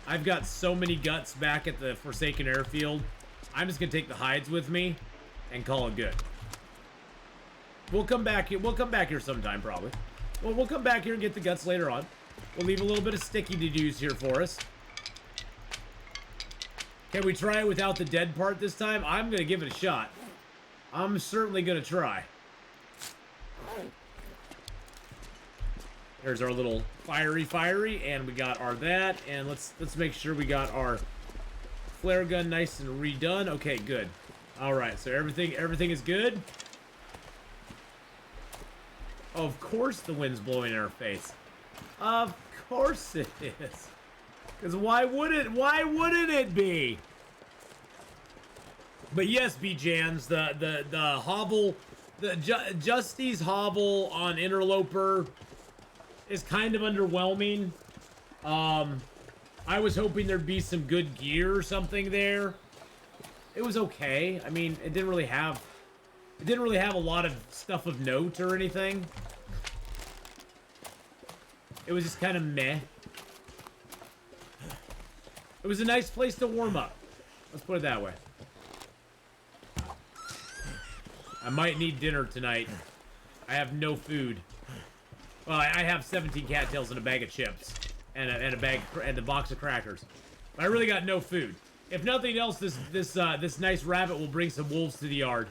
I've got so many guts back at the Forsaken Airfield. I'm just gonna take the hides with me and call it good. We'll come back here. We'll come back here sometime, probably. Well, we'll come back here and get the guts later on. We'll leave a little bit of sticky to use here for us. Can we try it without the dead part this time? I'm gonna give it a shot. I'm certainly gonna try. There's our little fiery, and we got our that, and let's make sure we got our flare gun nice and redone. Okay, good. All right, so everything is good. Of course the wind's blowing in our face. Of course it is. Because why wouldn't it be? But yes, B-Jans, the hovel, Justy's Hovel on Interloper is kind of underwhelming. I was hoping there'd be some good gear or something there. It was okay. I mean, it didn't really have a lot of stuff of note or anything. It was just kind of meh. It was a nice place to warm up. Let's put it that way. I might need dinner tonight. I have no food. Well, I have 17 cattails and a bag of chips and a box of crackers. But I really got no food. If nothing else, this nice rabbit will bring some wolves to the yard.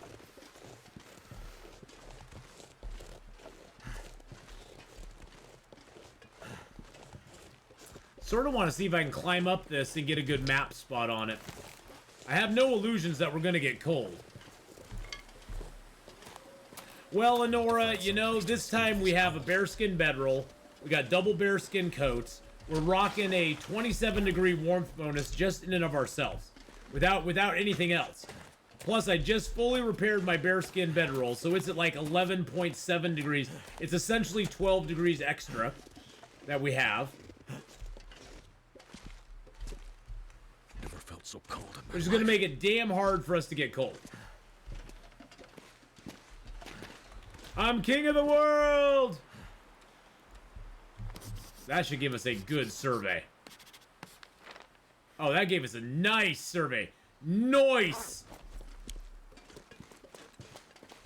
Sort of want to see if I can climb up this and get a good map spot on it. I have no illusions that we're gonna get cold. Well, Lenora, you know, this time we have a bearskin bedroll. We got double bearskin coats. We're rocking a 27-degree warmth bonus just in and of ourselves, without anything else. Plus, I just fully repaired my bearskin bedroll, so it's at like 11.7 degrees. It's essentially 12 degrees extra that we have. Never felt so cold in my Which is going to make it damn hard for us to get cold. I'm king of the world! That should give us a good survey. Oh, that gave us a nice survey. Nice!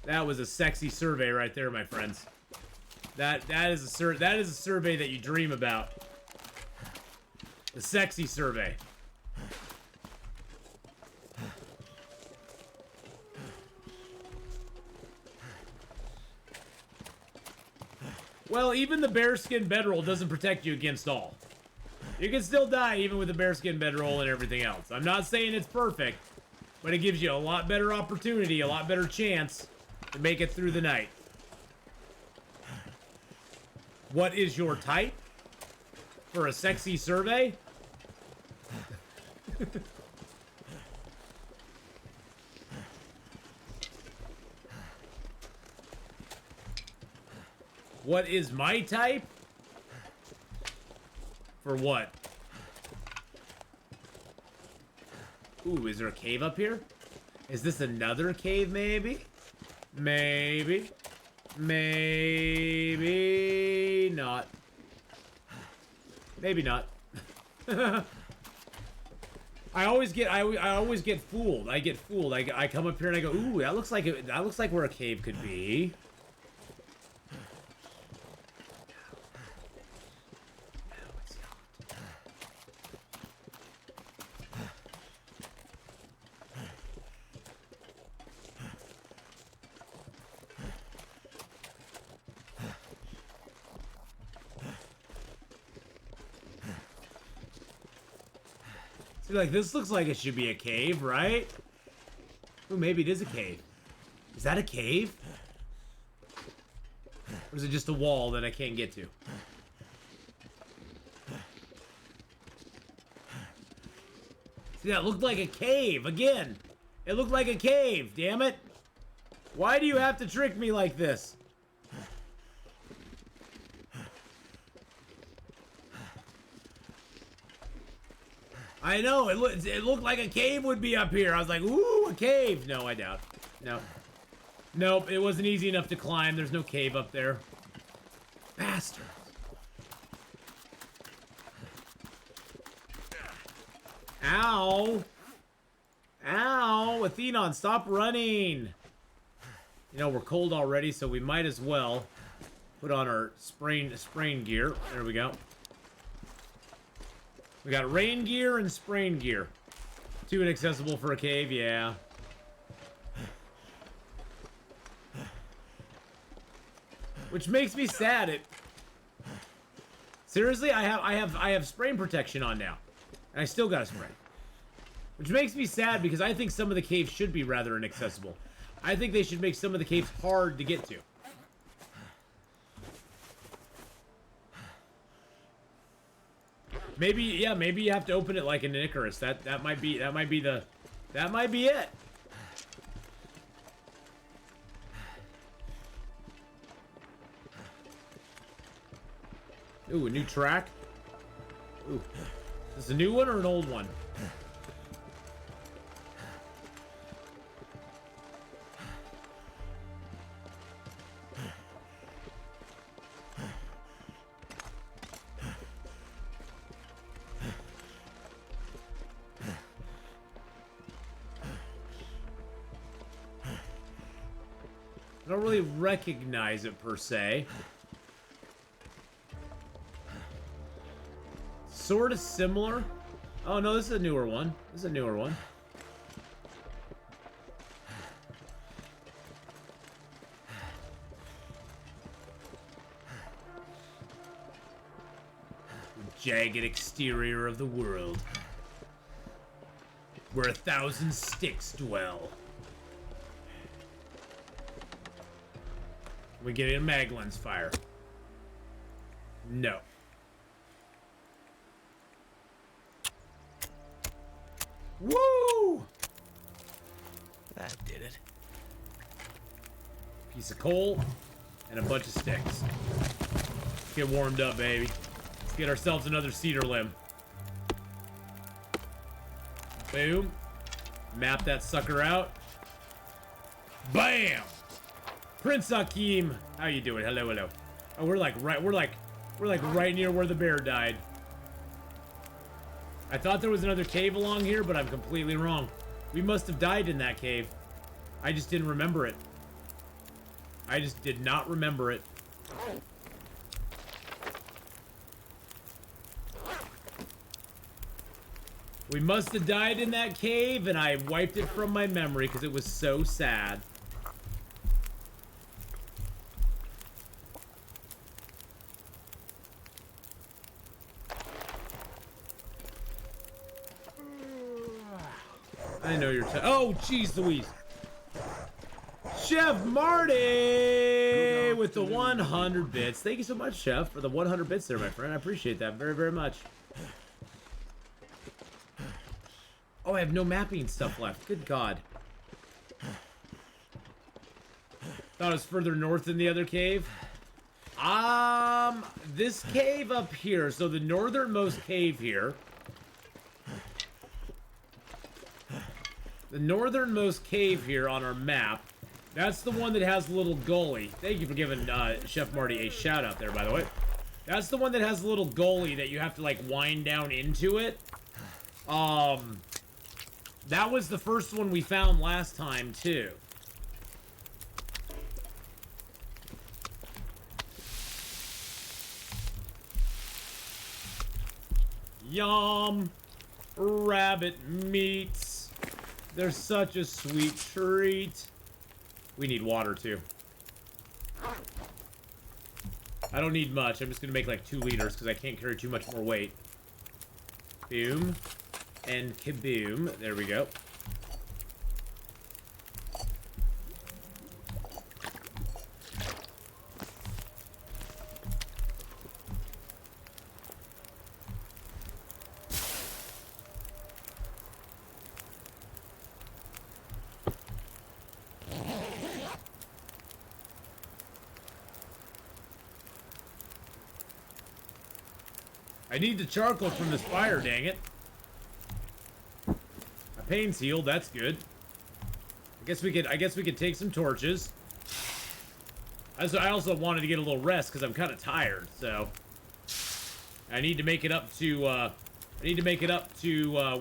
That was a sexy survey right there, my friends. That is a survey that you dream about. The sexy survey. Well, even the bearskin bedroll doesn't protect you against all. You can still die even with the bearskin bedroll and everything else. I'm not saying it's perfect, but it gives you a lot better opportunity, a lot better chance to make it through the night. What is your type for a sexy survey? What is my type? For what? Ooh, is there a cave up here? Is this another cave, maybe? Maybe. Maybe not. Maybe not. I always get fooled. I get fooled. I come up here and I go, ooh, that looks like where a cave could be. Like, this looks like it should be a cave, right? Ooh, maybe it is a cave. Is that a cave? Or is it just a wall that I can't get to? See, that looked like a cave, again. It looked like a cave, damn it. Why do you have to trick me like this? I know, it looked like a cave would be up here. I was like, ooh, a cave. No, I doubt. No. Nope, it wasn't easy enough to climb. There's no cave up there. Bastard. Ow. Ow. Atheenon, stop running. You know, we're cold already, so we might as well put on our sprain gear. There we go. We got rain gear and sprain gear. Too inaccessible for a cave, yeah. Which makes me sad. Seriously, I have sprain protection on now, and I still got a sprain. Which makes me sad because I think some of the caves should be rather inaccessible. I think they should make some of the caves hard to get to. Maybe, yeah, maybe you have to open it like an Icarus. That might be it. Ooh, a new track. Ooh, is this a new one or an old one? I don't really recognize it per se. Sort of similar. Oh no, this is a newer one. This is a newer one. The jagged exterior of the world, where 1,000 sticks dwell. We get a mag lens fire. No. Woo! That did it. Piece of coal and a bunch of sticks. Let's get warmed up, baby. Let's get ourselves another cedar limb. Boom. Map that sucker out. Bam! Prince Akeem, how you doing? Hello, hello. Oh, we're like right near where the bear died. I thought there was another cave along here, but I'm completely wrong. We must have died in that cave. I just didn't remember it. I just did not remember it. We must have died in that cave, and I wiped it from my memory because it was so sad. I know you're oh, jeez Louise. Chef Marty with the 100 bits. Thank you so much, Chef, for the 100 bits there, my friend. I appreciate that very, very much. Oh, I have no mapping stuff left. Good God. Thought it was further north than the other cave. This cave up here. So the northernmost cave here. The northernmost cave here on our map. That's the one that has the little gully. Thank you for giving Chef Marty a shout out there, by the way. That's the one that has the little gully that you have to like wind down into it. That was the first one we found last time too. Yum! Rabbit meats. They're such a sweet treat. We need water too. I don't need much. I'm just gonna make like 2 liters because I can't carry too much more weight. Boom. And kaboom. There we go. I need the charcoal from this fire, dang it. My pain's healed, that's good. I guess we could take some torches. I also wanted to get a little rest because I'm kind of tired, so I need to make it up to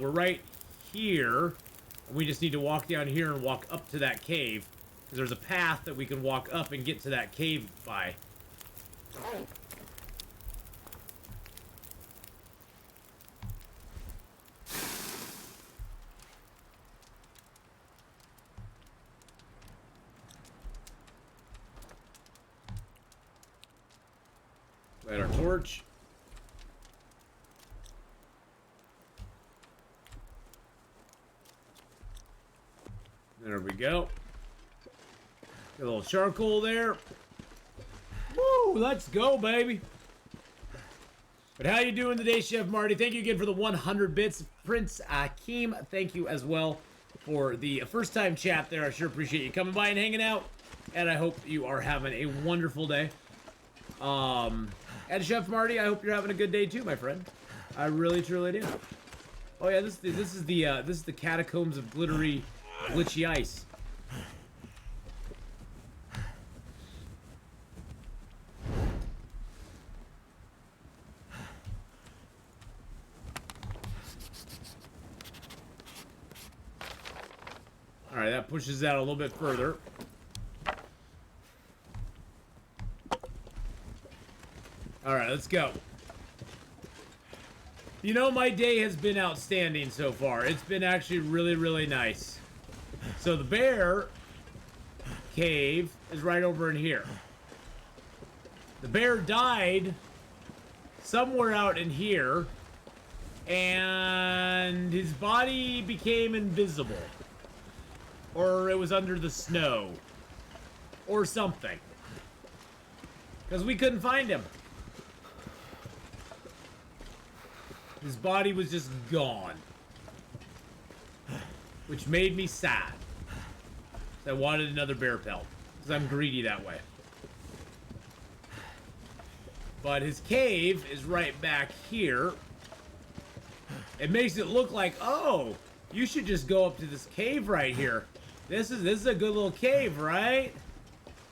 we're right here. We just need to walk down here and walk up to that cave. Because there's a path that we can walk up and get to that cave by. Light our torch. There we go. Get a little charcoal there. Woo! Let's go, baby. But how you doing today, Chef Marty? Thank you again for the 100 bits. Prince Akeem, thank you as well for the first-time chat there. I sure appreciate you coming by and hanging out. And I hope you are having a wonderful day. And Chef Marty, I hope you're having a good day too, my friend. I really, truly do. Oh yeah, this is the catacombs of glitchy ice. All right, that pushes that a little bit further. Alright, let's go. You know, my day has been outstanding so far. It's been actually really, really nice. So the bear cave is right over in here. The bear died somewhere out in here, and his body became invisible. Or it was under the snow. Or something. Because we couldn't find him. His body was just gone. Which made me sad. I wanted another bear pelt. Because I'm greedy that way. But his cave is right back here. It makes it look like, oh, you should just go up to this cave right here. This is a good little cave, right?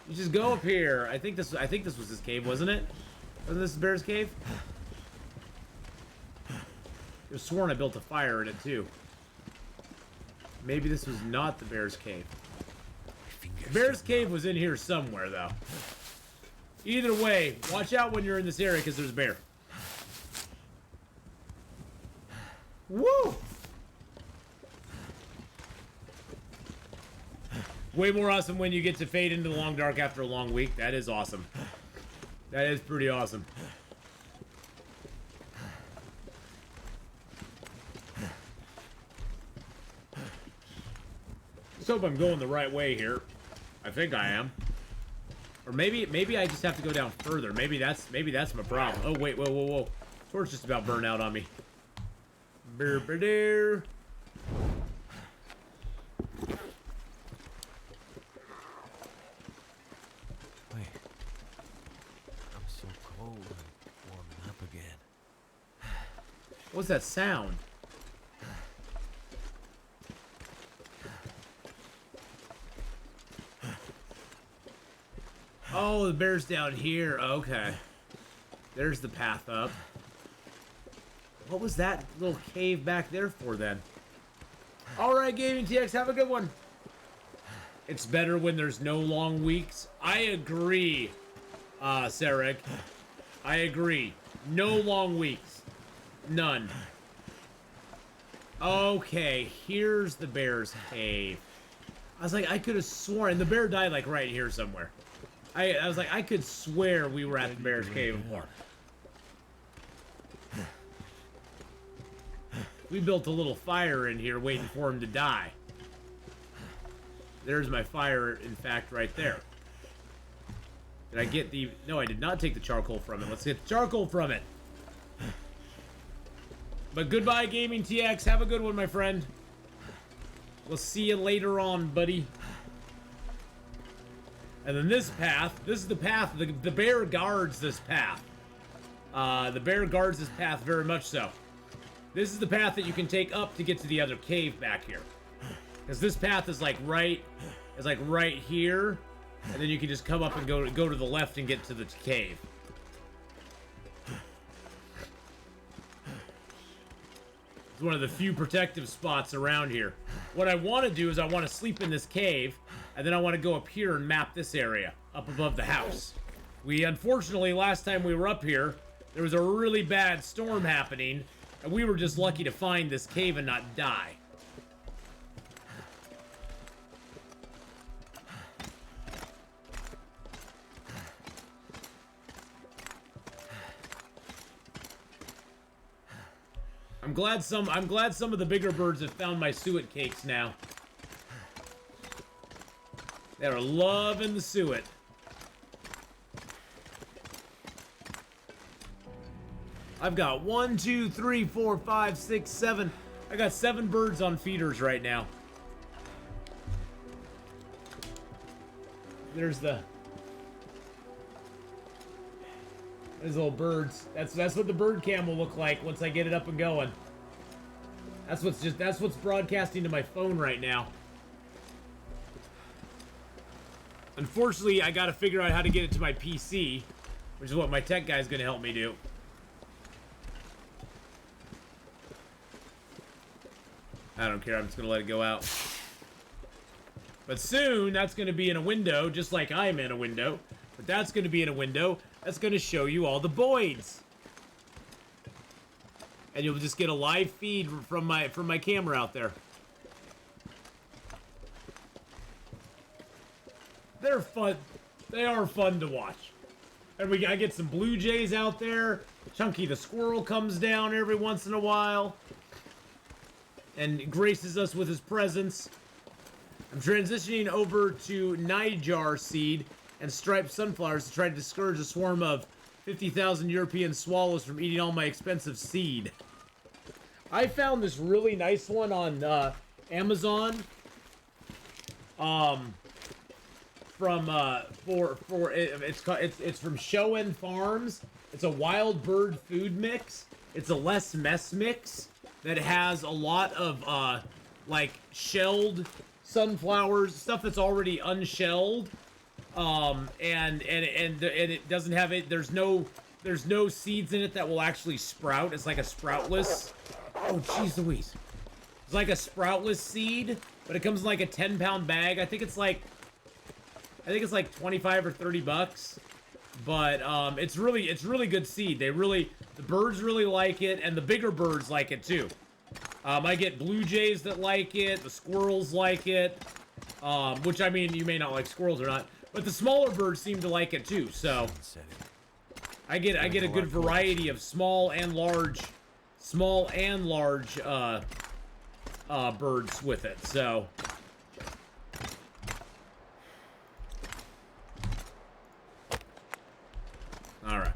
You just go up here. I think this was his cave, wasn't it? Wasn't this the bear's cave? I was sworn I built a fire in it too. Maybe this was not the bear's cave. The bear's cave was in here somewhere, though. Either way, watch out when you're in this area because there's a bear. Woo! Way more awesome when you get to fade into the long dark after a long week. That is awesome. That is pretty awesome. Let's hope I'm going the right way here. I think I am. Or maybe I just have to go down further. Maybe that's my problem. Oh wait, whoa. Torch just about burned out on me. Bear. Wait. I'm so cold and warming up again. What's that sound? Oh, the bear's down here. Okay. There's the path up. What was that little cave back there for then? Alright, Gaming TX, have a good one. It's better when there's no long weeks. I agree, Sarek. I agree. No long weeks. None. Okay, here's the bear's cave. I was like, I could have sworn, the bear died like right here somewhere. I was like, I could swear we were at the bear's cave before. We built a little fire in here waiting for him to die. There's my fire, in fact, right there. Did I get the... No, I did not take the charcoal from it. Let's get the charcoal from it. But goodbye, Gaming TX. Have a good one, my friend. We'll see you later on, buddy. And then this path, this is the path, the bear guards this path. The bear guards this path very much so. This is the path that you can take up to get to the other cave back here. Because this path is like right here. And then you can just come up and go to the left and get to the cave. It's one of the few protective spots around here. What I want to do is I want to sleep in this cave, and then I want to go up here and map this area up above the house. We, unfortunately, last time we were up here, there was a really bad storm happening, and we were just lucky to find this cave and not die. I'm glad some of the bigger birds have found my suet cakes now. They're loving the suet. I've got 1, 2, 3, 4, 5, 6, 7. I got 7 birds on feeders right now. There's little birds. That's what the bird cam will look like once I get it up and going. That's what's broadcasting to my phone right now. Unfortunately, I gotta figure out how to get it to my PC, which is what my tech guy's gonna help me do. I don't care, I'm just gonna let it go out. But soon, that's gonna be in a window, just like I'm in a window. But that's going to be in a window that's going to show you all the boids. And you'll just get a live feed from my camera out there. They're fun. They are fun to watch. And I get some blue jays out there. Chunky the squirrel comes down every once in a while and graces us with his presence. I'm transitioning over to Niger seed and striped sunflowers to try to discourage a swarm of 50,000 European swallows from eating all my expensive seed. I found this really nice one on Amazon. It's from Showen Farms. It's a wild bird food mix. It's a less mess mix that has a lot of like shelled sunflowers, stuff that's already unshelled. And it doesn't have it. There's no seeds in it that will actually sprout. It's like a sproutless. Oh, jeez Louise. It's like a sproutless seed, but it comes in like a 10-pound bag. I think it's like 25 or 30 bucks. But it's really good seed. The birds really like it, and the bigger birds like it too. I get blue jays that like it, the squirrels like it. Which, I mean, you may not like squirrels or not, but the smaller birds seem to like it too. So I get a good variety of small and large birds with it. So all right.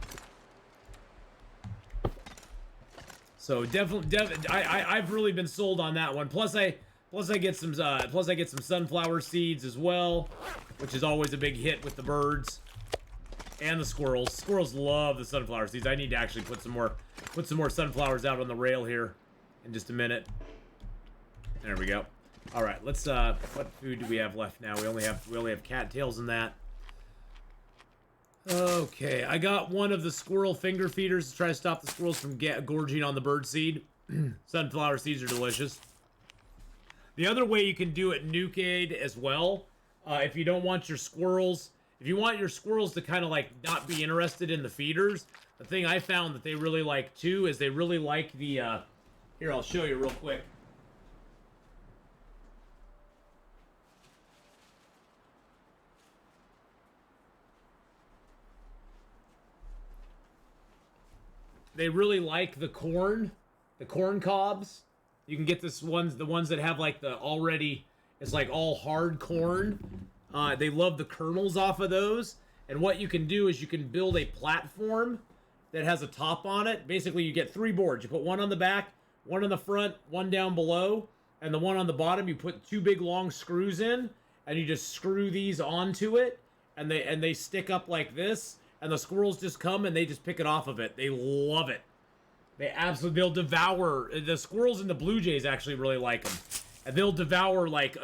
So definitely, I've really been sold on that one. Plus I get some sunflower seeds as well, which is always a big hit with the birds and the squirrels. Squirrels love the sunflower seeds. I need to actually put some more sunflowers out on the rail here in just a minute. There we go. All right, let's what food do we have left now? We only have cattails in that. Okay, I got one of the squirrel finger feeders to try to stop the squirrels from gorging on the bird seed. Sunflower seeds are delicious. The other way you can do it Nukeade as well, if you don't want your squirrels, if you want your squirrels to kind of like not be interested in the feeders, the thing I found that they really like too is they really like the, here, I'll show you real quick. They really like the corn cobs. You can get the ones that have like it's like all hard corn. They love the kernels off of those. And what you can do is you can build a platform that has a top on it. Basically, you get 3 boards. You put one on the back, one on the front, one down below, and the one on the bottom, you put 2 big long screws in, and you just screw these onto it, and they stick up like this. And the squirrels just come and they just pick it off of it. They love it. They'll devour. The squirrels and the blue jays actually really like them. And they'll devour like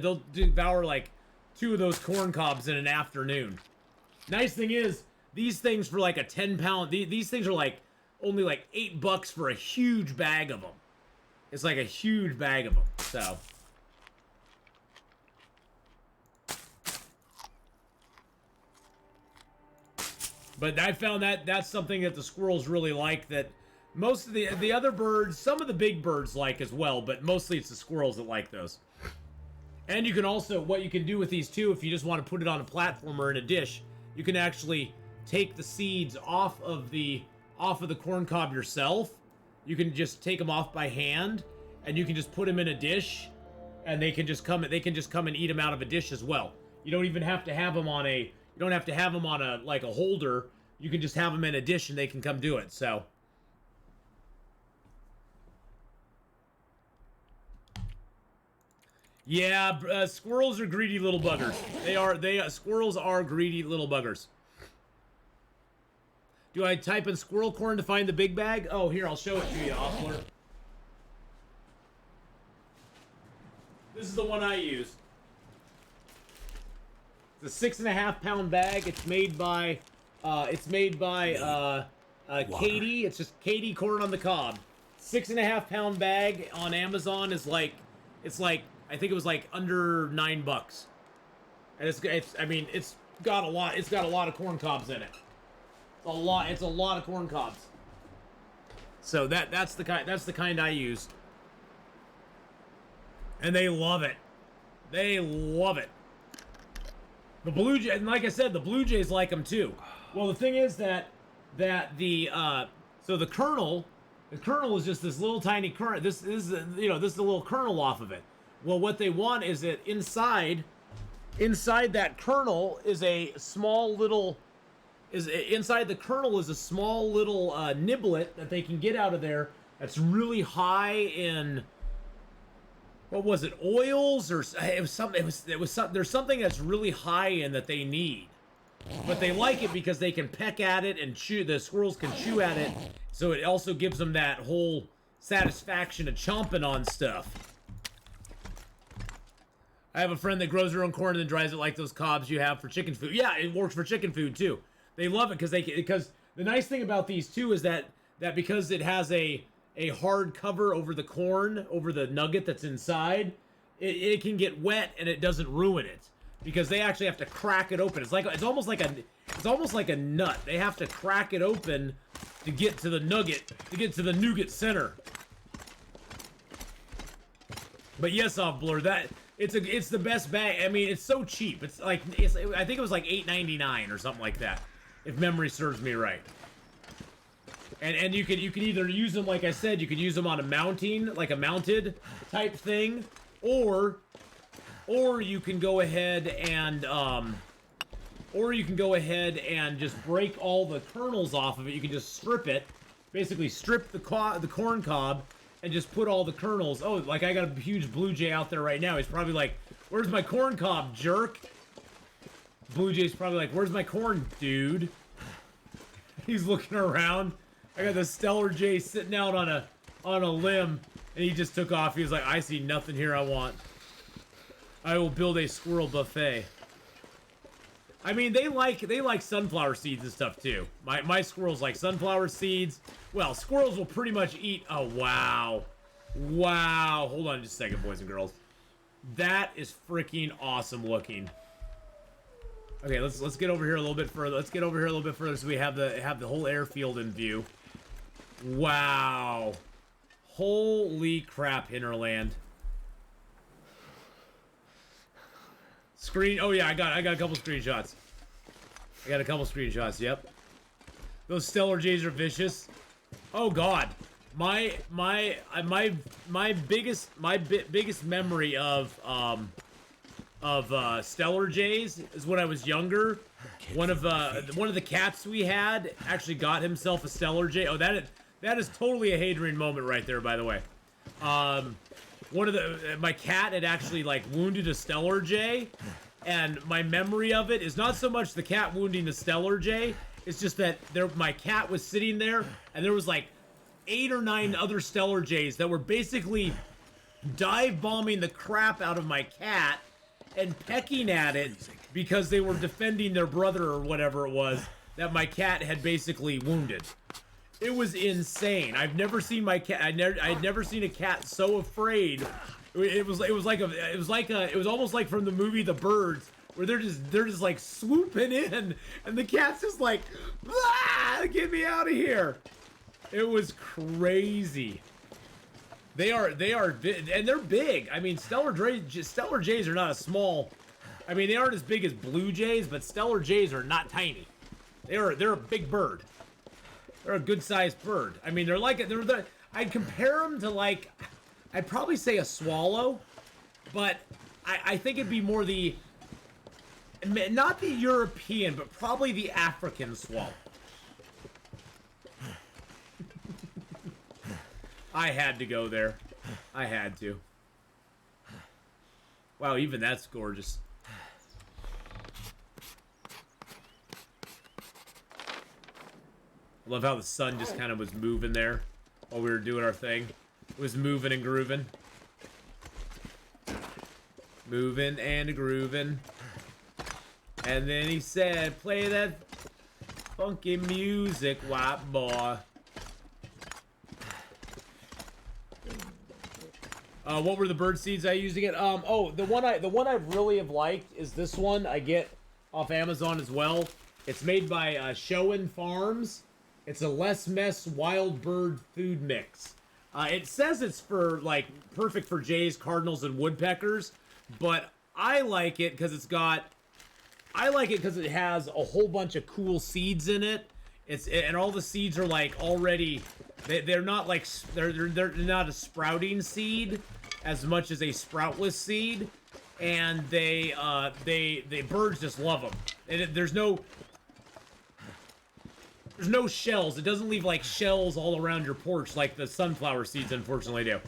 they'll devour like 2 of those corn cobs in an afternoon. Nice thing is, these things for like a 10-pound, these things are like only like $8 for a huge bag of them. It's like a huge bag of them, so. But I found that that's something that the squirrels really like, that most of the other birds, some of the big birds like as well, but mostly it's the squirrels that like those. And you can also, what you can do with these too, if you just want to put it on a platform or in a dish, you can actually take the seeds off of the corn cob yourself. You can just take them off by hand, and you can just put them in a dish, and they can just come and eat them out of a dish as well. You don't even have to have them on a like a holder. You can just have them in a dish and they can come do it. So yeah, squirrels are greedy little buggers. Squirrels are greedy little buggers. Do I type in squirrel corn to find the big bag? Oh, here, I'll show it to you, Offler. This is the one I use. It's a 6.5-pound bag. It's made by Katie. It's just Katie corn on the cob. 6.5-pound bag on Amazon is like, I think it was like under $9. And it's got a lot. It's got a lot of corn cobs in it. It's a lot of corn cobs. So that's the kind I use. And they love it. They love it. The Blue Jay, and like I said, the Blue Jays like them too. Well, the thing is that so the kernel is just this little tiny kernel. This is this is a little kernel off of it. Well, what they want is that inside that kernel is a small little inside the kernel is a small little niblet that they can get out of there. That's really high in, what was it, oils, or it was something. There's something that's really high in that they need, but they like it because they can peck at it and chew. The squirrels can chew at it, so it also gives them that whole satisfaction of chomping on stuff. I have a friend that grows their own corn and then dries it like those cobs you have for chicken food. Yeah, it works for chicken food too. They love it because the nice thing about these too is that because it has a hard cover over the corn, over the nugget that's inside, it can get wet and it doesn't ruin it, because they actually have to crack it open. It's almost like a nut. They have to crack it open to get to the nugget, to get to the nougat center. But yes, Offblur, it's the best bag. I mean, it's so cheap. I think it was like $8.99 or something like that, if memory serves me right. And you can either use them, like I said, you could use them on a mounting, like a mounted type thing, or you can go ahead and just break all the kernels off of it. You can just strip it, basically strip the corn cob, and just put all the kernels. Oh, like I got a huge Blue Jay out there right now. He's probably like, "Where's my corn cob, jerk?" Blue Jay's probably like, "Where's my corn, dude?" He's looking around. I got the Stellar Jay sitting out on a limb, and he just took off. He was like, "I see nothing here I want. I will build a squirrel buffet." I mean, they like sunflower seeds and stuff too. My squirrels like sunflower seeds. Well, squirrels will pretty much eat. Oh wow, wow! Hold on just a second, boys and girls. That is freaking awesome looking. Okay, let's get over here a little bit further. Let's get over here a little bit further so we have the whole airfield in view. Wow! Holy crap, Hinterland. Oh yeah, I got a couple screenshots. Yep. Those Stellar Jays are vicious. Oh god. My biggest memory of Stellar Jays is when I was younger. One of the cats we had actually got himself a Stellar Jay. Oh, that is totally a Hadrian moment right there, by the way. My cat had actually like wounded a Stellar Jay, and my memory of it is not so much the cat wounding the Stellar Jay. It's just that my cat was sitting there, and there was like 8 or 9 other Stellar Jays that were basically dive bombing the crap out of my cat and pecking at it because they were defending their brother or whatever it was that my cat had basically wounded. It was insane. I've never seen my cat. I'd never seen a cat so afraid. It was almost like from the movie The Birds, where they're just like swooping in, and the cat's just like, ah, get me out of here. It was crazy. They are, and they're big. I mean, Stellar Jays are not a small. I mean, they aren't as big as Blue Jays, but Stellar Jays are not tiny. They're a big bird. They're a good-sized bird. I mean, I'd compare them to, like, I'd probably say a swallow, but I think it'd be more not the European, but probably the African swallow. I had to go there. I had to. Wow, even that's gorgeous. I love how the sun just kind of was moving there while we were doing our thing. It was moving and grooving. Moving and grooving. And then he said, play that funky music, white boy. What were the bird seeds I used to get? Oh, the one I really have liked is this one. I get off Amazon as well. It's made by Showen Farms. It's a less mess wild bird food mix. It says it's for like perfect for jays, cardinals, and woodpeckers, but I like it because it has a whole bunch of cool seeds in it. And all the seeds are like already, they're not like they're not a sprouting seed as much as a sproutless seed, and the birds just love them. And there's no shells. It doesn't leave like shells all around your porch like the sunflower seeds unfortunately do.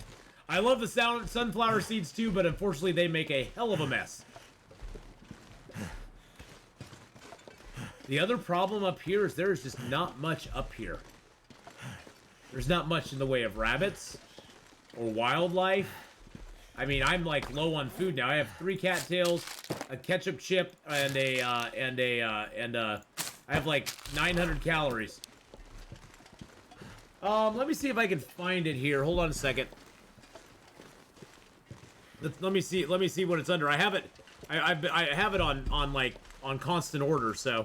I love the sunflower seeds too, but unfortunately they make a hell of a mess. The other problem up here is there's just not much up here. There's not much in the way of rabbits or wildlife. I mean, I'm like low on food now. I have 3 cattails, a ketchup chip, and I have like 900 calories. Let me see if I can find it here. Hold on a second. Let me see what it's under. I have it. I have it on constant order. So.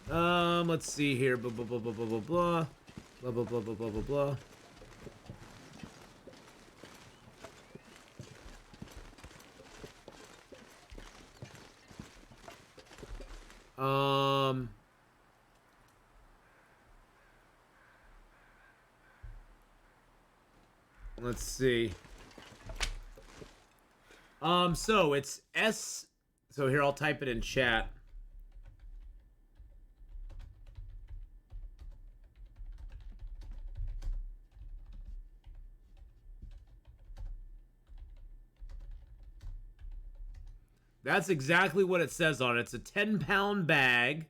Let's see here. Blah blah blah blah blah blah blah blah blah blah blah blah blah. Let's see. So it's S. So here, I'll type it in chat. That's exactly what it says on it. It's a 10-pound bag.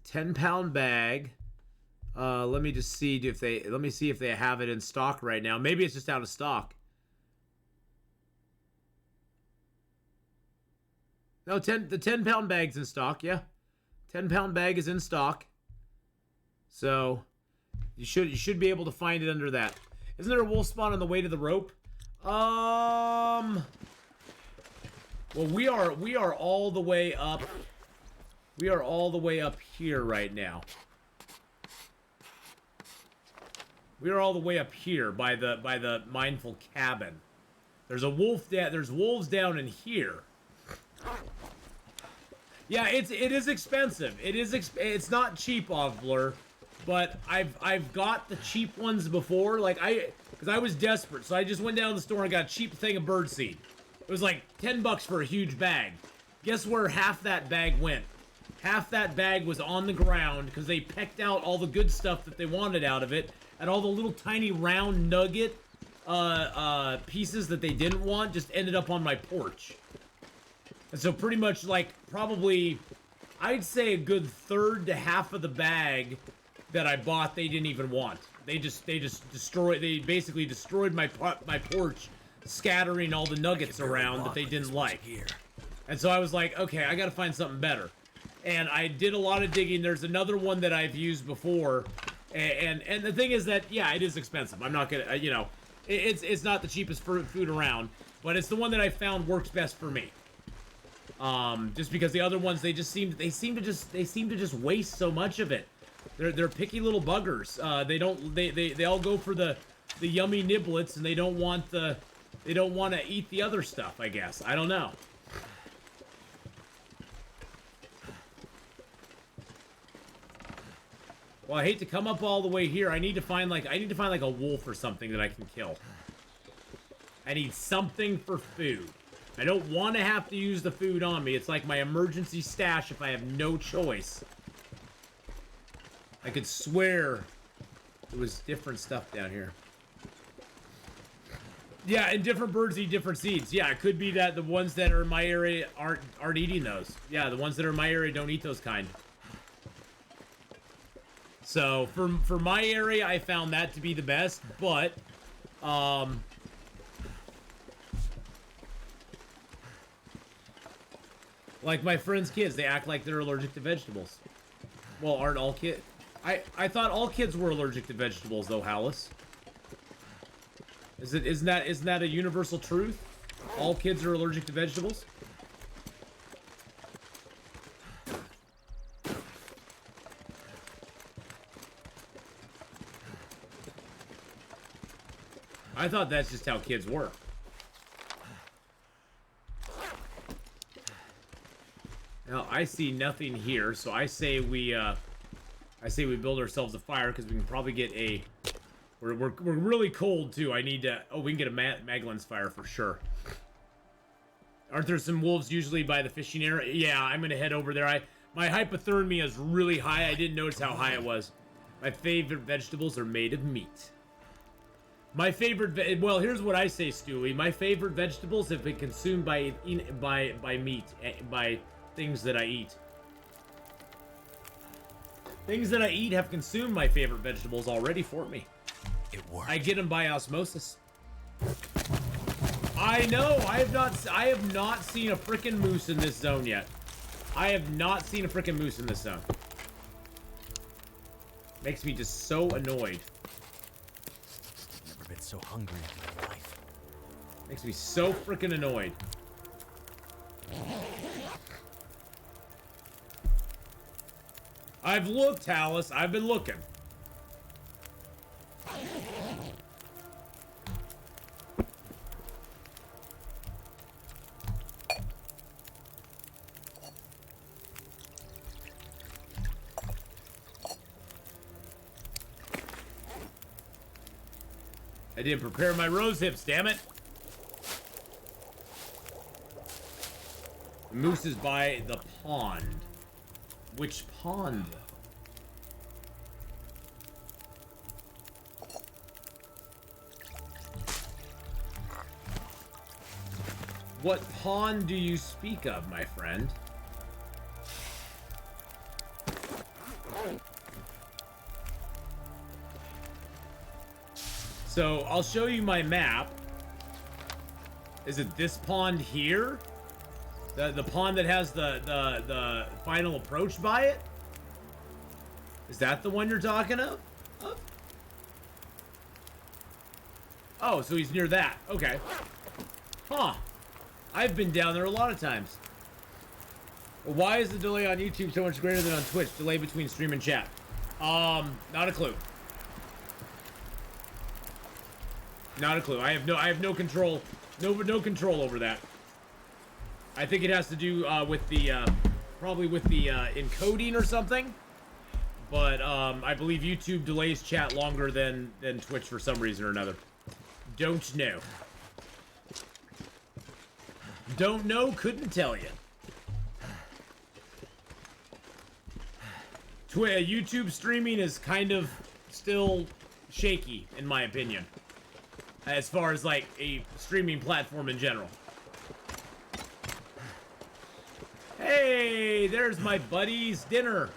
It's a 10-pound bag. Let me just see if they have it in stock right now. Maybe it's just out of stock. No, the 10-pound bag's in stock, yeah. 10-pound bag is in stock. So you should be able to find it under that. Isn't there a wolf spawn on the way to the rope? Well, we are all the way up. We are all the way up here right now. We are all the way up here by the mindful cabin. There's a wolf there's wolves down in here. Yeah, it is expensive. It's not cheap, Ogblur, but I've got the cheap ones before. Like because I was desperate, so I just went down to the store and got a cheap thing of birdseed. It was like $10 for a huge bag. Guess where half that bag went? Half that bag was on the ground because they pecked out all the good stuff that they wanted out of it, and all the little tiny round nugget pieces that they didn't want just ended up on my porch. And so pretty much like probably, I'd say a good third to half of the bag that I bought they didn't even want. They basically destroyed my porch, scattering all the nuggets around that they didn't like. And so I was like, okay, I gotta find something better. And I did a lot of digging. There's another one that I've used before, and the thing is that, yeah, it is expensive. I'm not gonna, it's not the cheapest food around, but it's the one that I found works best for me. Just because the other ones, they seem to just waste so much of it. They're picky little buggers. They all go for the yummy niblets, and they don't want to eat the other stuff, I guess. I don't know. Well, I hate to come up all the way here. I need to find like a wolf or something that I can kill. I need something for food. I don't want to have to use the food on me. It's like my emergency stash if I have no choice. I could swear it was different stuff down here. Yeah, and different birds eat different seeds. Yeah, it could be that the ones that are in my area aren't eating those. Yeah, the ones that are in my area don't eat those kind. So, for my area, I found that to be the best, but, like my friends' kids, they act like they're allergic to vegetables. Well, aren't all kids? I thought all kids were allergic to vegetables, though, Hallis. Isn't that a universal truth? All kids are allergic to vegetables? I thought that's just how kids work. Now, I see nothing here, so I say we build ourselves a fire, because we can probably get a... We're really cold, too. I need to... Oh, we can get a Maglin's fire for sure. Aren't there some wolves usually by the fishing area? Yeah, I'm going to head over there. My hypothermia is really high. I didn't notice how high it was. My favorite vegetables are made of meat. My favorite... Well, here's what I say, Stewie. My favorite vegetables have been consumed by meat, by things that I eat. Things that I eat have consumed my favorite vegetables already for me. It worked. I get them by osmosis. I know. I have not seen a frickin' moose in this zone yet. I have not seen a frickin' moose in this zone. Makes me just so annoyed. Never been so hungry in my life. Makes me so frickin' annoyed. I've looked, Alice. I've been looking. I didn't prepare my rose hips, damn it. The moose is by the pond. Which pond, though? What pond do you speak of, my friend? So, I'll show you my map. Is it this pond here? The pond that has the final approach by it? Is that the one you're talking of? Oh, so he's near that. Okay. Huh. I've been down there a lot of times. Why is the delay on YouTube so much greater than on Twitch? Delay between stream and chat. Not a clue. Not a clue. I have no control. No control over that. I think it has to do with the probably with the encoding or something. But I believe YouTube delays chat longer than Twitch for some reason or another. Don't know. Don't know, couldn't tell you. YouTube streaming is kind of still shaky, in my opinion. As far as, like, a streaming platform in general. Hey, there's my buddy's dinner.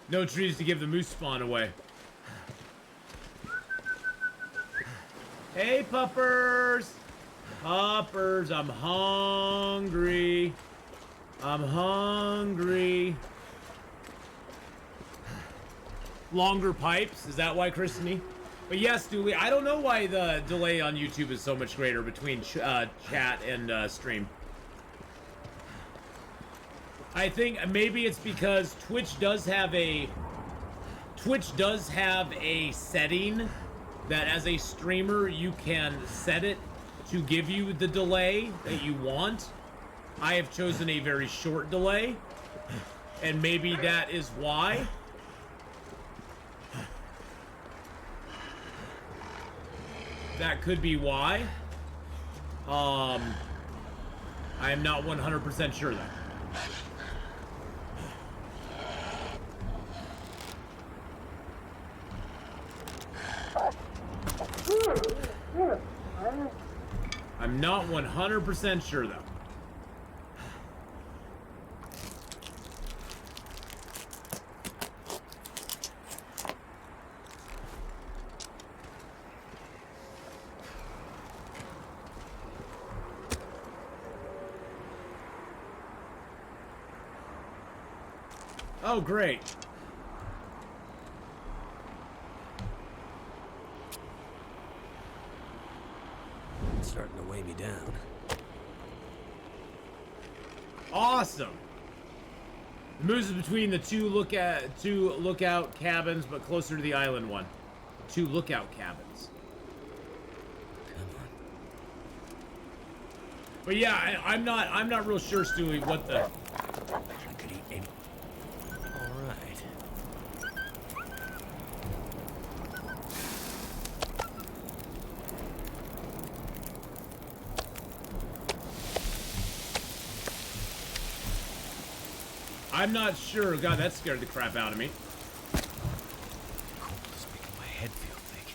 No trees to give the moose spawn away. Hey, puppers! Puppers, I'm hungry. I'm hungry. Longer pipes? Is that why, Christine? But yes, Dooley, I don't know why the delay on YouTube is so much greater between chat and stream. I think maybe it's because Twitch does have a setting that as a streamer you can set it to give you the delay that you want. I have chosen a very short delay, and maybe that is why. That could be why. I am not 100% sure though. I'm not 100% sure though. Oh, great. starting to weigh me down. Awesome. The moves is between the two lookout cabins, but closer to the island one. Two lookout cabins. Come on. But yeah, I'm not real sure, Stewie, what the. I could eat any. All right. I'm not sure. God, that scared the crap out of me. Cold is making my head feel thick.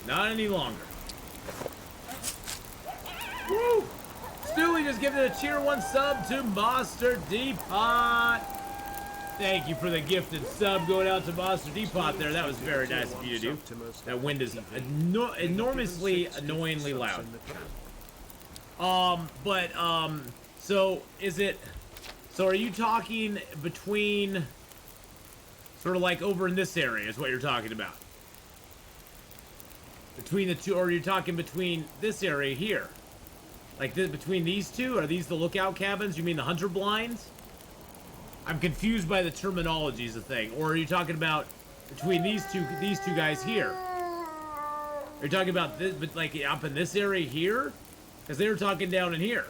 Not any longer. Woo! Stewie just giving it a tier 1 sub to Monster Depot. Thank you for the gifted sub going out to Monster Depot there. That was very nice of you to do. That wind is enormously, annoyingly loud. So is it... So are you talking between, sort of like over in this area is what you're talking about? Between the two, or are you talking between this area here? Like between these two? Are these the lookout cabins? You mean the hunter blinds? I'm confused by the terminology is the thing. Or are you talking about between these two guys here? Are you talking about this, but like up in this area here? Because they were talking down in here.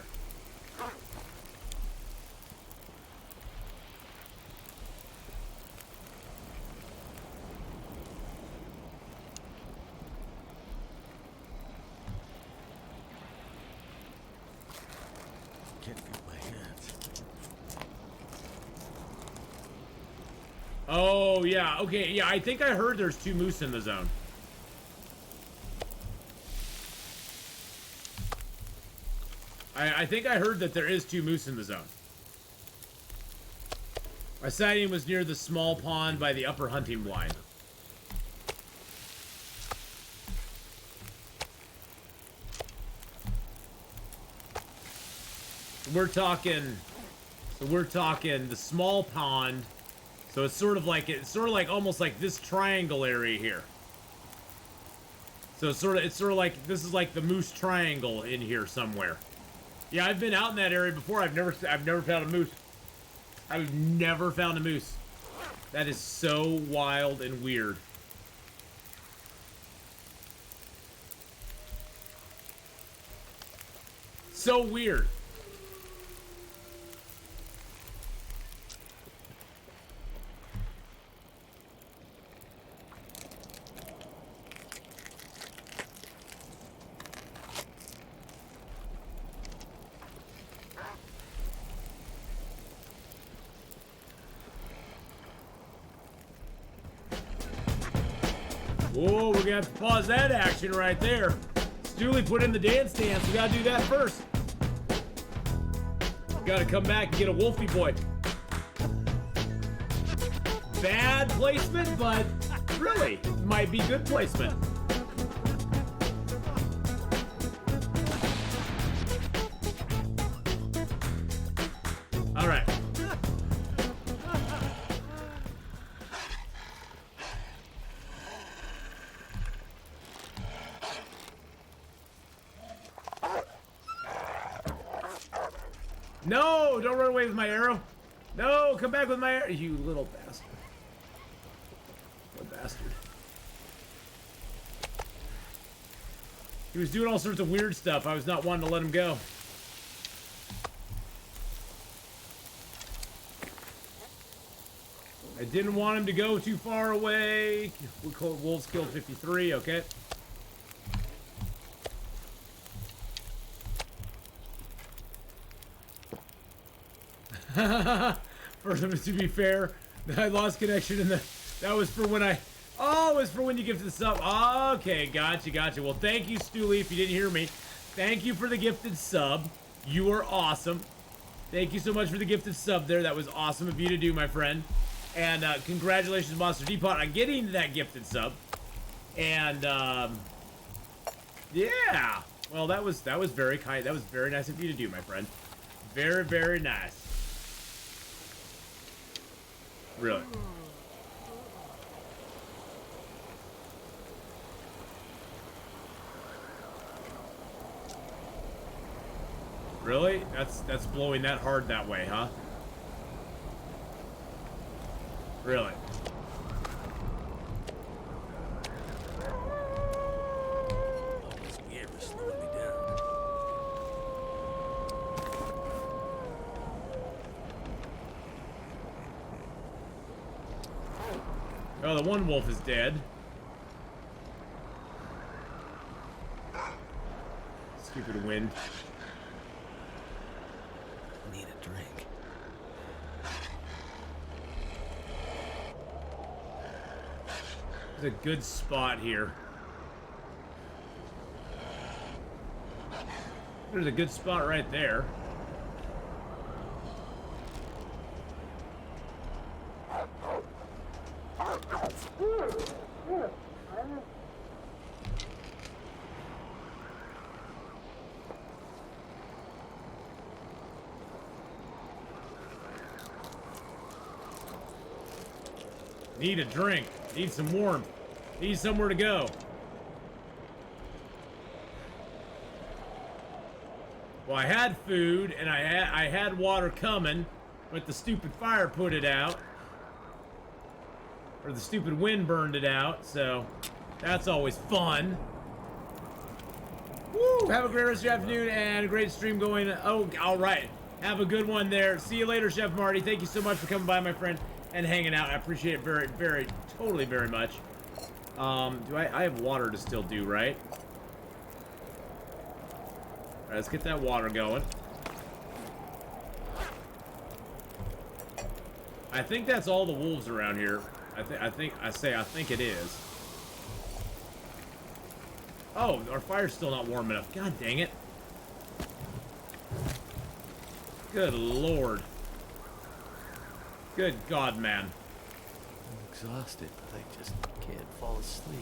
Can't feel my hands. Oh, yeah. Okay, yeah, I think I heard there's 2 moose in the zone. I think I heard that there is 2 moose in the zone. My sighting was near the small pond by the upper hunting blind. We're talking the small pond. So it's sort of like almost like this triangle area here. So it's sort of like this is like the moose triangle in here somewhere. Yeah, I've been out in that area before. I've never found a moose. I've never found a moose. That is so wild and weird. So weird. Whoa, we're gonna have to pause that action right there. Julie put in the dance dance. We gotta do that first. Gotta come back and get a Wolfie boy. Bad placement, but really might be good placement. All right. No, don't run away with my arrow. No, come back with my arrow. You little bastard. What bastard. He was doing all sorts of weird stuff. I was not wanting to let him go. I didn't want him to go too far away. We call it Wolves killed 53, okay. To be fair, I lost connection in that was for when oh, it was for when you gifted the sub. Okay, gotcha. Well, thank you, Stooley, if you didn't hear me. Thank you for the gifted sub. You are awesome. Thank you so much for the gifted sub there. That was awesome of you to do, my friend. And congratulations, Monster Depot, on getting that gifted sub. And yeah. Well, that was very kind. That was very nice of you to do, my friend. Very, very nice. Really. Really? That's blowing that hard that way, huh? Really? This gear is slowing me down. Oh, the one wolf is dead. Stupid wind. Need a drink. There's a good spot here. There's a good spot right there. Need a drink. Need some warmth. Need somewhere to go. Well, I had food and I had water coming, but the stupid fire put it out. Or the stupid wind burned it out, so that's always fun. Woo! Have a great rest of your afternoon and a great stream going. Oh, all right. Have a good one there. See you later, Chef Marty. Thank you so much for coming by, my friend, and hanging out. I appreciate it very, totally very much. I have water to still do, right? All right, let's get that water going. I think that's all the wolves around here. I think it is. Oh, our fire's still not warm enough. God dang it. Good lord. Good God, man. I'm exhausted, but I just can't fall asleep.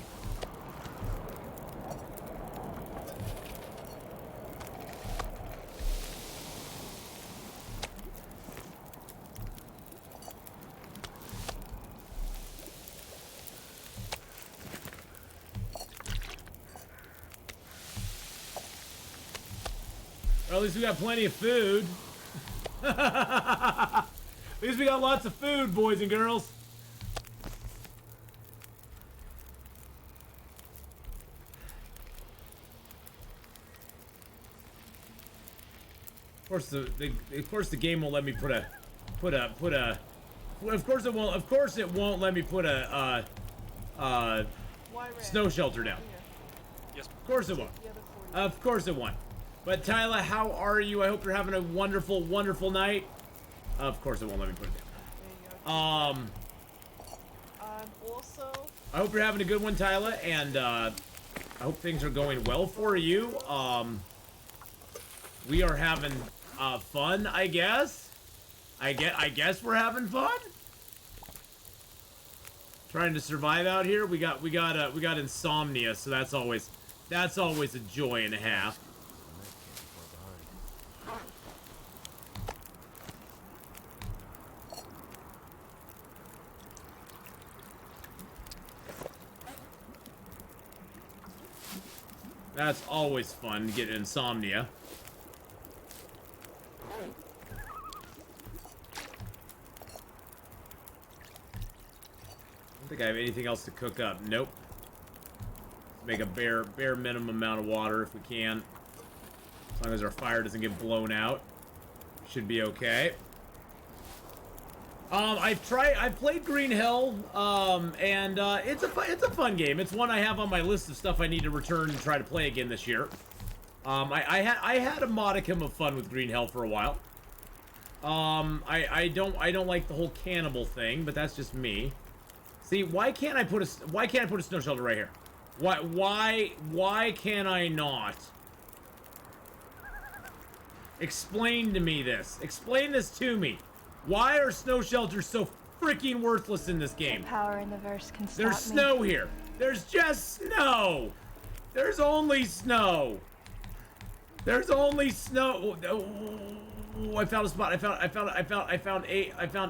Well, at least we got plenty of food. At least we got lots of food, boys and girls. Of course the game won't let me put a of course it won't let me put a snow shelter down. Yes. Of course it won't. Of course it won't. But Tyler, how are you? I hope you're having a wonderful, wonderful night. Of course it won't let me put it down. Also, I hope you're having a good one, Tyler, and I hope things are going well for you. We are having fun, I guess. I guess we're having fun. Trying to survive out here. We got insomnia, so that's always a joy and a half. That's always fun to get insomnia. I don't think I have anything else to cook up. Nope. Let's make a bare minimum amount of water if we can. As long as our fire doesn't get blown out, should be okay. I've played Green Hill, and it's a fun game. It's one I have on my list of stuff I need to return and try to play again this year. I had a modicum of fun with Green Hill for a while. I don't like the whole cannibal thing, but that's just me. See, why can't I put a snow shelter right here? Why can I not? Explain to me this. Explain this to me. Why are snow shelters so freaking worthless in this game? No power in the verse can stop There's me. snow here. There's just snow. There's only snow. There's only snow. Oh, I found a spot. I found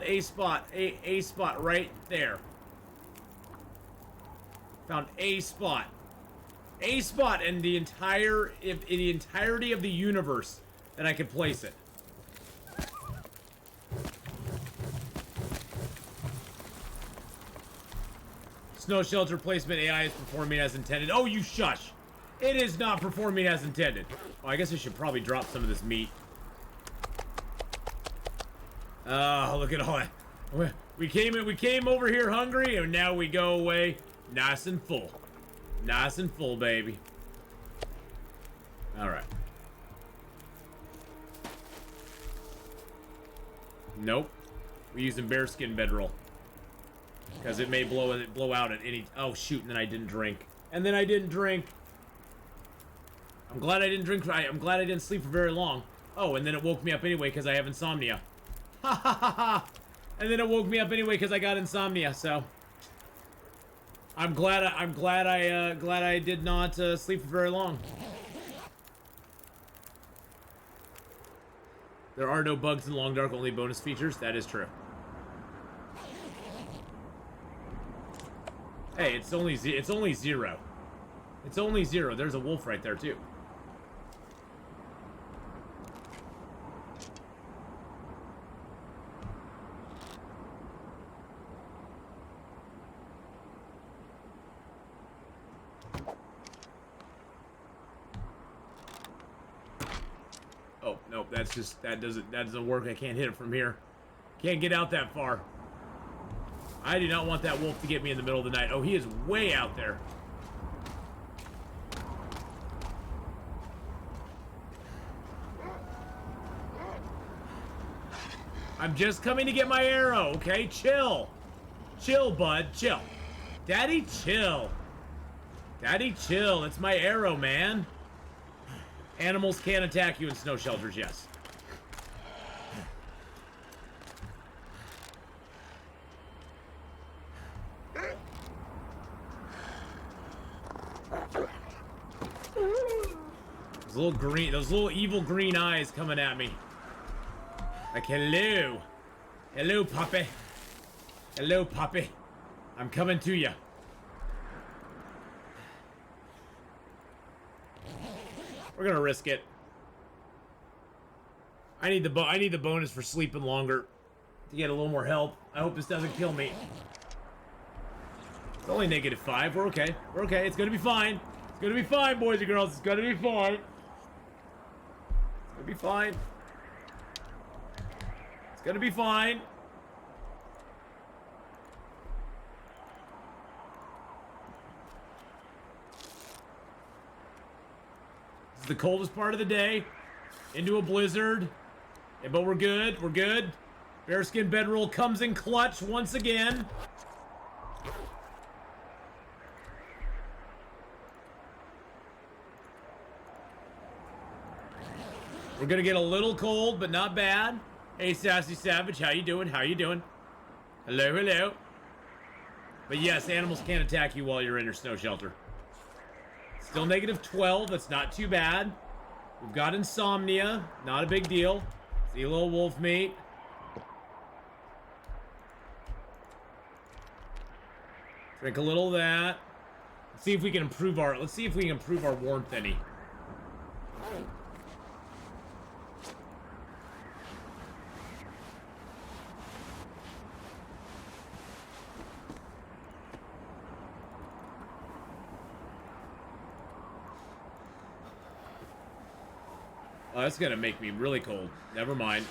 a spot right there. Found a spot. A spot in the entirety of the universe. then I can place it. Snow shelter placement AI is performing as intended. Oh, you shush! It is not performing as intended. Oh, I guess I should probably drop some of this meat. Oh, look at all that. We came over here hungry, and now we go away nice and full. Nice and full, baby. All right. Nope. We're using bearskin bedroll. Because it may blow out at any... Oh, shoot, and then I didn't drink. And then I didn't drink. I'm glad I didn't drink... I'm glad I didn't sleep for very long. Oh, and then it woke me up anyway because I have insomnia. Ha ha ha ha! And then it woke me up anyway because I got insomnia, so... I'm glad I did not sleep for very long. There are no bugs in Long Dark, only bonus features. That is true. Hey, it's only 0. It's only 0. There's a wolf right there too. Oh, nope, that's just that doesn't work. I can't hit it from here. Can't get out that far. I do not want that wolf to get me in the middle of the night. Oh, he is way out there. I'm just coming to get my arrow, okay? Chill. Chill, bud. Chill. Daddy, chill. Daddy, chill. It's my arrow, man. Animals can attack you in snow shelters, yes. Those little evil green eyes coming at me. Like, hello. Hello, puppy. Hello, puppy. I'm coming to you. We're gonna risk it. I need the bonus for sleeping longer to get a little more health. I hope this doesn't kill me. It's only -5. We're okay. We're okay. It's gonna be fine. It's gonna be fine, boys and girls. It's gonna be fine. It's gonna be fine. It's gonna be fine. This is the coldest part of the day. Into a blizzard. Yeah, but we're good. We're good. Bearskin bedroll comes in clutch once again. We're gonna get a little cold, but not bad. Hey, Sassy Savage, how you doing? How you doing? Hello, hello. But yes, animals can attack you while you're in your snow shelter. Still -12, that's not too bad. We've got insomnia, not a big deal. See a little wolf meat. Drink a little of that. Let's see if we can improve our warmth any. Oh, that's gonna make me really cold. Never mind.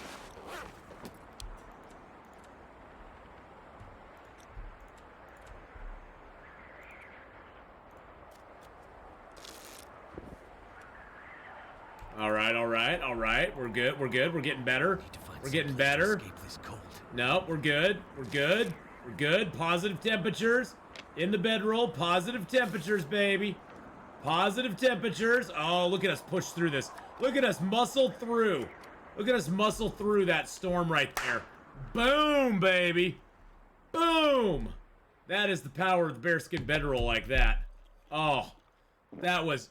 All right. We're good. We're getting better. We're getting better. No, we're good. We're good. Positive temperatures in the bedroll. Positive temperatures, baby. Positive temperatures. Oh, look at us push through this. Look at us muscle through. Look at us muscle through that storm right there. Boom, baby. Boom. That is the power of the bearskin bedroll like that. Oh, that was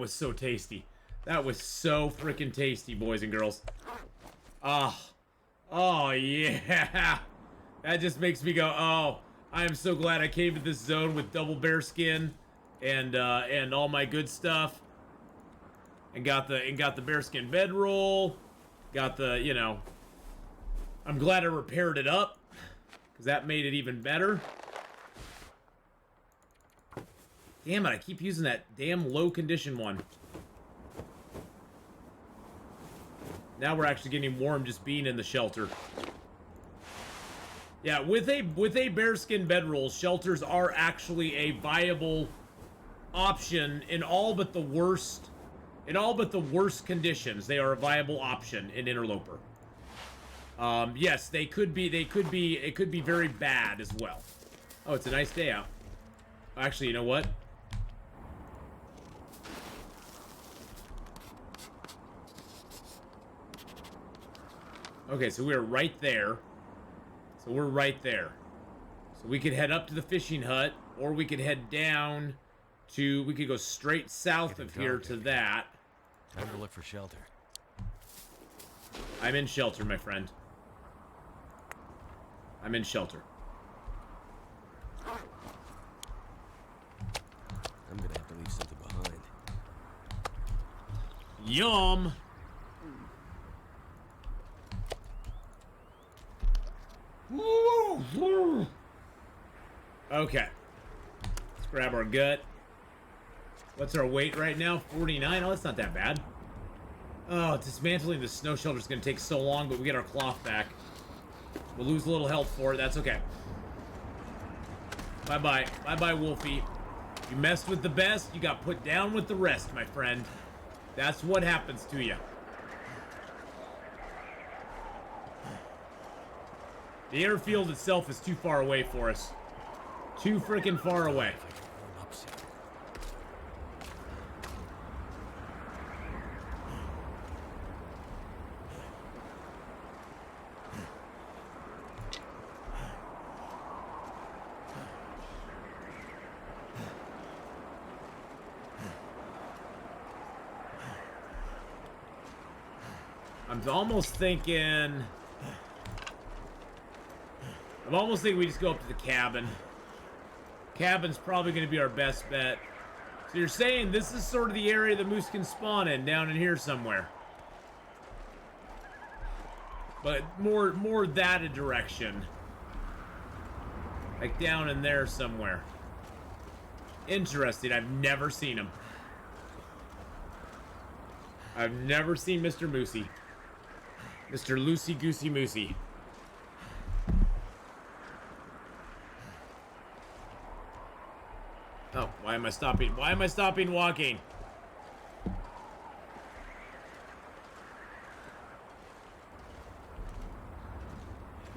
so tasty. That was so freaking tasty, boys and girls. Oh yeah. That just makes me go, oh, I am so glad I came to this zone with double bearskin and all my good stuff. And got the bearskin bedroll. Got the, you know. I'm glad I repaired it up. Because that made it even better. Damn it, I keep using that damn low condition one. Now we're actually getting warm just being in the shelter. Yeah, with a bearskin bedroll, shelters are actually a viable option in all but the worst conditions. They are a viable option in Interloper. Yes, it could be very bad as well. Oh, it's a nice day out. Actually, you know what? Okay, so we're right there. So we're right there. So we could head up to the fishing hut, or we could head down to... We could go straight south of here to that. Time to look for shelter. I'm in shelter, my friend. I'm in shelter. I'm gonna have to leave something behind. Yum! Okay. Let's grab our gut. What's our weight right now? 49? Oh, that's not that bad. Oh, dismantling the snow shelter is going to take so long, but we get our cloth back. We'll lose a little health for it. That's okay. Bye-bye. Bye-bye, Wolfie. You messed with the best, you got put down with the rest, my friend. That's what happens to you. The airfield itself is too far away for us. Too freaking far away. I'm almost thinking we just go up to the cabin. Cabin's probably going to be our best bet. So you're saying this is sort of the area the moose can spawn in, down in here somewhere. But more that a direction. Like down in there somewhere. Interesting. I've never seen him. I've never seen Mr. Moosey. Mr. Loosey Goosey Moosey. Oh, why am I stopping? Why am I stopping walking?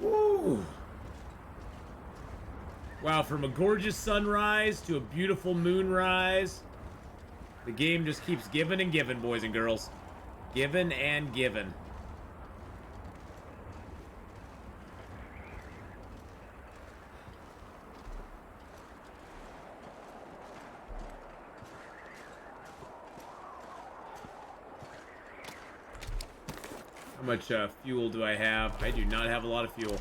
Woo! Wow, from a gorgeous sunrise to a beautiful moonrise, the game just keeps giving and giving, boys and girls. Giving and giving. How much fuel do I have? I do not have a lot of fuel.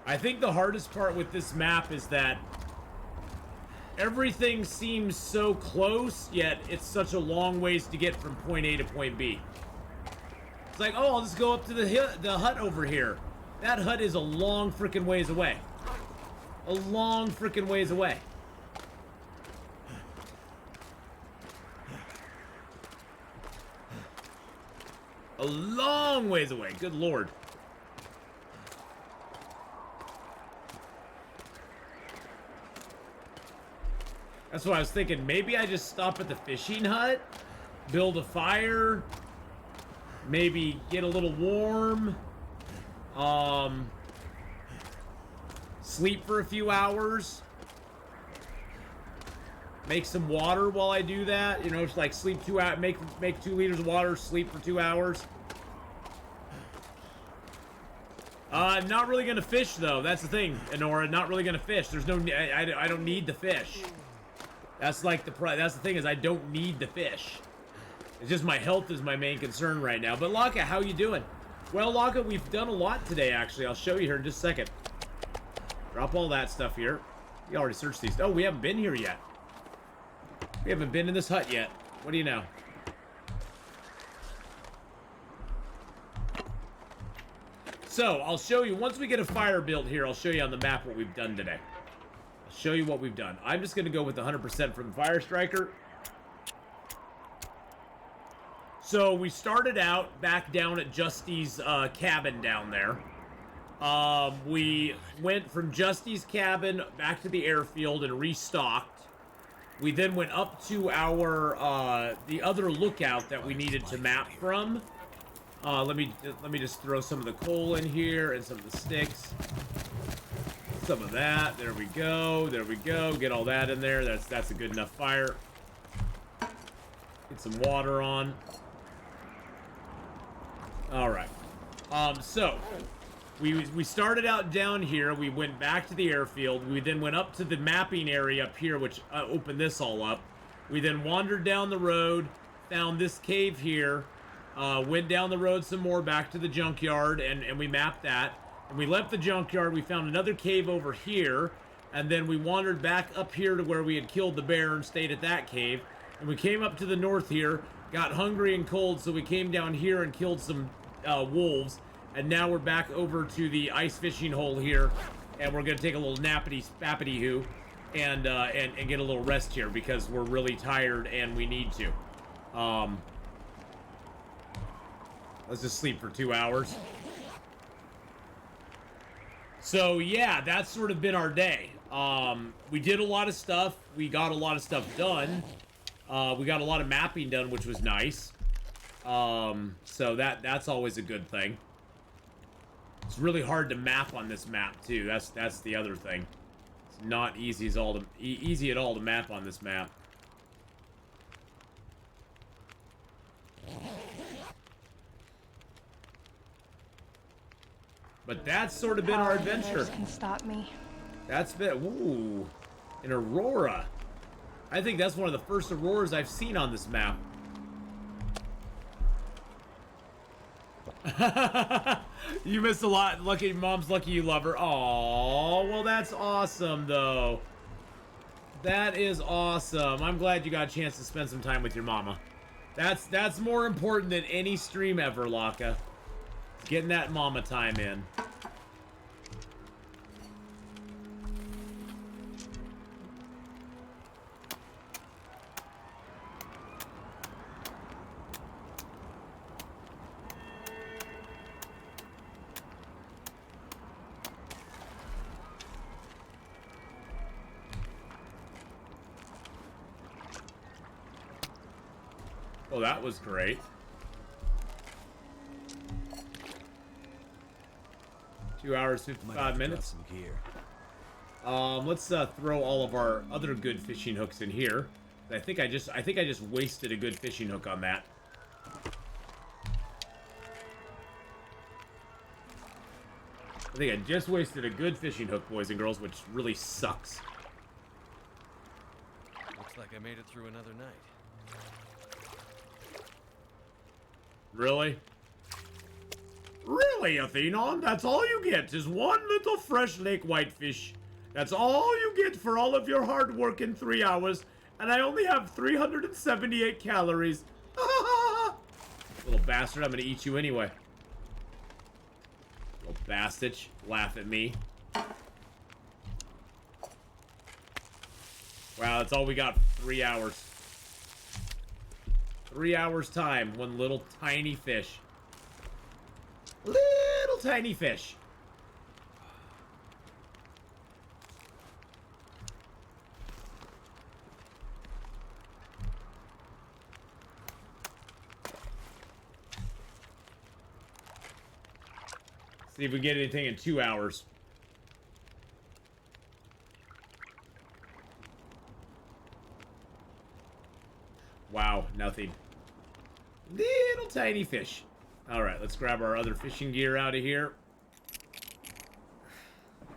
I think the hardest part with this map is that everything seems so close, yet it's such a long ways to get from point A to point B. It's like, oh, I'll just go up to the hut over here. That hut is a long freaking ways away. A long freaking ways away. A long ways away. Good lord. That's what I was thinking. Maybe I just stop at the fishing hut, build a fire, maybe get a little warm, sleep for a few hours, make some water while I do that. You know, just like sleep 2 hours, make 2 liters of water, sleep for 2 hours. Not really gonna fish though. That's the thing, Enora. Not really gonna fish. There's no. I don't need the fish. That's like that's the thing, is I don't need the fish. It's just my health is my main concern right now. But Laka, how you doing? Well, Laka, we've done a lot today. Actually, I'll show you here in just a second. Drop all that stuff here. You already searched these. Oh, we haven't been here yet. We haven't been in this hut yet. What do you know? So, I'll show you, once we get a fire built here, I'll show you on the map what we've done today. I'll show you what we've done. I'm just going to go with 100% from the Fire Striker. So, we started out back down at Justy's cabin down there. We went from Justy's cabin back to the airfield and restocked. We then went up to our, the other lookout that we needed to map from. Let me just throw some of the coal in here and some of the sticks. Some of that. There we go. There we go. Get all that in there. That's a good enough fire. Get some water on. All right. So we started out down here. We went back to the airfield. We then went up to the mapping area up here, which opened this all up. We then wandered down the road, found this cave here, went down the road some more back to the junkyard, and we mapped that. And we left the junkyard. We found another cave over here, and then we wandered back up here to where we had killed the bear and stayed at that cave. And we came up to the north here, got hungry and cold, so we came down here and killed some wolves. And now we're back over to the ice fishing hole here, and we're gonna take a little nappity-spappity-hoo and get a little rest here because we're really tired and we need to. Let's just sleep for 2 hours. So yeah, that's sort of been our day. We did a lot of stuff. We got a lot of stuff done. We got a lot of mapping done, which was nice. So that's always a good thing. It's really hard to map on this map too. That's the other thing. It's not easy at all to map on this map. But that's sort of been our adventure. Can stop me. That's been, ooh, an aurora. I think that's one of the first auroras I've seen on this map. You missed a lot. Lucky mom's lucky you love her. Oh, well that's awesome though. That is awesome. I'm glad you got a chance to spend some time with your mama. That's more important than any stream ever, Laka. Getting that mama time in. Well, that was great. 2 hours, 55 minutes. Some gear. Let's throw all of our other good fishing hooks in here. I think I just wasted a good fishing hook on that. I think I just wasted a good fishing hook, boys and girls, which really sucks. Looks like I made it through another night. Really? Really, Atheenon? That's all you get is one little fresh lake whitefish. That's all you get for all of your hard work in 3 hours, and I only have 378 calories. Little bastard, I'm gonna eat you anyway. Little bastard, laugh at me. Wow, that's all we got for 3 hours. 3 hours time, one little tiny fish. Little tiny fish. See if we get anything in 2 hours. Wow, nothing. Little tiny fish. All right, let's grab our other fishing gear out of here.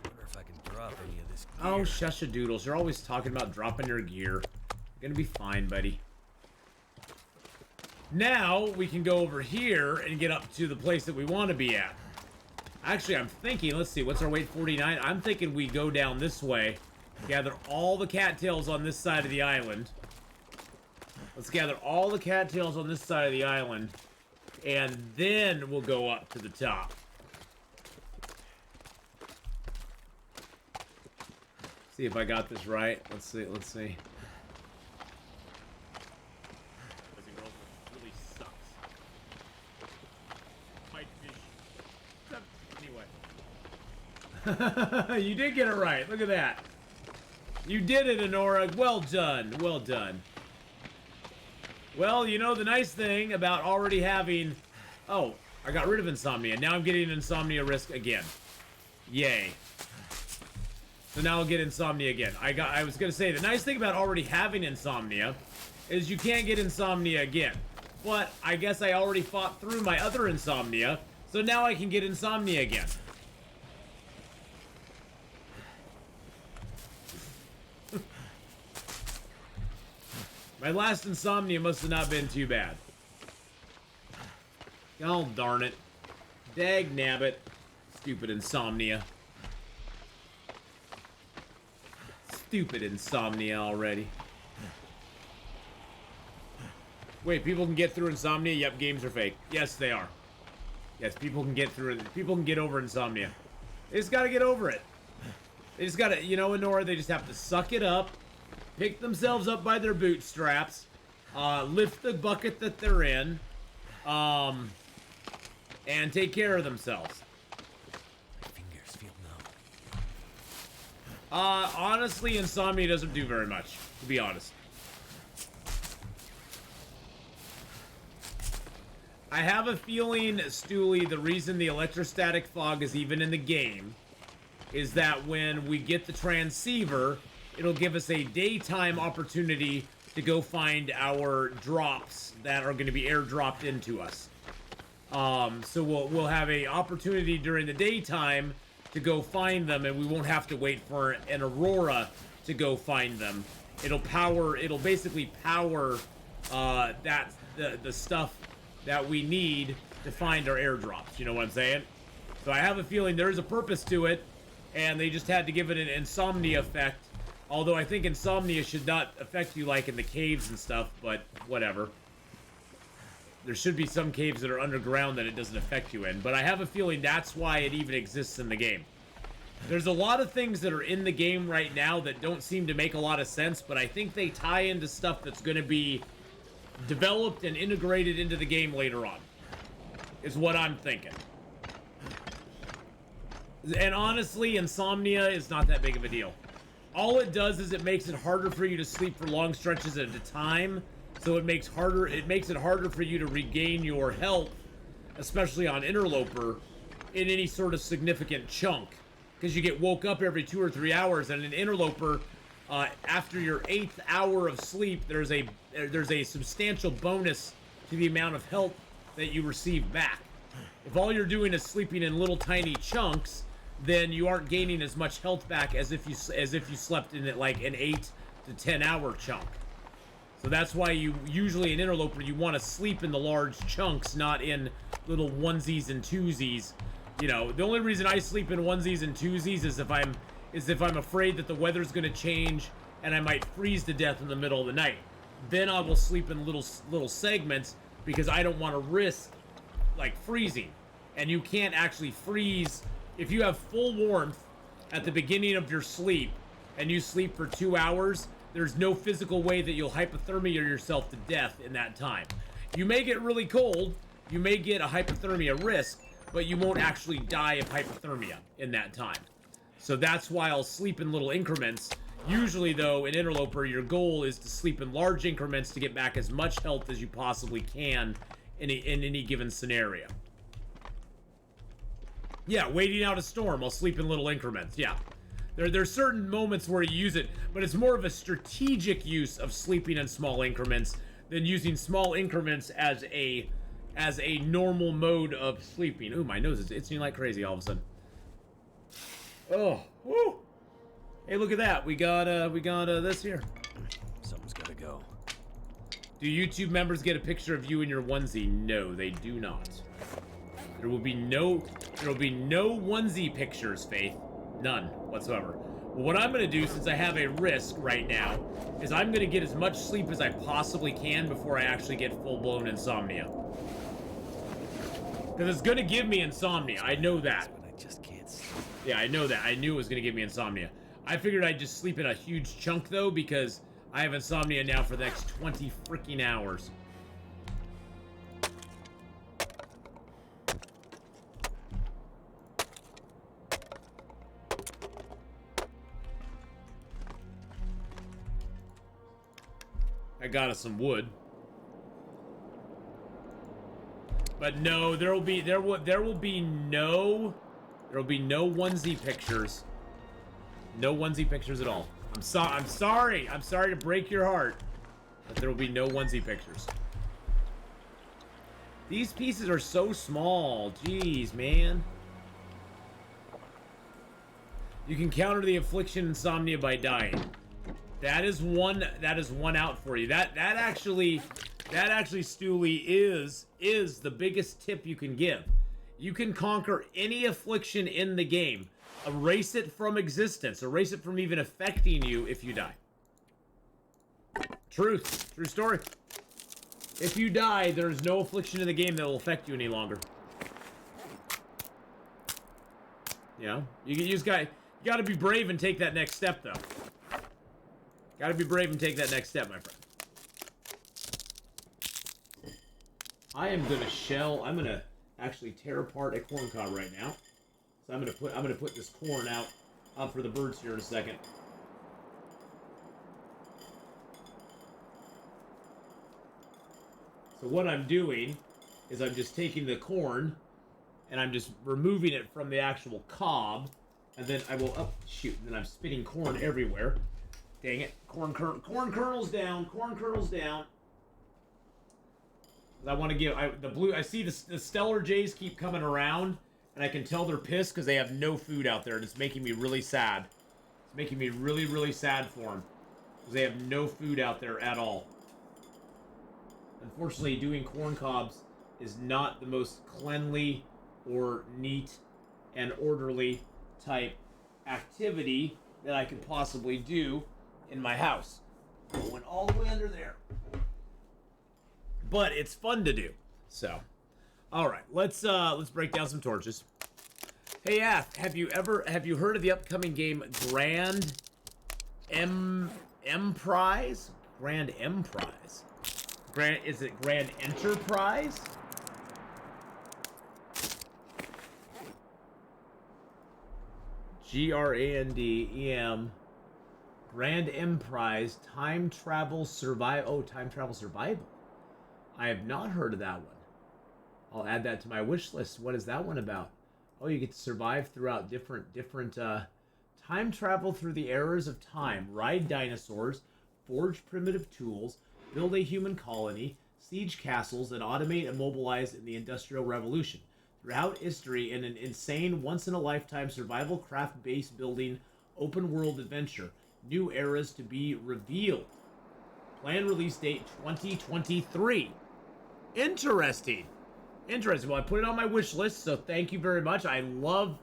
Wonder if I can drop any of this gear. Oh, shush-a-doodles. You're always talking about dropping your gear. You're gonna be fine, buddy. Now, we can go over here and get up to the place that we want to be at. Actually, I'm thinking, let's see, what's our weight, 49? I'm thinking we go down this way, gather all the cattails on this side of the island. Let's gather all the cattails on this side of the island, and then we'll go up to the top. See if I got this right. Let's see. Let's see. Really sucks. Fight fish. Anyway. You did get it right. Look at that. You did it, Honora. Well done. Well done. Well, you know, the nice thing about already having... Oh, I got rid of insomnia. Now I'm getting insomnia risk again. Yay. So now I'll get insomnia again. I was going to say, the nice thing about already having insomnia is you can't get insomnia again. But I guess I already fought through my other insomnia, so now I can get insomnia again. My last insomnia must have not been too bad. Oh, darn it. Dag nabbit. Stupid insomnia. Stupid insomnia already. Wait, people can get through insomnia? Yep, games are fake. Yes, they are. Yes, people can get through it. People can get over insomnia. They just gotta get over it. They just gotta, you know, Honora, they just have to suck it up. Pick themselves up by their bootstraps, lift the bucket that they're in, and take care of themselves. My fingers feel numb. Honestly, insomnia doesn't do very much, to be honest. I have a feeling, Stooley, the reason the electrostatic fog is even in the game is that when we get the transceiver, it'll give us a daytime opportunity to go find our drops that are going to be airdropped into us. So we'll have a opportunity during the daytime to go find them, and we won't have to wait for an aurora to go find them. It'll basically power the stuff that we need to find our airdrops. You know what I'm saying? So I have a feeling there is a purpose to it, and they just had to give it an insomnia effect. Although I think insomnia should not affect you like in the caves and stuff, but whatever. There should be some caves that are underground that it doesn't affect you in, but I have a feeling that's why it even exists in the game. There's a lot of things that are in the game right now that don't seem to make a lot of sense, but I think they tie into stuff that's going to be developed and integrated into the game later on, is what I'm thinking. And honestly, insomnia is not that big of a deal. All it does is it makes it harder for you to sleep for long stretches at a time, so it makes it harder for you to regain your health, especially on Interloper, in any sort of significant chunk, because you get woke up every 2 or 3 hours, and in Interloper, after your 8th hour of sleep, there's a substantial bonus to the amount of health that you receive back. If all you're doing is sleeping in little tiny chunks, then you aren't gaining as much health back as if you slept in it like an 8 to 10 hour chunk. So that's why you usually in Interloper you want to sleep in the large chunks, not in little onesies and twosies. You know, the only reason I sleep in onesies and twosies is if I'm afraid that the weather's going to change and I might freeze to death in the middle of the night. Then I will sleep in little segments because I don't want to risk like freezing. And you can't actually freeze. If you have full warmth at the beginning of your sleep and you sleep for 2 hours, there's no physical way that you'll hypothermia yourself to death in that time. You may get really cold, you may get a hypothermia risk, but you won't actually die of hypothermia in that time. So that's why I'll sleep in little increments. Usually though, in Interloper, your goal is to sleep in large increments to get back as much health as you possibly can in any given scenario. Yeah, waiting out a storm, I'll sleep in little increments, yeah. There's certain moments where you use it, but it's more of a strategic use of sleeping in small increments than using small increments as a normal mode of sleeping. Ooh, my nose is itching like crazy all of a sudden. Oh, woo! Hey, look at that. We got this here. Something's gotta go. Do YouTube members get a picture of you in your onesie? No, they do not. There will be no onesie pictures, Faith. None whatsoever. Well, what I'm going to do, since I have a risk right now, is I'm going to get as much sleep as I possibly can before I actually get full-blown insomnia. Because it's going to give me insomnia. I know that. But I just can't sleep. Yeah, I know that. I knew it was going to give me insomnia. I figured I'd just sleep in a huge chunk though, because I have insomnia now for the next 20 freaking hours. I got us some wood. But no, there will be no onesie pictures. No onesie pictures at all. I'm sorry to break your heart, but there will be no onesie pictures. These pieces are so small. Jeez, man. You can counter the affliction insomnia by dying. That is one out for you. That actually, Stooley, is the biggest tip you can give. You can conquer any affliction in the game. Erase it from existence. Erase it from even affecting you if you die. True story. If you die, there is no affliction in the game that will affect you any longer. You know, you gotta be brave and take that next step, though. Gotta be brave and take that next step, my friend. I'm gonna actually tear apart a corn cob right now. So I'm gonna put this corn out for the birds here in a second. So what I'm doing is I'm just taking the corn and I'm just removing it from the actual cob, and then I will and then I'm spitting corn everywhere. Dang it. Corn kernels down. Corn kernels down. I want to give I see the Stellar Jays keep coming around, and I can tell they're pissed because they have no food out there, and it's making me really sad. It's making me really, really sad for them because they have no food out there at all. Unfortunately, doing corn cobs is not the most cleanly or neat and orderly type activity that I could possibly do in my house. Going all the way under there. But it's fun to do. So, all right, let's break down some torches. Hey, Ath, have you heard of the upcoming game Grand Emprise? Grand Emprise. Is it Grand Enterprise? GRANDEM. Grand Emprise Time Travel Survival. Oh, Time Travel Survival. I have not heard of that one. I'll add that to my wish list. What is that one about? Oh, you get to survive throughout different time travel through the eras of time, ride dinosaurs, forge primitive tools, build a human colony, siege castles, and automate and mobilize in the Industrial Revolution. Throughout history, in an insane, once-in-a-lifetime survival craft base building open-world adventure. New eras to be revealed. Planned release date 2023. Interesting. Well, I put it on my wish list, so thank you very much. I love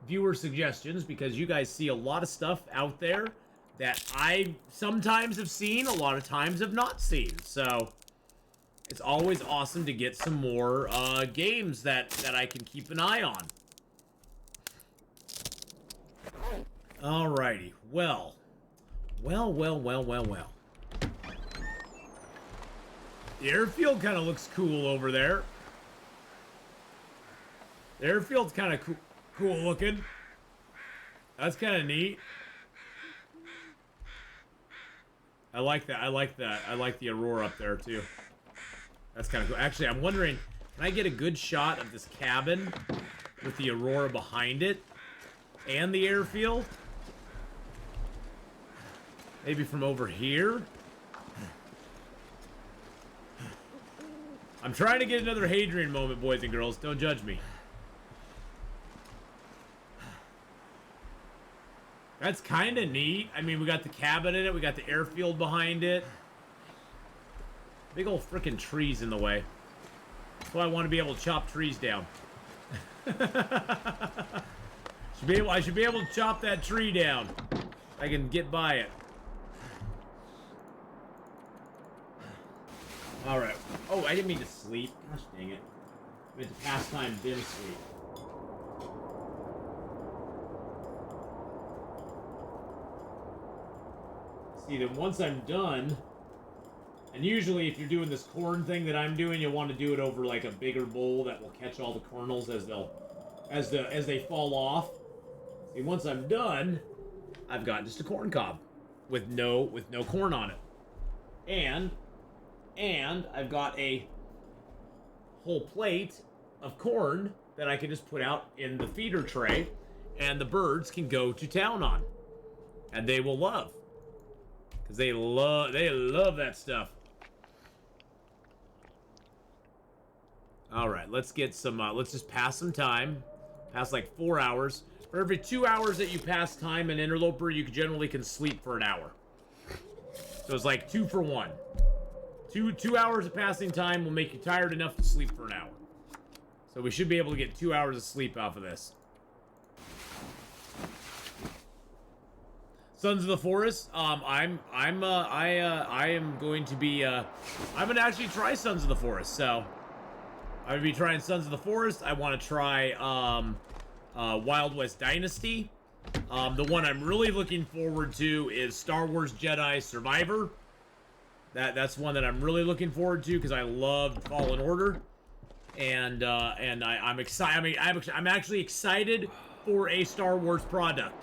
viewer suggestions because you guys see a lot of stuff out there that I sometimes have seen, a lot of times have not seen. So it's always awesome to get some more games that I can keep an eye on. Alrighty, well. The airfield kind of looks cool over there. The airfield's kind of cool looking. That's kind of neat. I like that. I like the Aurora up there too. That's kind of cool. Actually, I'm wondering, can I get a good shot of this cabin with the Aurora behind it and the airfield? Maybe from over here? I'm trying to get another Hadrian moment, boys and girls. Don't judge me. That's kind of neat. I mean, we got the cabin in it. We got the airfield behind it. Big old freaking trees in the way. That's why I want to be able to chop trees down. I should be able to chop that tree down. I can get by it. Alright. Oh, I didn't mean to sleep. Gosh dang it. I meant to pass time dim sleep. See, then once I'm done, and usually if you're doing this corn thing that I'm doing, you'll want to do it over like a bigger bowl that will catch all the kernels as they fall off. See, once I'm done, I've got just a corn cob with no corn on it. And I've got a whole plate of corn that I can just put out in the feeder tray, and the birds can go to town on. And they will love. Because they love that stuff. Alright, let's get some, let's just pass some time. Pass like 4 hours. For every 2 hours that you pass time in Interloper, you generally can sleep for an hour. So it's like 2 for 1. Two hours of passing time will make you tired enough to sleep for an hour. So we should be able to get 2 hours of sleep off of this. Sons of the Forest. I am going to be. I'm gonna actually try Sons of the Forest. So I'm gonna be trying Sons of the Forest. I want to try Wild West Dynasty. The one I'm really looking forward to is Star Wars Jedi Survivor. That's one that I'm really looking forward to because I loved Fallen Order, and I'm excited. I'm actually excited for a Star Wars product.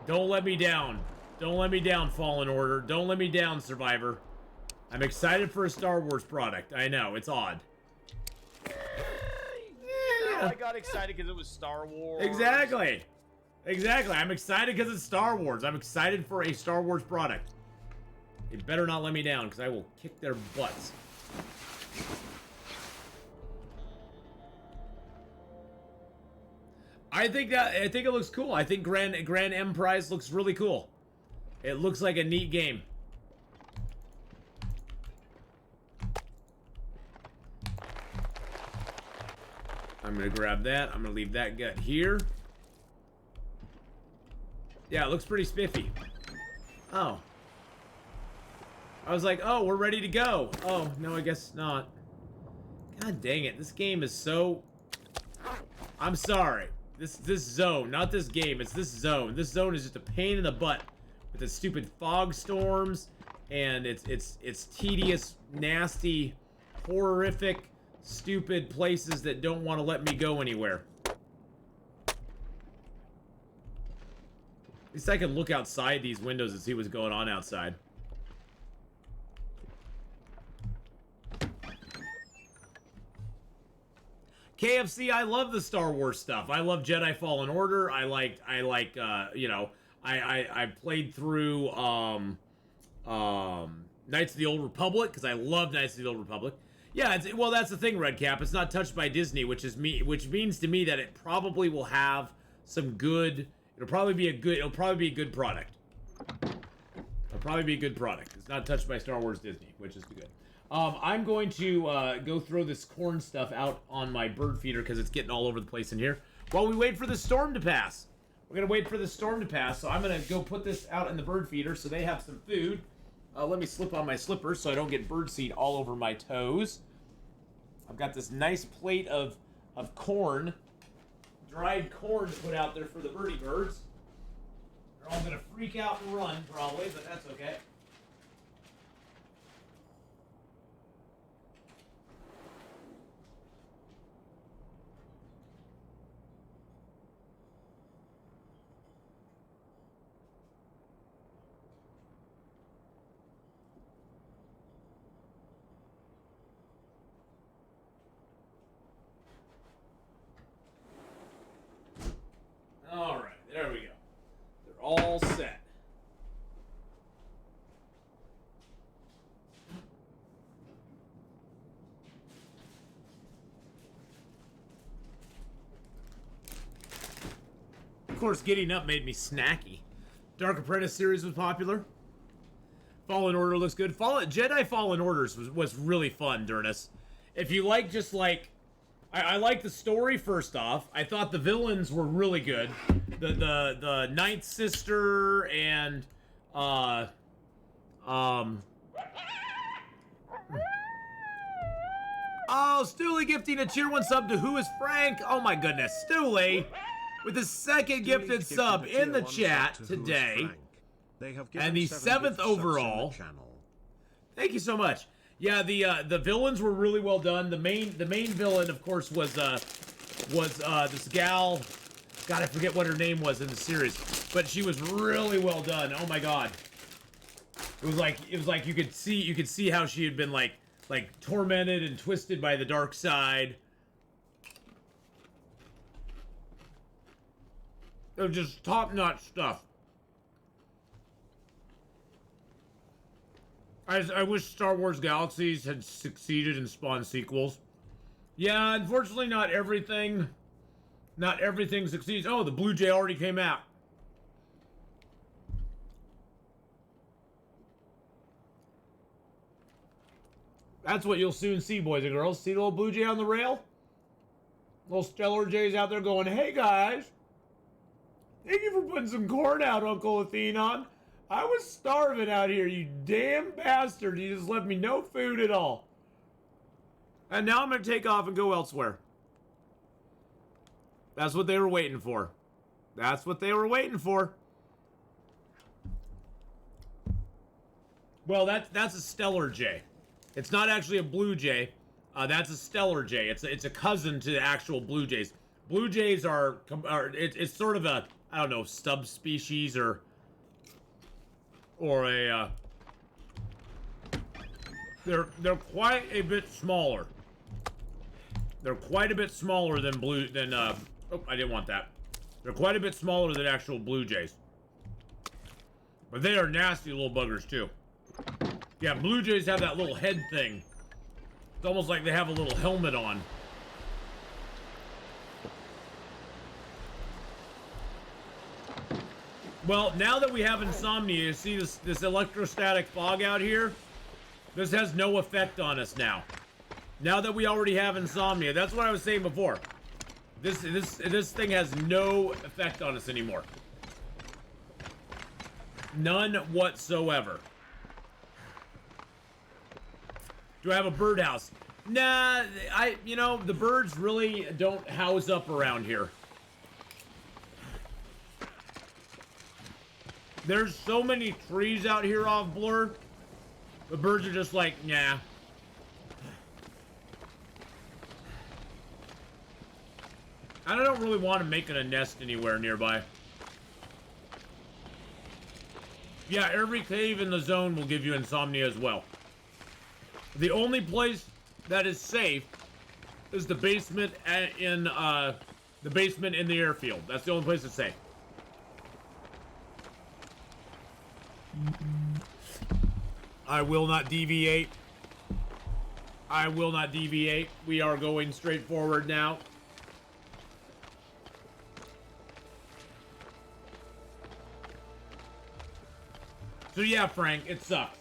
Don't let me down. Don't let me down, Fallen Order. Don't let me down, Survivor. I'm excited for a Star Wars product. I know, it's odd. Yeah. I got excited because it was Star Wars. Exactly. Exactly. I'm excited because it's Star Wars. I'm excited for a Star Wars product. They better not let me down because I will kick their butts. I think it looks cool. I think Grand Emprise looks really cool. It looks like a neat game. I'm gonna grab that. I'm gonna leave that gut here. Yeah, it looks pretty spiffy. Oh. I was like, oh, we're ready to go. Oh, no, I guess not. God dang it. This game is so... I'm sorry. This zone, not this game, it's this zone. This zone is just a pain in the butt with the stupid fog storms and it's tedious, nasty, horrific, stupid places that don't want to let me go anywhere. At least I can look outside these windows and see what's going on outside. KFC, I love the Star Wars stuff. I love Jedi Fallen Order. I played through Knights of the Old Republic because I love Knights of the Old Republic. Yeah, well, that's the thing, Redcap. It's not touched by Disney, which means to me that it probably will have some good. It'll probably be a good product. It'll probably be a good product. It's not touched by Star Wars Disney, which is good. I'm going to go throw this corn stuff out on my bird feeder because it's getting all over the place in here while we wait for the storm to pass. We're going to wait for the storm to pass, so I'm going to go put this out in the bird feeder so they have some food. Let me slip on my slippers so I don't get bird seed all over my toes. I've got this nice plate of corn, dried corn to put out there for the birdie birds. They're all going to freak out and run probably, but that's okay. Alright, there we go. They're all set. Of course, getting up made me snacky. Dark Apprentice series was popular. Fallen Order looks good. Jedi Fallen Orders was really fun, Durnus. If you like just like... I like the story, first off. I thought the villains were really good. The Ninth Sister and oh, Stooley gifting a tier 1 sub to Who is Frank? Oh my goodness, Stooley with the second gifted sub in the chat today. They have given And the 7 7th gifts subs on the overall. channel. Thank you so much. Yeah, the villains were really well done. The main villain, of course, was this gal. God, I forget what her name was in the series, but she was really well done. Oh my God. It was like you could see how she had been like tormented and twisted by the dark side. It was just top-notch stuff. I wish Star Wars Galaxies had succeeded and spawned sequels. Yeah, unfortunately not everything succeeds. Oh, the Blue Jay already came out. That's what you'll soon see, boys and girls. See the little Blue Jay on the rail? Little Stellar Jays out there going, hey guys, thank you for putting some corn out, Uncle Atheenon. I was starving out here, you damn bastard. You just left me no food at all. And now I'm going to take off and go elsewhere. That's what they were waiting for. That's what they were waiting for. Well, that's a Stellar Jay. It's not actually a Blue Jay. That's a Stellar Jay. It's a cousin to the actual Blue Jays. Blue Jays are it's sort of a, I don't know, subspecies or a they're quite a bit smaller. They're quite a bit smaller than oh, I didn't want that. They're quite a bit smaller than actual Blue Jays. But they are nasty little buggers too. Yeah, Blue Jays have that little head thing. It's almost like they have a little helmet on. Well, now that we have insomnia, you see this electrostatic fog out here? This has no effect on us now. Now that we already have insomnia, that's what I was saying before. This thing has no effect on us anymore. None whatsoever. Do I have a birdhouse? Nah, you know, the birds really don't house up around here. There's so many trees out here off Blur. The birds are just like, nah. I don't really want to make it a nest anywhere nearby. Yeah, every cave in the zone will give you insomnia as well. The only place that is safe is the basement in the airfield. That's the only place that's safe. I will not deviate. I will not deviate. We are going straight forward now. So yeah, Frank, it sucks.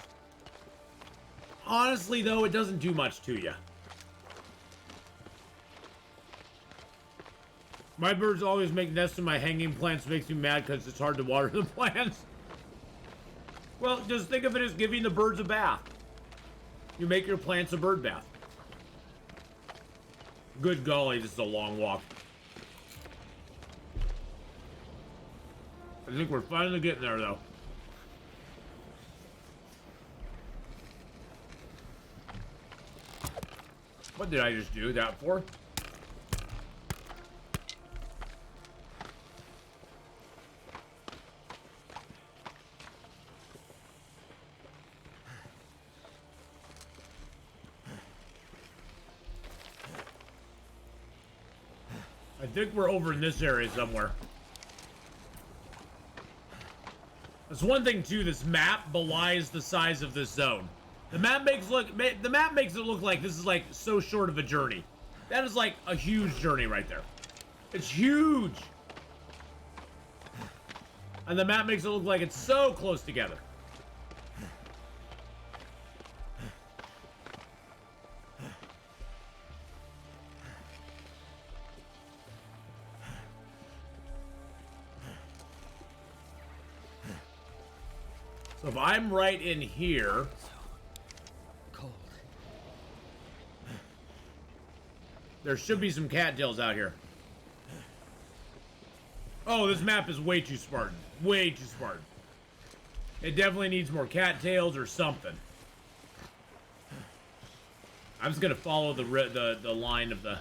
Honestly, though, it doesn't do much to you. My birds always make nests in my hanging plants. Makes me mad because it's hard to water the plants. Well, just think of it as giving the birds a bath. You make your plants a bird bath. Good golly, this is a long walk. I think we're finally getting there, though. What did I just do that for? I think we're over in this area somewhere. That's one thing too, this map belies the size of this zone. The map makes it look like this is like so short of a journey. That is like a huge journey right there. It's huge. And the map makes it look like it's so close together. So if I'm right in here, Cold. there should be some cattails out here. Oh, this map is way too Spartan. Way too Spartan. It definitely needs more cattails or something. I'm just gonna follow the line of the...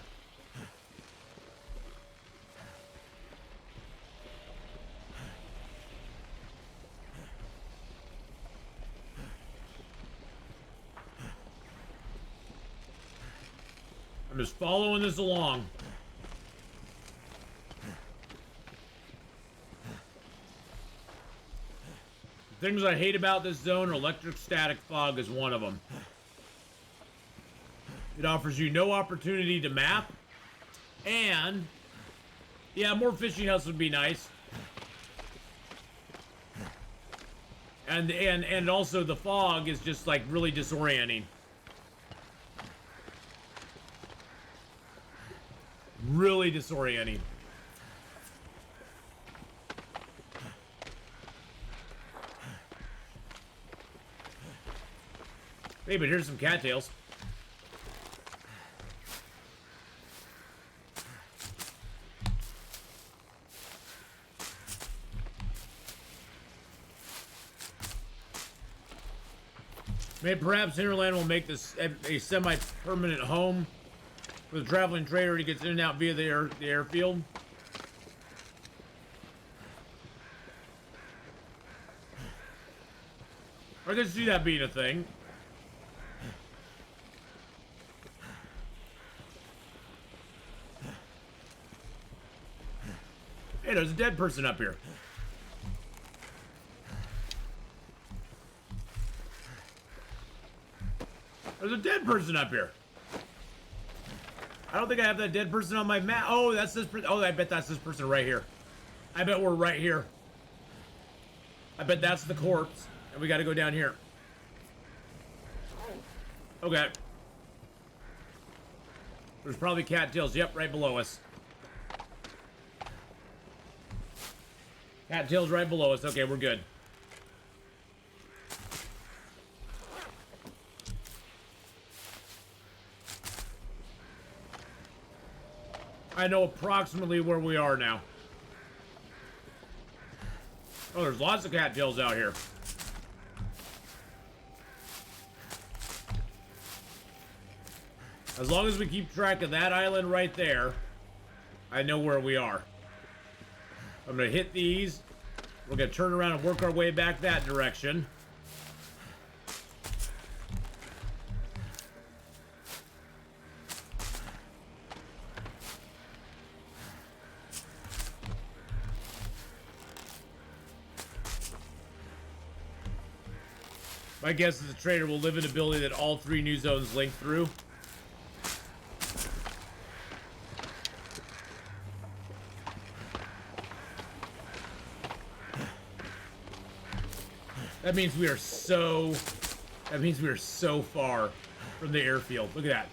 I'm just following this along. The things I hate about this zone, electric static fog is one of them. It offers you no opportunity to map, and yeah, more fishing huts would be nice. And also the fog is just like really disorienting. Really disorienting. Hey, but here's some cattails. Maybe perhaps Hinterland will make this a semi-permanent home for the traveling trader who gets in and out via the airfield. I can see that being a thing. Hey, there's a dead person up here. There's a dead person up here. I don't think I have that dead person on my map. Oh, that's this person. Oh, I bet that's this person right here. I bet we're right here. I bet that's the corpse. And we got to go down here. Okay. There's probably cattails. Yep, right below us. Cattails right below us. Okay, we're good. I know approximately where we are now. Oh, there's lots of cattails out here. As long as we keep track of that island right there, I know where we are. I'm gonna hit these. We're gonna turn around and work our way back that direction. My guess is the trader will live in a building that all 3 new zones link through. That means we are so far from the airfield. Look at that.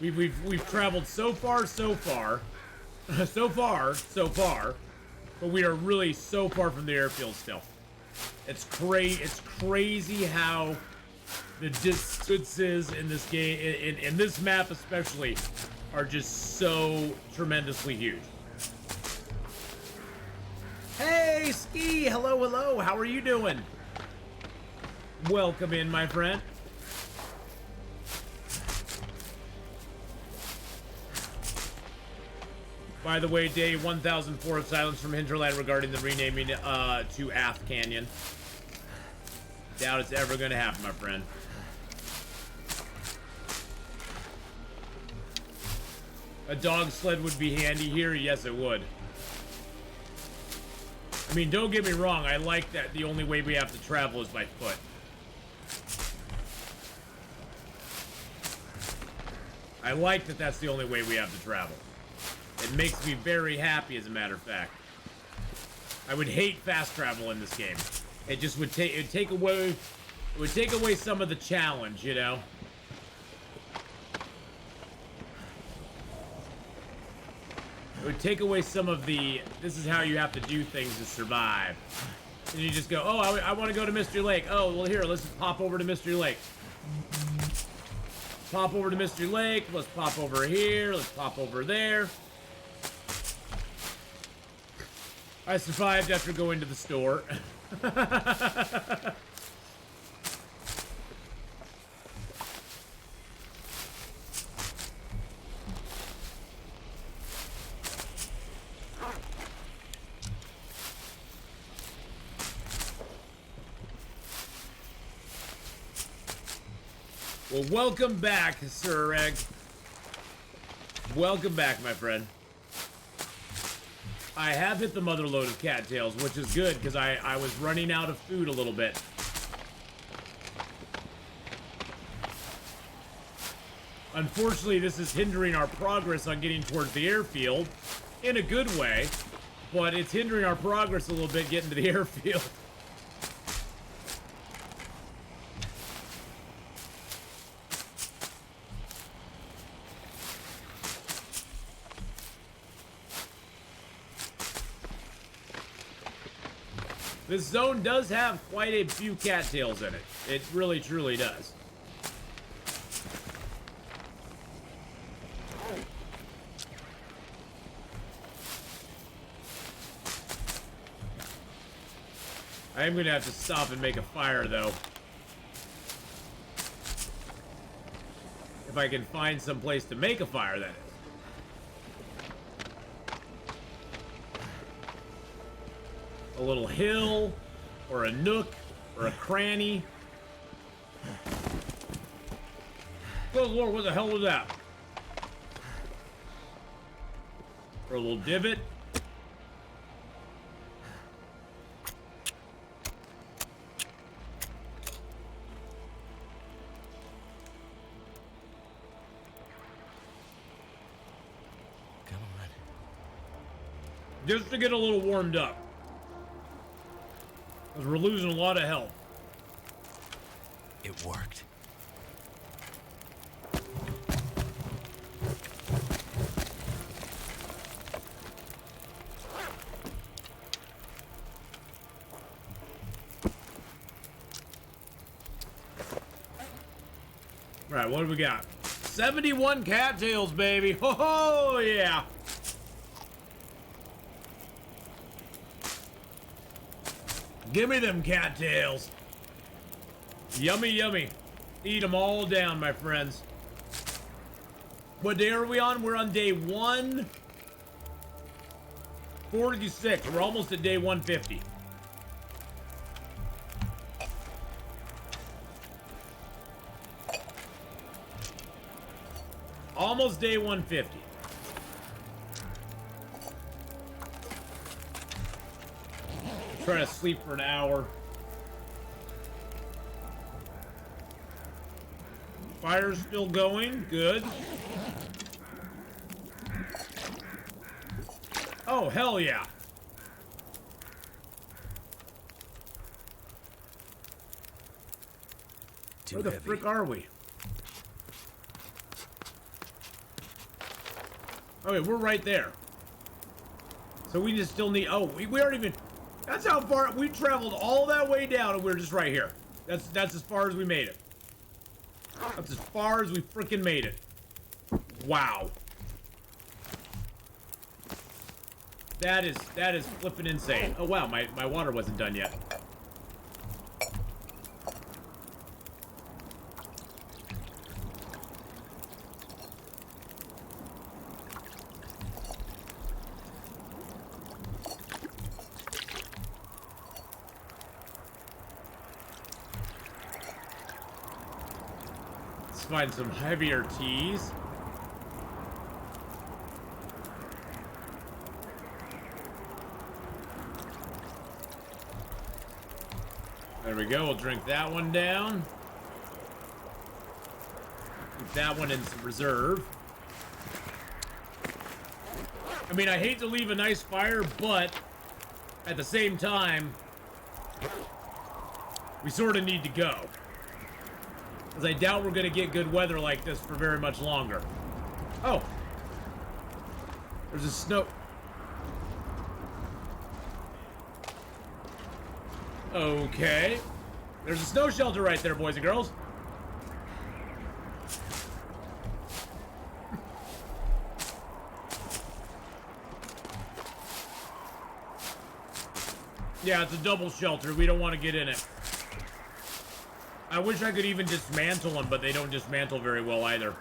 We've traveled so far, so far, but we are really so far from the airfield still. It's crazy how the distances in this game, in this map especially, are just so tremendously huge. Hey, Ski! Hello, hello! How are you doing? Welcome in, my friend. By the way, day 1004 of silence from Hinterland regarding the renaming to Atheenon. Doubt it's ever gonna happen, my friend. A dog sled would be handy here. Yes, it would. I mean, don't get me wrong. I like that the only way we have to travel is by foot. I like that that's the only way we have to travel. It makes me very happy, as a matter of fact. I would hate fast travel in this game. It just would take away some of the challenge, you know. It would take away some of the, this is how you have to do things to survive. And you just go, oh, I want to go to Mystery Lake. Oh, well, here, let's pop over to Mystery Lake. Pop over to Mystery Lake. Let's pop over here. Let's pop over there. I survived after going to the store. Well, welcome back, Sir Egg. Welcome back, my friend. I have hit the mother load of cattails, which is good, because I was running out of food a little bit. Unfortunately, this is hindering our progress on getting towards the airfield, in a good way, but it's hindering our progress a little bit getting to the airfield. This zone does have quite a few cattails in it. It really, truly does. I am going to have to stop and make a fire, though. If I can find some place to make a fire, that is. A little hill, or a nook, or a cranny. Good Lord, what the hell was that? Or a little divot. Come on. Just to get a little warmed up. Because we're losing a lot of health. It worked. All right, what do we got? 71 cattails, baby. Oh, yeah. Give me them cattails. Yummy, yummy. Eat them all down, my friends. What day are we on? We're on day 146. We're almost at day 150. Almost day 150. Trying to sleep for an hour. Fire's still going. Good. Oh, hell yeah. Where the frick are we? Okay, we're right there. So we just still need... Oh, we aren't even... That's how far... We traveled all that way down and we're just right here. That's as far as we made it. That's as far as we freaking made it. Wow. That is flipping insane. Oh, wow, my water wasn't done yet. Find some heavier teas. There we go. We'll drink that one down. Keep that one in reserve. I mean, I hate to leave a nice fire, but at the same time, we sort of need to go. Because I doubt we're going to get good weather like this for very much longer. Oh. There's a snow... Okay. There's a snow shelter right there, boys and girls. Yeah, it's a double shelter. We don't want to get in it. I wish I could even dismantle them, but they don't dismantle very well either.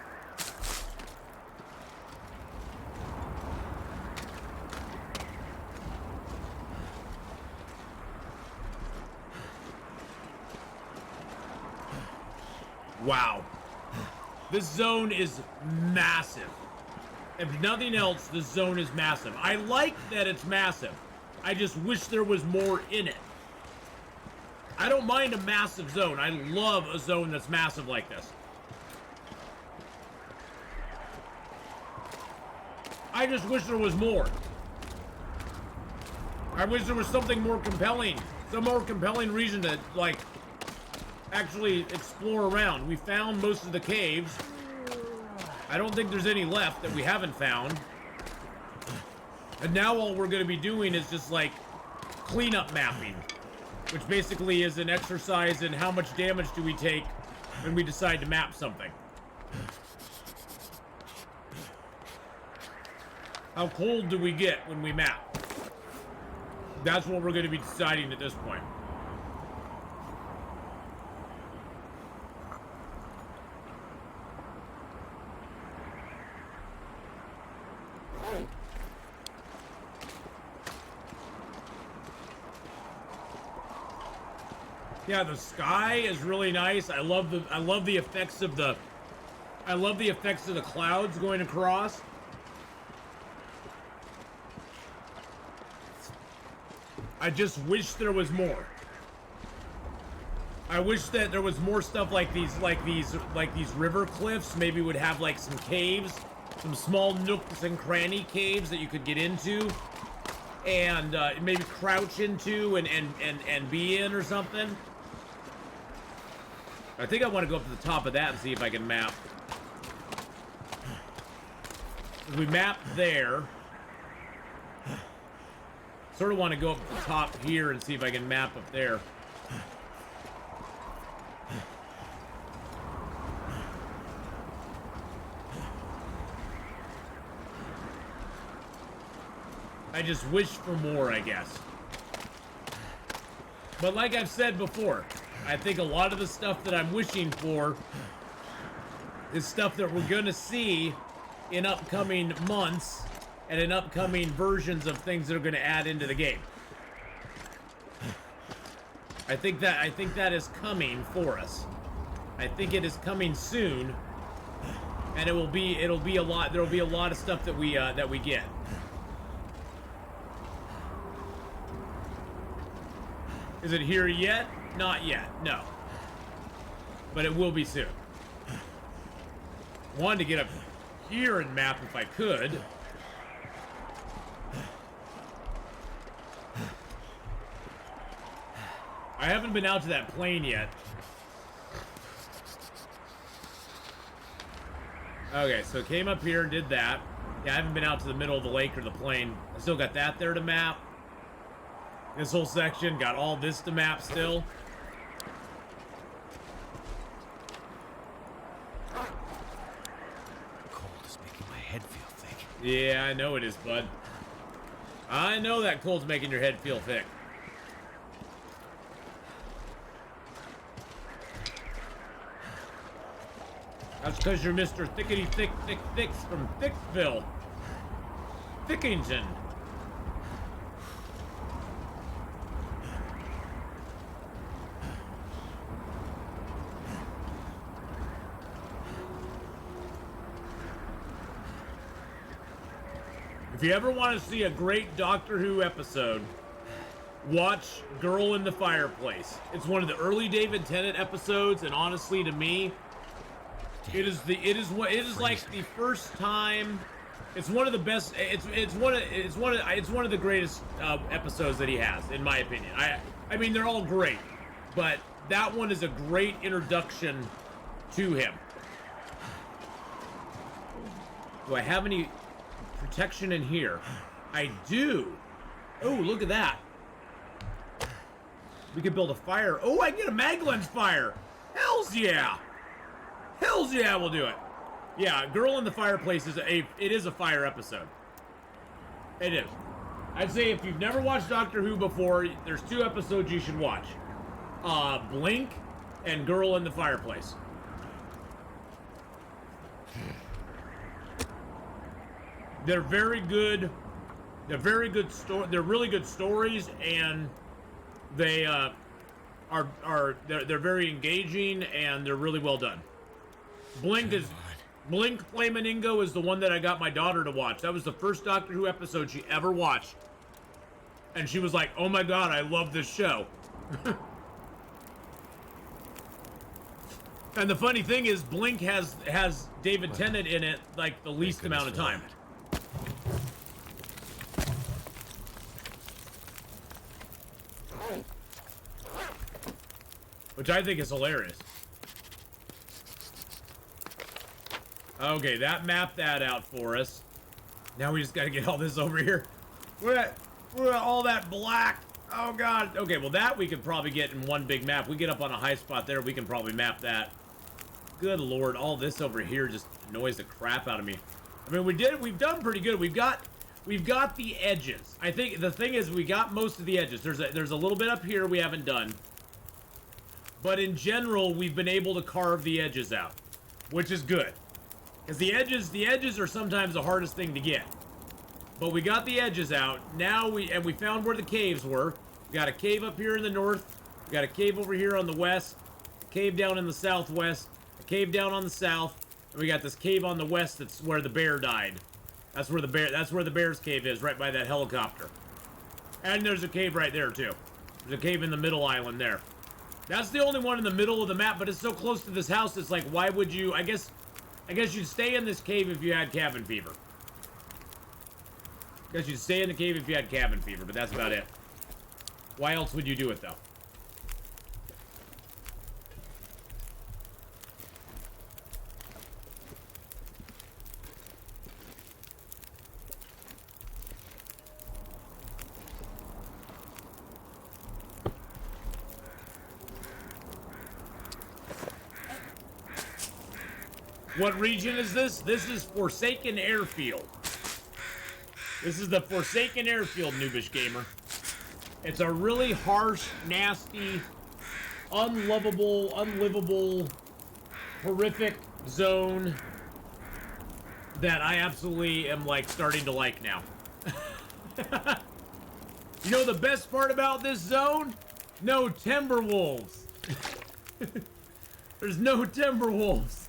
Wow. This zone is massive. If nothing else, this zone is massive. I like that it's massive. I just wish there was more in it. I don't mind a massive zone. I love a zone that's massive like this. I just wish there was more. I wish there was something more compelling. Some more compelling reason to, like, actually explore around. We found most of the caves. I don't think there's any left that we haven't found. And now all we're going to be doing is just, like, cleanup mapping, which basically is an exercise in how much damage do we take when we decide to map something. How cold do we get when we map? That's what we're going to be deciding at this point. Yeah, the sky is really nice. I love the effects of the clouds going across. I just wish there was more. I wish that there was more stuff like these river cliffs. Maybe would have like some caves, some small nooks and cranny caves that you could get into, and maybe crouch into and be in or something. I think I want to go up to the top of that and see if I can map. We map there. Sort of want to go up to the top here and see if I can map up there. I just wish for more, I guess. But like I've said before, I think a lot of the stuff that I'm wishing for is stuff that we're going to see in upcoming months and in upcoming versions of things that are going to add into the game. I think that is coming for us. I think it is coming soon, and it'll be a lot. There'll be a lot of stuff that we get. Is it here yet? Not yet, no. But it will be soon. Wanted to get up here and map if I could. I haven't been out to that plane yet. Okay, so came up here and did that. Yeah, I haven't been out to the middle of the lake or the plain. I still got that there to map. This whole section, got all this to map still. Cold is making my head feel thick. Yeah, I know it is, bud. I know that cold's making your head feel thick. That's because you're Mr. Thickety Thick Thick Thicks from Thickville. Thickington. If you ever want to see a great Doctor Who episode, watch Girl in the Fireplace. It's one of the early David Tennant episodes, and honestly, to me, it is like the first time. It's one of the best. It's one of the greatest episodes that he has, in my opinion. I mean, they're all great, but that one is a great introduction to him. Do I have any protection in here? I do. Oh, look at that. We could build a fire. Oh, I can get a Maglens fire. Hells yeah. Hells yeah, we'll do it. Yeah, Girl in the Fireplace is it is a fire episode. It is. I'd say if you've never watched Doctor Who before, there's 2 episodes you should watch. Blink and Girl in the Fireplace. They're very good. They're very good they're really good stories, and they they're very engaging, and they're really well done. Blink Flamingo is the one that I got my daughter to watch. That was the first Doctor Who episode she ever watched. And she was like, "Oh my god, I love this show." And the funny thing is, Blink has David Tennant in it like the least amount of time. Which I think is hilarious. Okay, that mapped that out for us. Now we just gotta get all this over here. We're at all that black. Oh god. Okay, well that we could probably get in one big map. We get up on a high spot there, we can probably map that. Good lord, all this over here just annoys the crap out of me. I mean, we've done pretty good. We've got the edges. I think the thing is we got most of the edges. There's a little bit up here we haven't done. But in general, we've been able to carve the edges out, which is good. Because the edges are sometimes the hardest thing to get. But we got the edges out. Now we found where the caves were. We got a cave up here in the north. We got a cave over here on the west. A cave down in the southwest. A cave down on the south. And we got this cave on the west that's where the bear died. That's where the bear's cave is, right by that helicopter. And there's a cave right there too. There's a cave in the middle island there. That's the only one in the middle of the map, but it's so close to this house, it's like, why would you... I guess you'd stay in this cave if you had cabin fever. I guess you'd stay in the cave if you had cabin fever, but that's about it. Why else would you do it, though? What region is this? This is Forsaken Airfield. This is the Forsaken Airfield, Noobish Gamer. It's a really harsh, nasty, unlovable, unlivable, horrific zone that I absolutely am, like, starting to like now. You know the best part about this zone? No Timberwolves. There's no Timberwolves.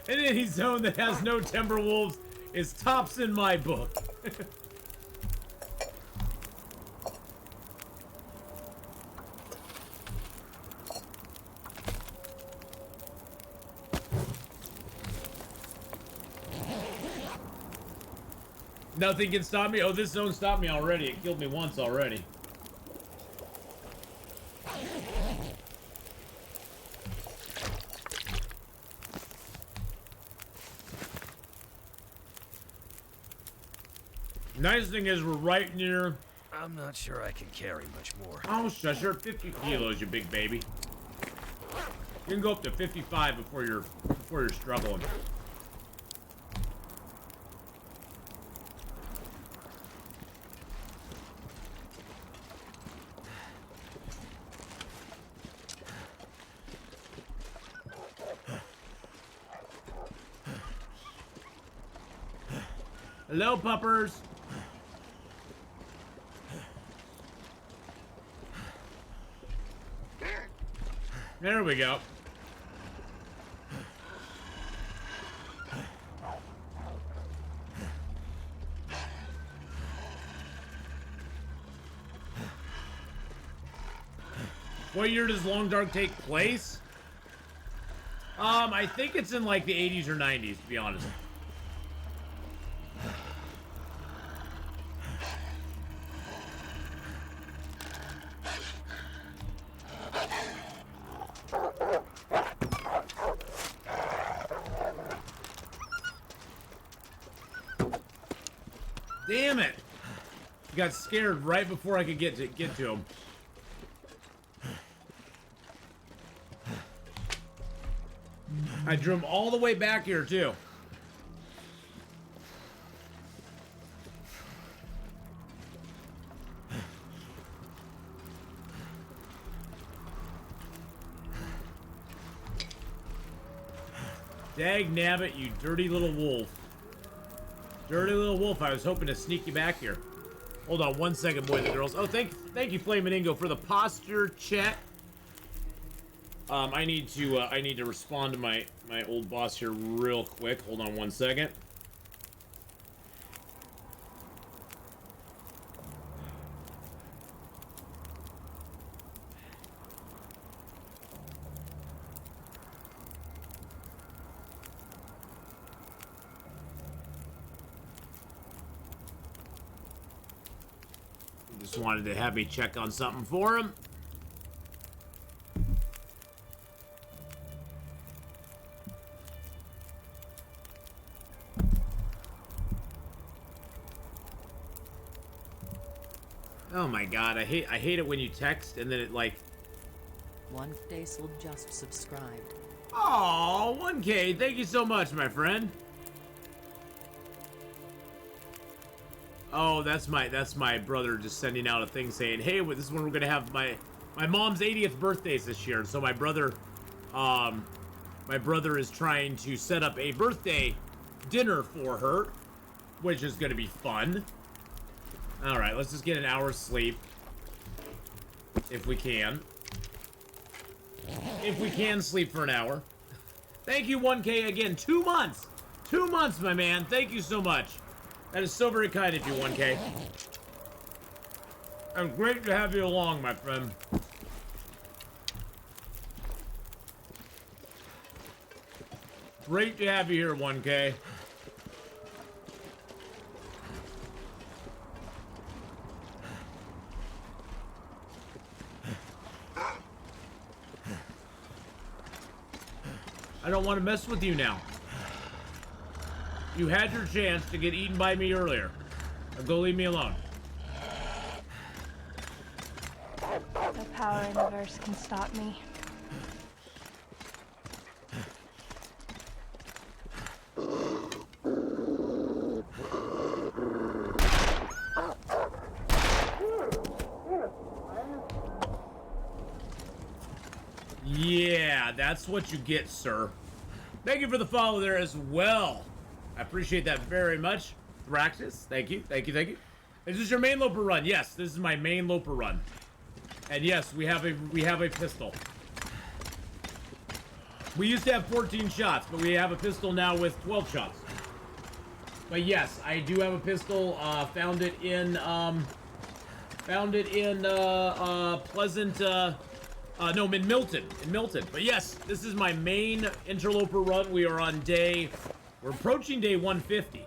And any zone that has no Timberwolves is tops in my book. Nothing can stop me. Oh, this zone stopped me already. It killed me once already. Nice thing is we're right near... I'm not sure I can carry much more. Oh, shush, you're 50 kilos, you big baby. You can go up to 55 before you're struggling. Hello, puppers. There we go. What year does Long Dark take place? I think it's in like the 80s or 90s, to be honest. Damn it! Got scared right before I could get to him. I drew him all the way back here too. Dag nabbit, you dirty little wolf. Dirty little wolf, I was hoping to sneak you back here. Hold on 1 second, boys and girls. Oh, thank you, Flamingo, for the posture check. I need to respond to my old boss here real quick. Hold on 1 second. Just wanted to have me check on something for him. Oh my god, I hate it when you text and then it like... One Faisal just subscribed. Oh, 1K, thank you so much, my friend. Oh, that's my brother just sending out a thing saying, hey, this is when we're gonna have my mom's 80th birthday this year. So my brother is trying to set up a birthday dinner for her, which is gonna be fun. All right, let's just get an hour's sleep if we can. If we can sleep for an hour. Thank you, 1K again. 2 months. 2 months, my man. Thank you so much. That is so very kind of you, 1K. And great to have you along, my friend. Great to have you here, 1K. I don't want to mess with you now. You had your chance to get eaten by me earlier. Now go leave me alone. No power in the verse can stop me. Yeah, that's what you get, sir. Thank you for the follow there as well. I appreciate that very much. Thraxis, thank you, thank you, thank you. Is this your main Loper run? Yes, this is my main Loper run. And yes, we have a pistol. We used to have 14 shots, but we have a pistol now with 12 shots. But yes, I do have a pistol. Found it in Pleasant. No, in Milton. In Milton. But yes, this is my main Interloper run. We are on we're approaching day 150.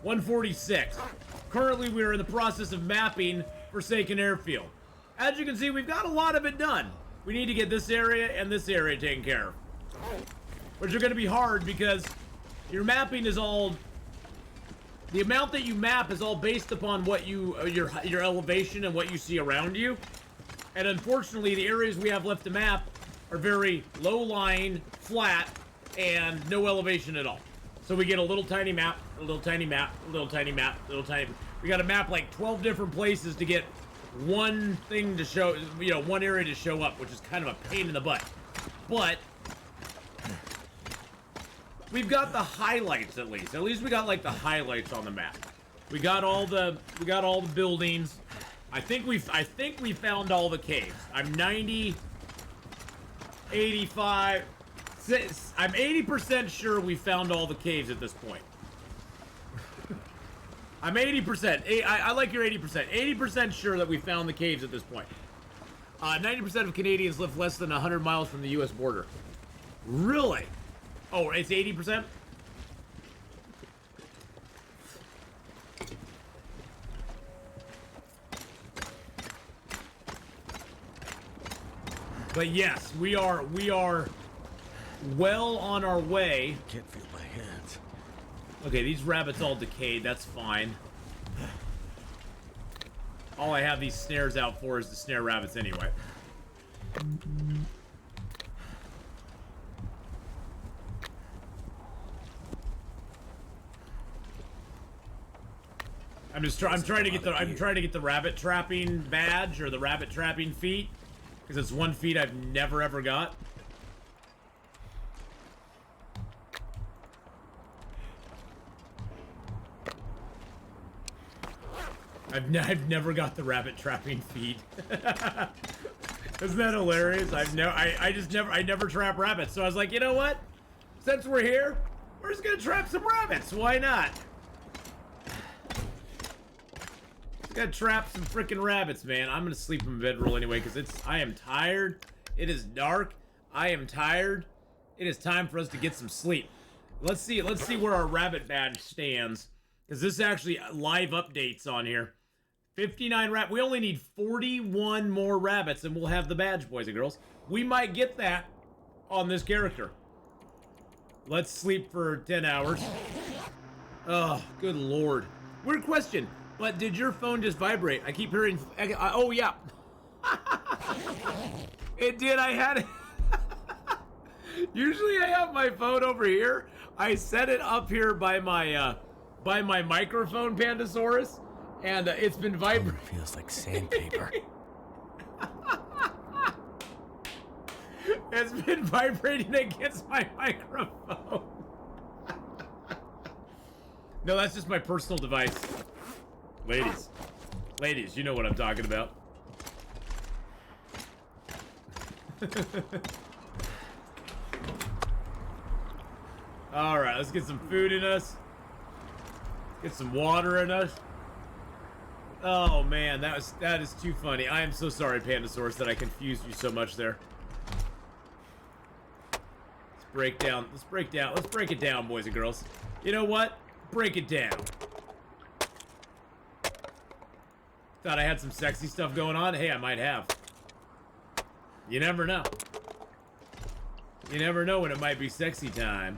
146. Currently, we are in the process of mapping Forsaken Airfield. As you can see, we've got a lot of it done. We need to get this area and this area taken care of. Which are going to be hard because your mapping is all... The amount that you map is all based upon what your elevation and what you see around you. And unfortunately, the areas we have left to map are very low-lying, flat, and no elevation at all. So we get a little tiny map, a little tiny map, a little tiny map, a little tiny... We got to map like 12 different places to get one thing to show, one area to show up, which is kind of a pain in the butt. But we've got the highlights at least. At least we got like the highlights on the map. We got all the buildings. I think we found all the caves. I'm 90, 85, I'm 80% sure we found all the caves at this point. I'm 80%. I like your 80%. 80% sure that we found the caves at this point. 90% of Canadians live less than 100 miles from the U.S. border. Really? Oh, it's 80%? But yes, we are well on our way. Can't feel my hands. Okay, these rabbits all decayed. That's fine. All I have these snares out for is to snare rabbits anyway. I'm trying to get the rabbit trapping badge or the rabbit trapping feat. Because it's one feat I've never ever got. I've never got the rabbit trapping feed. Isn't that hilarious? I never trap rabbits. So I was like, you know what? Since we're here, we're just gonna trap some rabbits. Why not? Just gotta trap some freaking rabbits, man. I'm gonna sleep in my bedroll anyway because I am tired. It is dark. I am tired. It is time for us to get some sleep. Let's see where our rabbit badge stands. Because this is actually live updates on here. 59 rabbits. We only need 41 more rabbits and we'll have the badge, boys and girls. We might get that on this character. Let's sleep for 10 hours. Oh, good lord. Weird question, but did your phone just vibrate? I keep hearing... oh, yeah. It did. I had it. Usually I have my phone over here. I set it up here by my microphone, Pandasaurus, and it's been vibrating. Feels like sandpaper. It's been vibrating against my microphone. No, that's just my personal device. Ladies, you know what I'm talking about. All right, let's get some food in us. Get some water in us. Oh man, that is too funny. I am so sorry, Pandasaurus, that I confused you so much there. Let's break it down, boys and girls. You know what? Break it down. Thought I had some sexy stuff going on. Hey, I might have. You never know. You never know when it might be sexy time.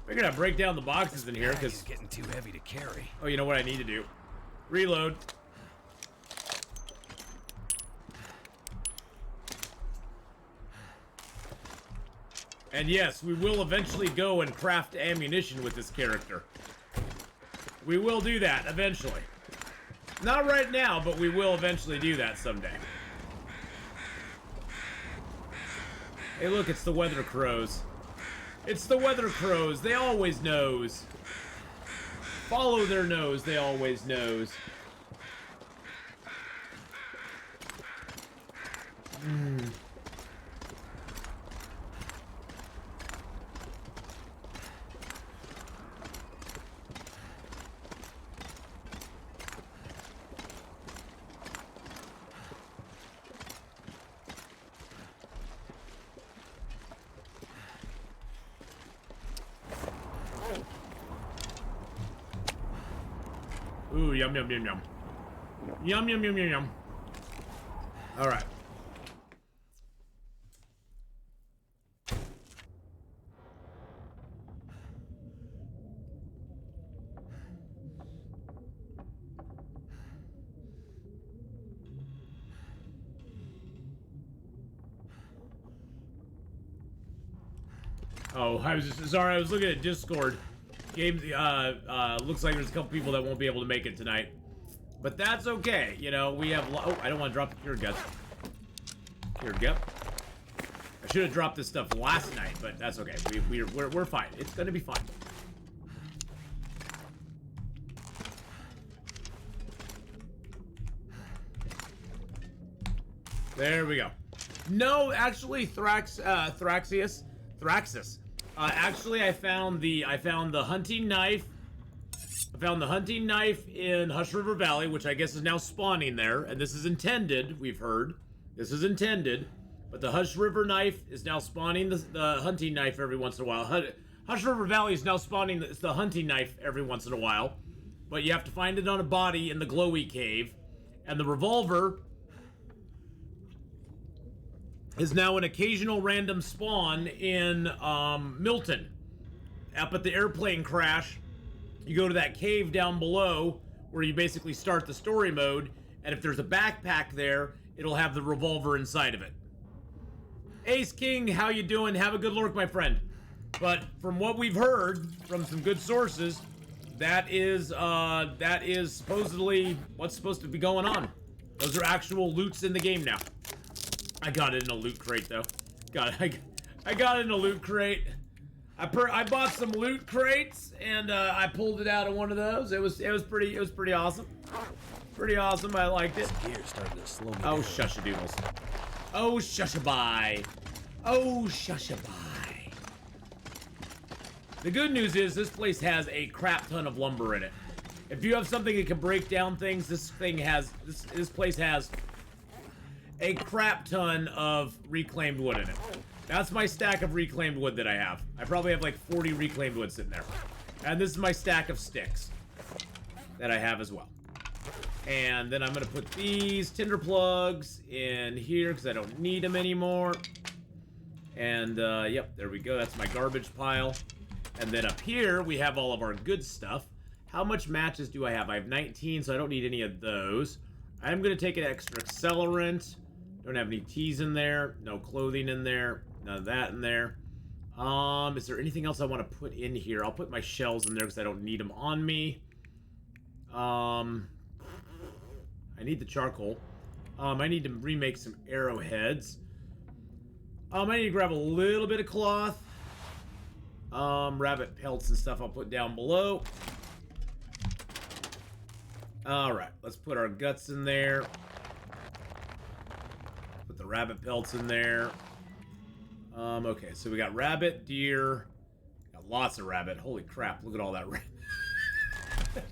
We're gonna break down the boxes in here because it's getting too heavy to carry. Oh, you know what I need to do? Reload. And yes, we will eventually go and craft ammunition with this character. We will do that eventually. Not right now, but we will eventually do that someday. Hey, look, it's the weather crows. It's the weather crows. They always knows. Follow their nose. They always knows. Ooh, yum, yum, yum, yum. Yum, yum, yum, yum, yum. All right. Oh, I was just sorry. I was looking at Discord. Game, looks like there's a couple people that won't be able to make it tonight, but that's okay. You know, we have. Oh, I don't want to drop the cure guts. Cure gut. I should have dropped this stuff last night, but that's okay. We're fine. It's gonna be fine. There we go. No, actually, Thraxis. Actually, I found the hunting knife. I found the hunting knife in Hush River Valley, which I guess is now spawning there. And this is intended, we've heard. This is intended. But the Hush River knife is now spawning the hunting knife every once in a while. Hush River Valley is now spawning the hunting knife every once in a while. But you have to find it on a body in the glowy cave. And the revolver is now an occasional random spawn in Milton. Up at the airplane crash, you go to that cave down below where you basically start the story mode, and if there's a backpack there, it'll have the revolver inside of it. Ace King, how you doing? Have a good lurk, my friend. But from what we've heard from some good sources, that is supposedly what's supposed to be going on. Those are actual loots in the game now. I got it in a loot crate, though. I got it in a loot crate. I bought some loot crates and I pulled it out of one of those. It was pretty awesome. Pretty awesome. I liked it. Gear started to slow me Oh down. shushadoodles. Oh shushaby. Oh shushaby. The good news is this place has a crap ton of lumber in it. If you have something that can break down things, this place has a crap ton of reclaimed wood in it. That's my stack of reclaimed wood that I have. I probably have like 40 reclaimed wood sitting there. And this is my stack of sticks that I have as well. And then I'm gonna put these tinder plugs in here because I don't need them anymore. And yep, there we go. That's my garbage pile. And then up here we have all of our good stuff. How much matches do I have? I have 19, so I don't need any of those. I'm gonna take an extra accelerant. Don't have any teas in there. No clothing in there. None of that in there. Is there anything else I want to put in here? I'll put my shells in there because I don't need them on me. I need the charcoal. I need to remake some arrowheads. I need to grab a little bit of cloth. Rabbit pelts and stuff I'll put down below. Alright, let's put our guts in there. Put the rabbit pelts in there. Okay, so we got rabbit, deer. Got lots of rabbit. Holy crap, look at all that rabbit. Do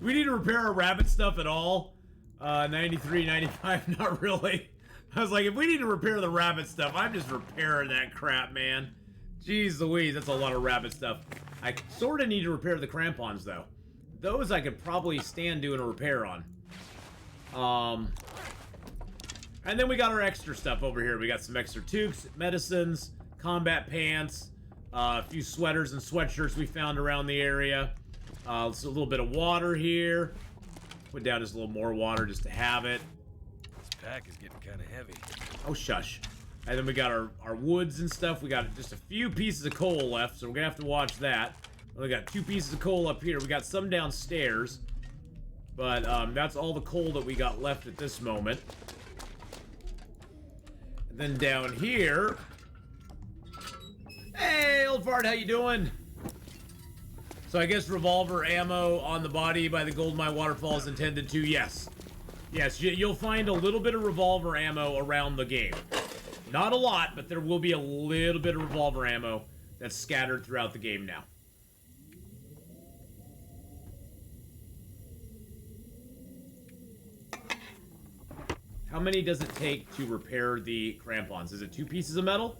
we need to repair our rabbit stuff at all? 93, 95, not really. I was like, if we need to repair the rabbit stuff, I'm just repairing that crap, man. Jeez Louise, that's a lot of rabbit stuff. I sort of need to repair the crampons, though. Those I could probably stand doing a repair on. And then we got our extra stuff over here. We got some extra toques, medicines, combat pants, a few sweaters and sweatshirts we found around the area. So a little bit of water here. Put down just a little more water just to have it. This pack is getting kind of heavy. Oh, shush. And then we got our woods and stuff. We got just a few pieces of coal left, so we're gonna have to watch that. We got 2 pieces of coal up here. We got some downstairs. But that's all the coal that we got left at this moment. And then down here... Hey, old fart, how you doing? So I guess revolver ammo on the body by the Goldmine Waterfall is intended to, yes. Yes, you'll find a little bit of revolver ammo around the game. Not a lot, but there will be a little bit of revolver ammo that's scattered throughout the game now. How many does it take to repair the crampons? Is it 2 pieces of metal?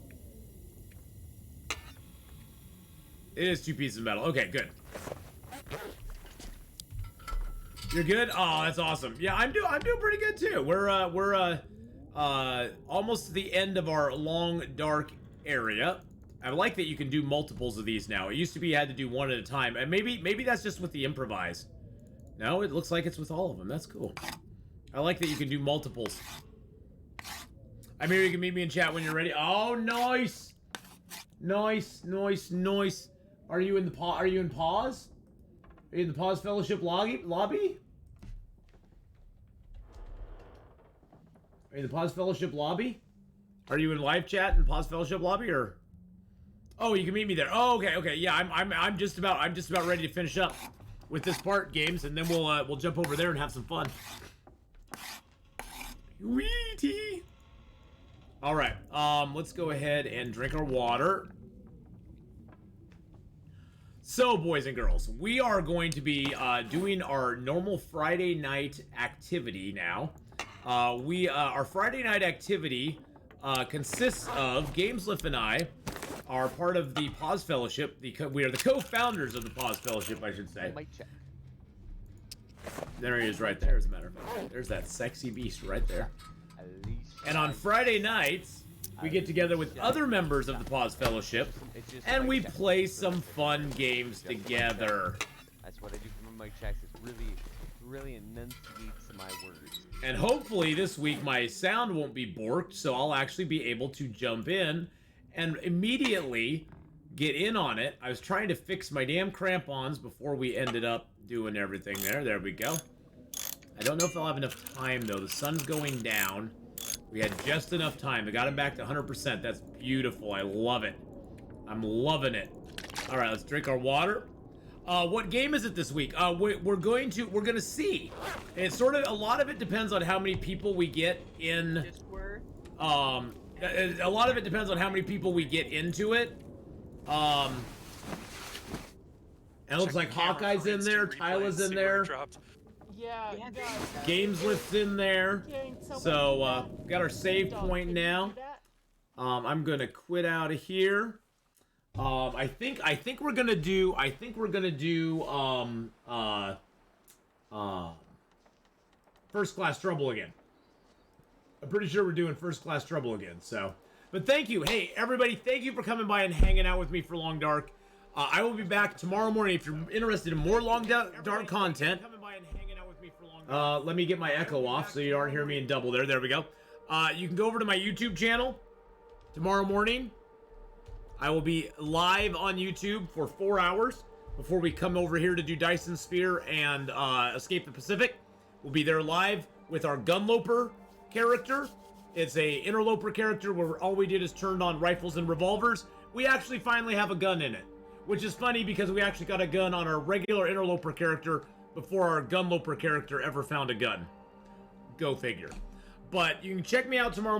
It is 2 pieces of metal. Okay, good. You're good? Oh, that's awesome. Yeah, I'm doing pretty good too. We're almost to the end of our long dark area. I like that you can do multiples of these now. It used to be you had to do one at a time, and maybe that's just with the improvise. No, it looks like it's with all of them. That's cool. I like that you can do multiples. I'm here. You can meet me in chat when you're ready. Oh, nice, nice, nice, nice. Are you in pause? Are you in the Pause Fellowship lobby? Are you in the Pause Fellowship lobby? Are you in live chat in Pause Fellowship lobby, or? Oh, you can meet me there. Oh, okay, okay. Yeah, I'm just about ready to finish up with this part, games, and then we'll jump over there and have some fun. Weety. All right. Let's go ahead and drink our water. So, boys and girls, we are going to be doing our normal Friday night activity now. Our Friday night activity consists of Gameslift and I are part of the Pause Fellowship. We are the co-founders of the Pause Fellowship, I should say. Mic check. There he is right there, as a matter of fact. There's that sexy beast right there. And on Friday nights, we get together with other members of the Pause Fellowship, and we play some fun games together. That's what I do for my mic checks. It really enunciates my words. And hopefully this week my sound won't be borked, so I'll actually be able to jump in and immediately get in on it. I was trying to fix my damn crampons before we ended up doing everything there. There we go. I don't know if I'll have enough time, though. The sun's going down. We had just enough time. I got him back to 100%. That's beautiful. I love it. I'm loving it. All right, let's drink our water. What game is it this week? We're gonna see. It's sort of, a lot of it depends on how many people we get in. Discord. A lot of it depends on how many people we get into it. And it looks like Hawkeye's in there, Tyla's in there, Yeah, Games Lift's in there. So got our save point now. I'm gonna quit out of here. I think we're gonna do First Class Trouble again. I'm pretty sure we're doing First Class Trouble again. So, but thank you, hey everybody, thank you for coming by and hanging out with me for Long Dark. I will be back tomorrow morning if you're interested in more Long Dark content. Let me get my echo off so you aren't hearing me in double there. There we go. You can go over to my YouTube channel tomorrow morning. I will be live on YouTube for 4 hours before we come over here to do Dyson Sphere and Escape the Pacific. We'll be there live with our Gunloper character. It's a Interloper character where all we did is turned on rifles and revolvers. We actually finally have a gun in it, which is funny because we actually got a gun on our regular Interloper character before our Gunloper character ever found a gun. Go figure. But you can check me out tomorrow